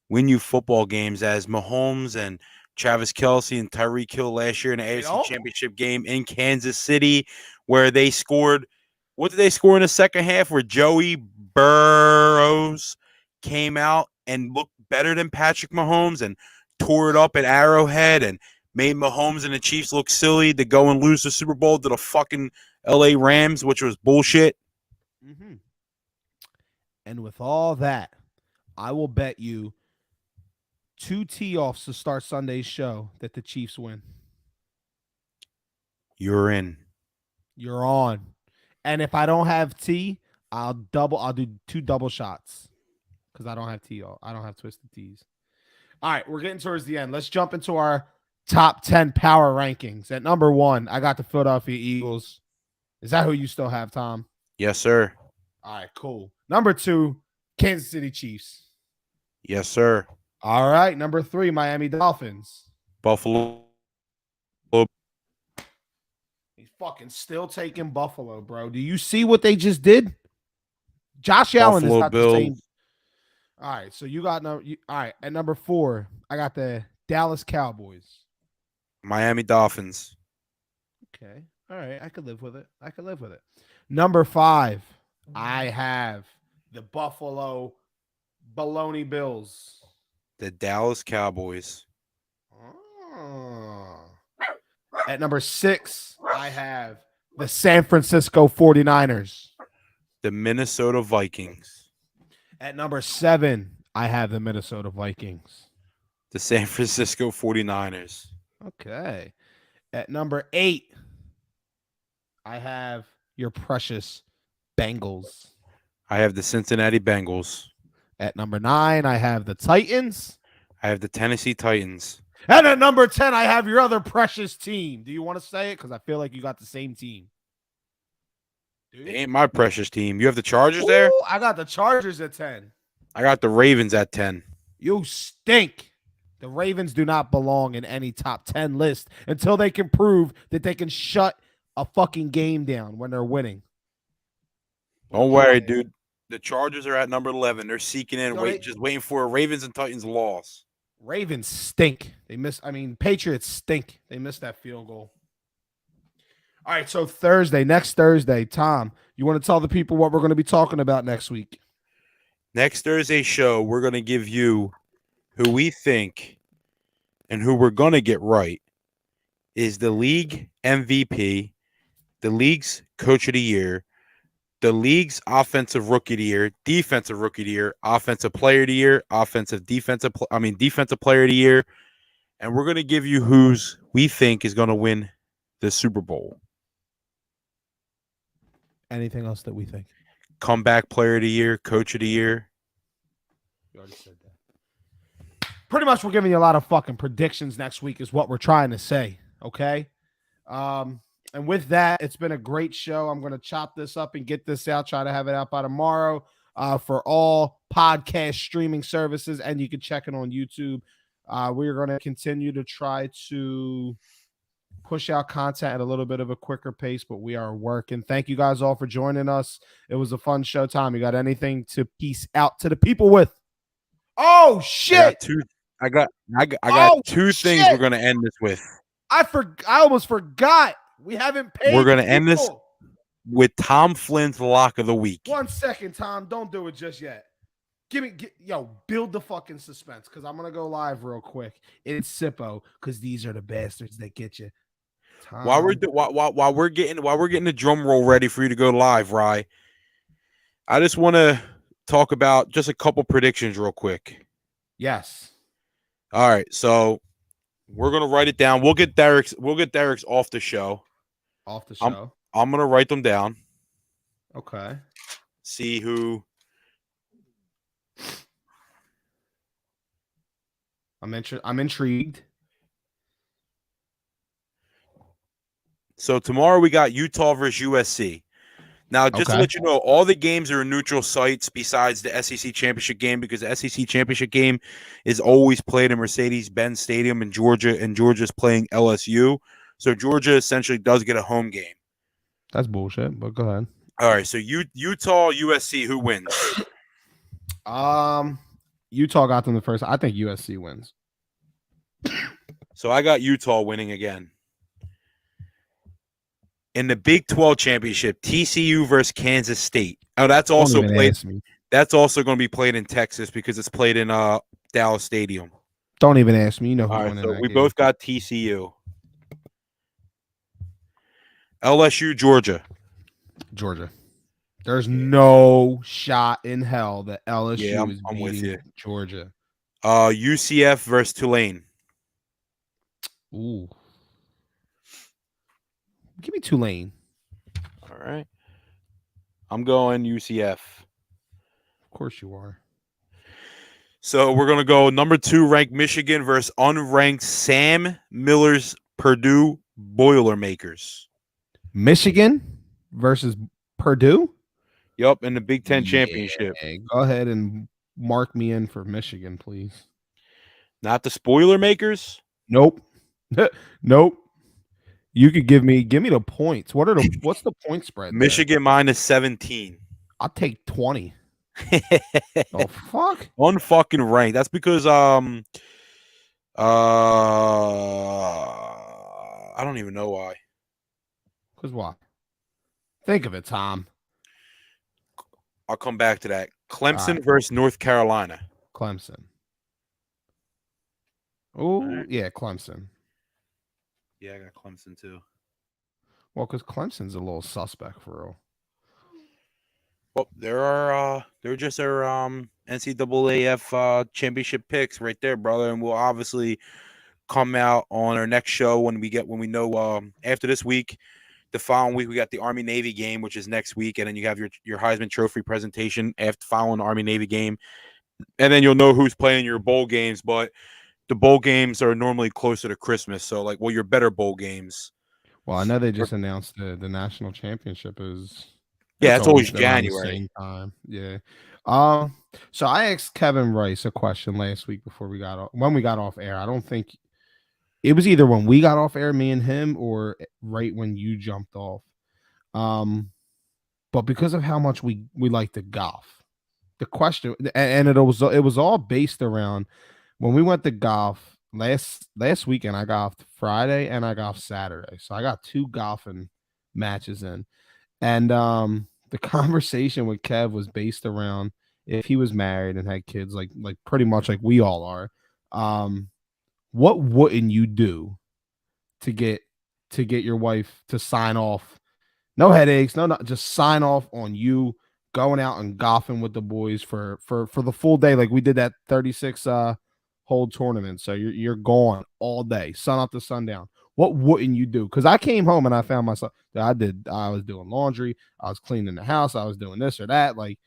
[SPEAKER 2] win you football games as Mahomes and Travis Kelce and Tyreek Hill last year in the AFC Championship game in Kansas City, where they scored. What did they score in the second half? Where Joey Burrows came out and looked better than Patrick Mahomes and tore it up at Arrowhead and made Mahomes and the Chiefs look silly to go and lose the Super Bowl to the fucking LA Rams, which was bullshit.
[SPEAKER 1] Mm-hmm. And with all that, I will bet you 2 tee-offs to start Sunday's show that the Chiefs win.
[SPEAKER 2] You're in.
[SPEAKER 1] You're on. And if I don't have tee, I'll do 2 double shots because I don't have tee. I don't have twisted tees. All right, we're getting towards the end. Let's jump into our top 10 power rankings. At number 1, I got the Philadelphia Eagles. Is that who you still have, Tom?
[SPEAKER 2] Yes, sir.
[SPEAKER 1] All right, cool. Number 2, Kansas City Chiefs.
[SPEAKER 2] Yes, sir.
[SPEAKER 1] All right, number 3, Miami Dolphins.
[SPEAKER 2] Buffalo.
[SPEAKER 1] He's fucking still taking Buffalo, bro. Do you see what they just did? Josh Allen is not the same. All right, so you got all right, at number 4, I got the Dallas Cowboys.
[SPEAKER 2] Miami Dolphins.
[SPEAKER 1] Okay. All right, I could live with it. Number 5, I have the Buffalo Baloney Bills.
[SPEAKER 2] The Dallas Cowboys.
[SPEAKER 1] Oh. At number 6, I have the San Francisco 49ers.
[SPEAKER 2] The Minnesota Vikings.
[SPEAKER 1] At number 7, I have the Minnesota Vikings.
[SPEAKER 2] The San Francisco 49ers.
[SPEAKER 1] Okay. At number 8, I have your precious Bengals.
[SPEAKER 2] I have the Cincinnati Bengals.
[SPEAKER 1] At number 9, I have the Titans.
[SPEAKER 2] I have the Tennessee Titans.
[SPEAKER 1] And at number 10, I have your other precious team. Do you want to say it? Because I feel like you got the same team.
[SPEAKER 2] It ain't my precious team. You have the Chargers there?
[SPEAKER 1] I got the Chargers at 10.
[SPEAKER 2] I got the Ravens at 10.
[SPEAKER 1] You stink. The Ravens do not belong in any top 10 list until they can prove that they can shut a fucking game down when they're winning.
[SPEAKER 2] Don't worry, dude. The Chargers are at number 11. They're seeking in, just waiting for a Ravens and Titans loss.
[SPEAKER 1] Ravens stink. Patriots stink. They missed that field goal. All right, so next Thursday, Tom, you want to tell the people what we're going to be talking about next week?
[SPEAKER 2] Next Thursday's show, we're going to give you who we think and who we're going to get right is the league MVP, the league's coach of the year, the league's offensive rookie of the year, defensive rookie of the year, offensive player of the year, defensive player of the year, and we're going to give you who's we think is going to win the Super Bowl.
[SPEAKER 1] Anything else that we think?
[SPEAKER 2] Comeback player of the year, coach of the year.
[SPEAKER 1] You already said that. Pretty much we're giving you a lot of fucking predictions next week is what we're trying to say, okay? And with that, it's been a great show. I'm going to chop this up and get this out, try to have it out by tomorrow for all podcast streaming services, and you can check it on YouTube. We're going to continue to try to push out content at a little bit of a quicker pace, but we are working. Thank you guys all for joining us. It was a fun show. Tom, you got anything to peace out to the people with? Oh, shit.
[SPEAKER 2] I got two things we're going to end this with.
[SPEAKER 1] I almost forgot. We haven't paid.
[SPEAKER 2] We're going to end this with Tom Flynn's lock of the week.
[SPEAKER 1] 1 second, Tom. Don't do it just yet. Build the fucking suspense because I'm going to go live real quick. It's Sippo because these are the bastards that get you. Tom.
[SPEAKER 2] While we're getting the drum roll ready for you to go live, Rye, I just want to talk about just a couple predictions real quick.
[SPEAKER 1] Yes.
[SPEAKER 2] All right, so we're gonna write it down. We'll get Derek's off the show.
[SPEAKER 1] I'm gonna
[SPEAKER 2] write them down.
[SPEAKER 1] Okay.
[SPEAKER 2] See who.
[SPEAKER 1] I'm intrigued.
[SPEAKER 2] So tomorrow we got Utah versus USC. Now, just to
[SPEAKER 1] Okay.
[SPEAKER 2] let you know, all the games are in neutral sites besides the SEC championship game, because the SEC championship game is always played in Mercedes-Benz Stadium in Georgia, and Georgia's playing LSU. So Georgia essentially does get a home game.
[SPEAKER 1] That's bullshit, but go ahead.
[SPEAKER 2] All right, so Utah, USC, who wins?
[SPEAKER 1] Utah got them the first. I think USC wins.
[SPEAKER 2] So I got Utah winning again. In the Big 12 championship, TCU versus Kansas State. Oh, that's
[SPEAKER 1] Don't
[SPEAKER 2] also
[SPEAKER 1] even
[SPEAKER 2] played.
[SPEAKER 1] ask me.
[SPEAKER 2] That's also going to be played in Texas because it's played in Dallas Stadium.
[SPEAKER 1] Don't even ask me. You know who's
[SPEAKER 2] All right,
[SPEAKER 1] winning
[SPEAKER 2] so
[SPEAKER 1] that
[SPEAKER 2] we
[SPEAKER 1] game.
[SPEAKER 2] both got TCU. LSU, Georgia.
[SPEAKER 1] Georgia. There's no shot in hell that LSU is
[SPEAKER 2] I'm with
[SPEAKER 1] beating
[SPEAKER 2] you.
[SPEAKER 1] Georgia.
[SPEAKER 2] UCF versus Tulane.
[SPEAKER 1] Ooh. Give me Tulane.
[SPEAKER 2] All right. I'm going UCF.
[SPEAKER 1] Of course you are.
[SPEAKER 2] So we're going to go number 2 ranked Michigan versus unranked Sam Miller's Purdue Boilermakers.
[SPEAKER 1] Michigan versus Purdue?
[SPEAKER 2] Yup, in the Big 10 championship.
[SPEAKER 1] Go ahead and mark me in for Michigan, please.
[SPEAKER 2] Not the Spoilermakers?
[SPEAKER 1] Nope. Nope. You could give me the points. What's the point spread?
[SPEAKER 2] Michigan minus 17.
[SPEAKER 1] I'll take 20. Oh fuck.
[SPEAKER 2] Unfucking ranked. That's because I don't even know why.
[SPEAKER 1] Because why? Think of it, Tom.
[SPEAKER 2] I'll come back to that. Clemson
[SPEAKER 1] Right.
[SPEAKER 2] versus North Carolina.
[SPEAKER 1] Clemson. Oh,
[SPEAKER 2] Right.
[SPEAKER 1] yeah, Clemson.
[SPEAKER 2] Yeah, I got Clemson too.
[SPEAKER 1] Well, because Clemson's a little suspect for real.
[SPEAKER 2] Well, they're just our NCAAF championship picks right there, brother, and we'll obviously come out on our next show when we know after this week. The following week we got the Army Navy game, which is next week, and then you have your Heisman Trophy presentation after following the Army Navy game, and then you'll know who's playing your bowl games. But the bowl games are normally closer to Christmas, so your better bowl games.
[SPEAKER 1] Well, I know they just announced the national championship is.
[SPEAKER 2] Yeah, it's always
[SPEAKER 1] around the
[SPEAKER 2] January.
[SPEAKER 1] same time. Yeah. So I asked Kevin Rice a question last week before we got off air. I don't think it was either when we got off air, me and him, or right when you jumped off. But because of how much we like to golf, the question and it was all based around when we went to golf last weekend. I golfed Friday and I golfed Saturday, so I got 2 golfing matches in, and the conversation with Kev was based around if he was married and had kids, like pretty much like we all are. What wouldn't you do to get your wife to sign off? No headaches, no, just sign off on you going out and golfing with the boys for the full day, like we did that 36 hole tournament. So you're gone all day, sun up to sundown. What wouldn't you do? Because I came home and I found myself I was doing laundry, I was cleaning the house, I was doing this or that. Like,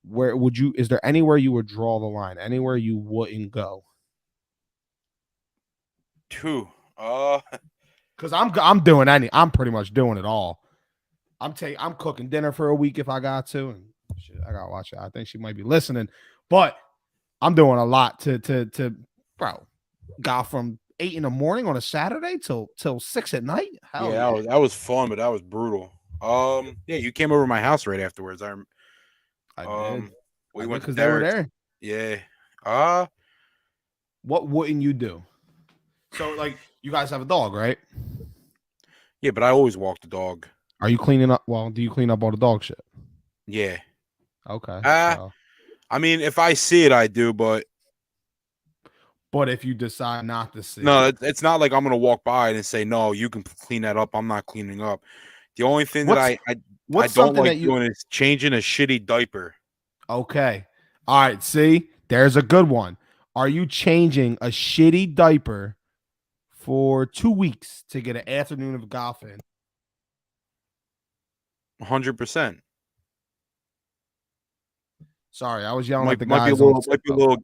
[SPEAKER 1] where would you? Is there anywhere you would draw the line? Anywhere you wouldn't go? Because I'm doing I'm pretty much doing it all. I'm cooking dinner for a week if I got to, and shit, I gotta watch it. I think she might be listening, but I'm doing a lot to bro. Got from 8 in the morning on a Saturday till 6 at night. Hell
[SPEAKER 2] yeah, that was fun, but that was brutal. Yeah, you came over to my house right afterwards.
[SPEAKER 1] I did.
[SPEAKER 2] We went
[SPEAKER 1] because they were there.
[SPEAKER 2] Yeah.
[SPEAKER 1] What wouldn't you do? So, like, you guys have a dog, right?
[SPEAKER 2] Yeah, but I always walk the dog.
[SPEAKER 1] Are you cleaning up? Well, do you clean up all the dog shit?
[SPEAKER 2] Yeah.
[SPEAKER 1] Okay.
[SPEAKER 2] I mean, if I see it, I do, but
[SPEAKER 1] if you decide not to see
[SPEAKER 2] no, it's not like I'm gonna walk by it and say, no, you can clean that up. I'm not cleaning up. The only thing that I don't like doing is changing a shitty diaper.
[SPEAKER 1] Okay. All right. See, there's a good one. Are you changing a shitty diaper for 2 weeks to get an afternoon of golfing?
[SPEAKER 2] 100%.
[SPEAKER 1] Sorry, I was yelling at
[SPEAKER 2] Might
[SPEAKER 1] the
[SPEAKER 2] might be a
[SPEAKER 1] guys on
[SPEAKER 2] little
[SPEAKER 1] set, though.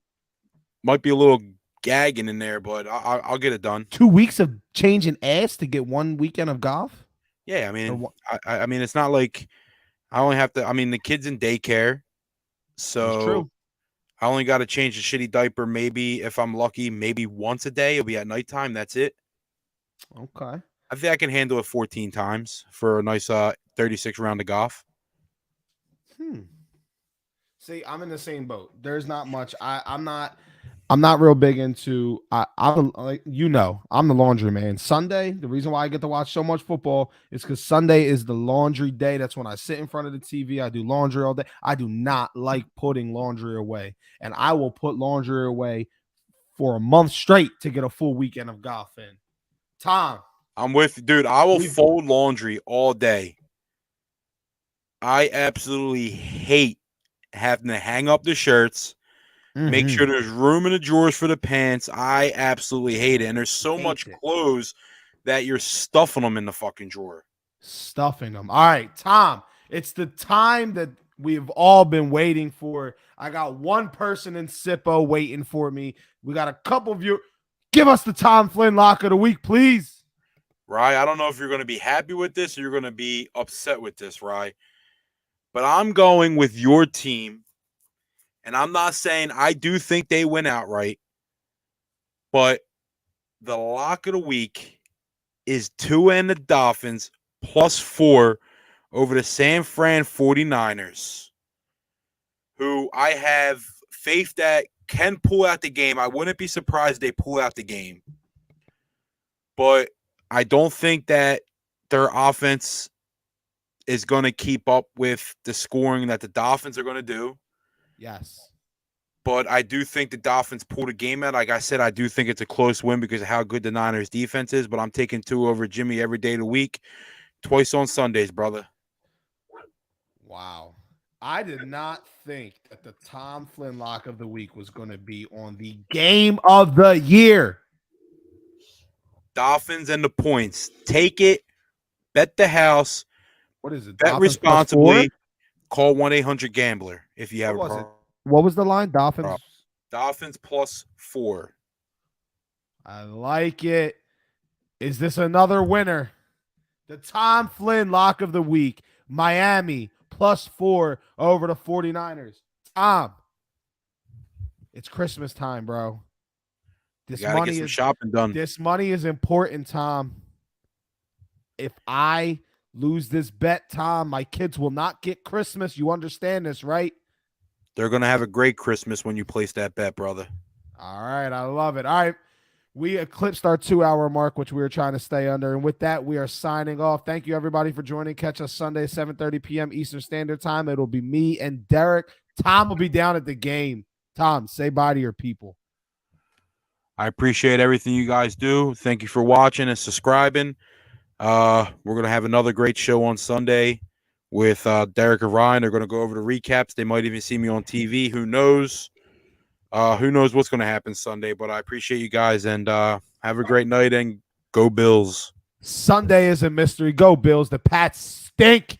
[SPEAKER 2] might be a little gagging in there, but I'll get it done.
[SPEAKER 1] 2 weeks of changing ass to get 1 weekend of golf?
[SPEAKER 2] Yeah, I
[SPEAKER 1] Or
[SPEAKER 2] mean,
[SPEAKER 1] what?
[SPEAKER 2] I mean, it's not like I only have to. I mean, the kid's in daycare,
[SPEAKER 1] It's
[SPEAKER 2] so
[SPEAKER 1] true.
[SPEAKER 2] I only got to change the shitty diaper. Maybe if I'm lucky, maybe once a day. It'll be at nighttime. That's it.
[SPEAKER 1] Okay.
[SPEAKER 2] I think I can handle it 14 times for a nice 36 round of golf.
[SPEAKER 1] Hmm. See, I'm in the same boat. There's not much. I'm not real big into. I'm like I'm the laundry man. Sunday, the reason why I get to watch so much football is because Sunday is the laundry day. That's when I sit in front of the TV. I do laundry all day. I do not like putting laundry away, and I will put laundry away for a month straight to get a full weekend of golf in. Tom,
[SPEAKER 2] I'm with you, dude. I will
[SPEAKER 1] we've
[SPEAKER 2] fold laundry all day. I absolutely hate having to hang up the shirts, make sure there's room in the drawers for the pants. I absolutely hate it. And there's so
[SPEAKER 1] hate
[SPEAKER 2] much
[SPEAKER 1] it.
[SPEAKER 2] clothes that you're stuffing them in the fucking drawer.
[SPEAKER 1] Stuffing them. All right, Tom, it's the time that we've all been waiting for. I got one person in Sippo waiting for me. We got a couple of you. Give us the Tom Flynn lock of the week, please.
[SPEAKER 2] Right? I don't know if you're going to be happy with this or you're going to be upset with this, right? But I'm going with your team. And I'm not saying I do think they win outright, but the lock of the week is Tua and the Dolphins +4 over the San Fran 49ers, who I have faith that can pull out the game. I wouldn't be surprised they pull out the game. But I don't think that their offense is going to keep up with the scoring that the Dolphins are going to do.
[SPEAKER 1] Yes.
[SPEAKER 2] But I do think the Dolphins pull the game out. Like I said, I do think it's a close win because of how good the Niners defense is. But I'm taking Tua over Jimmy every day of the week, twice on Sundays, brother.
[SPEAKER 1] Wow. I did not think that the Tom Flynn lock of the week was going to be on the game of the year.
[SPEAKER 2] Dolphins and the points. Take it. Bet the house.
[SPEAKER 1] What is it?
[SPEAKER 2] Bet
[SPEAKER 1] Dolphins +4?
[SPEAKER 2] responsibly. Call 1-800-GAMBLER if you have
[SPEAKER 1] What
[SPEAKER 2] a
[SPEAKER 1] was it?
[SPEAKER 2] problem.
[SPEAKER 1] What was the line? Dolphins.
[SPEAKER 2] Dolphins +4.
[SPEAKER 1] I like it. Is this another winner? The Tom Flynn lock of the week. Miami +4 over the 49ers. Tom, it's Christmas time, bro.
[SPEAKER 2] You gotta get some shopping done.
[SPEAKER 1] This money is important, Tom. If I lose this bet, Tom, my kids will not get Christmas. You understand this, right?
[SPEAKER 2] They're gonna have a great Christmas when you place that bet, brother.
[SPEAKER 1] All right, I love it. All right. We eclipsed our 2-hour mark, which we were trying to stay under. And with that, we are signing off. Thank you, everybody, for joining. Catch us Sunday, 7:30 p.m. Eastern Standard Time. It'll be me and Derek. Tom will be down at the game. Tom, say bye to your people.
[SPEAKER 2] I appreciate everything you guys do. Thank you for watching and subscribing. We're going to have another great show on Sunday with Derek and Ryan. They're going to go over the recaps. They might even see me on TV. Who knows? Who knows what's going to happen Sunday? But I appreciate you guys and have a great night and go Bills.
[SPEAKER 1] Sunday is a mystery. Go Bills. The Pats stink.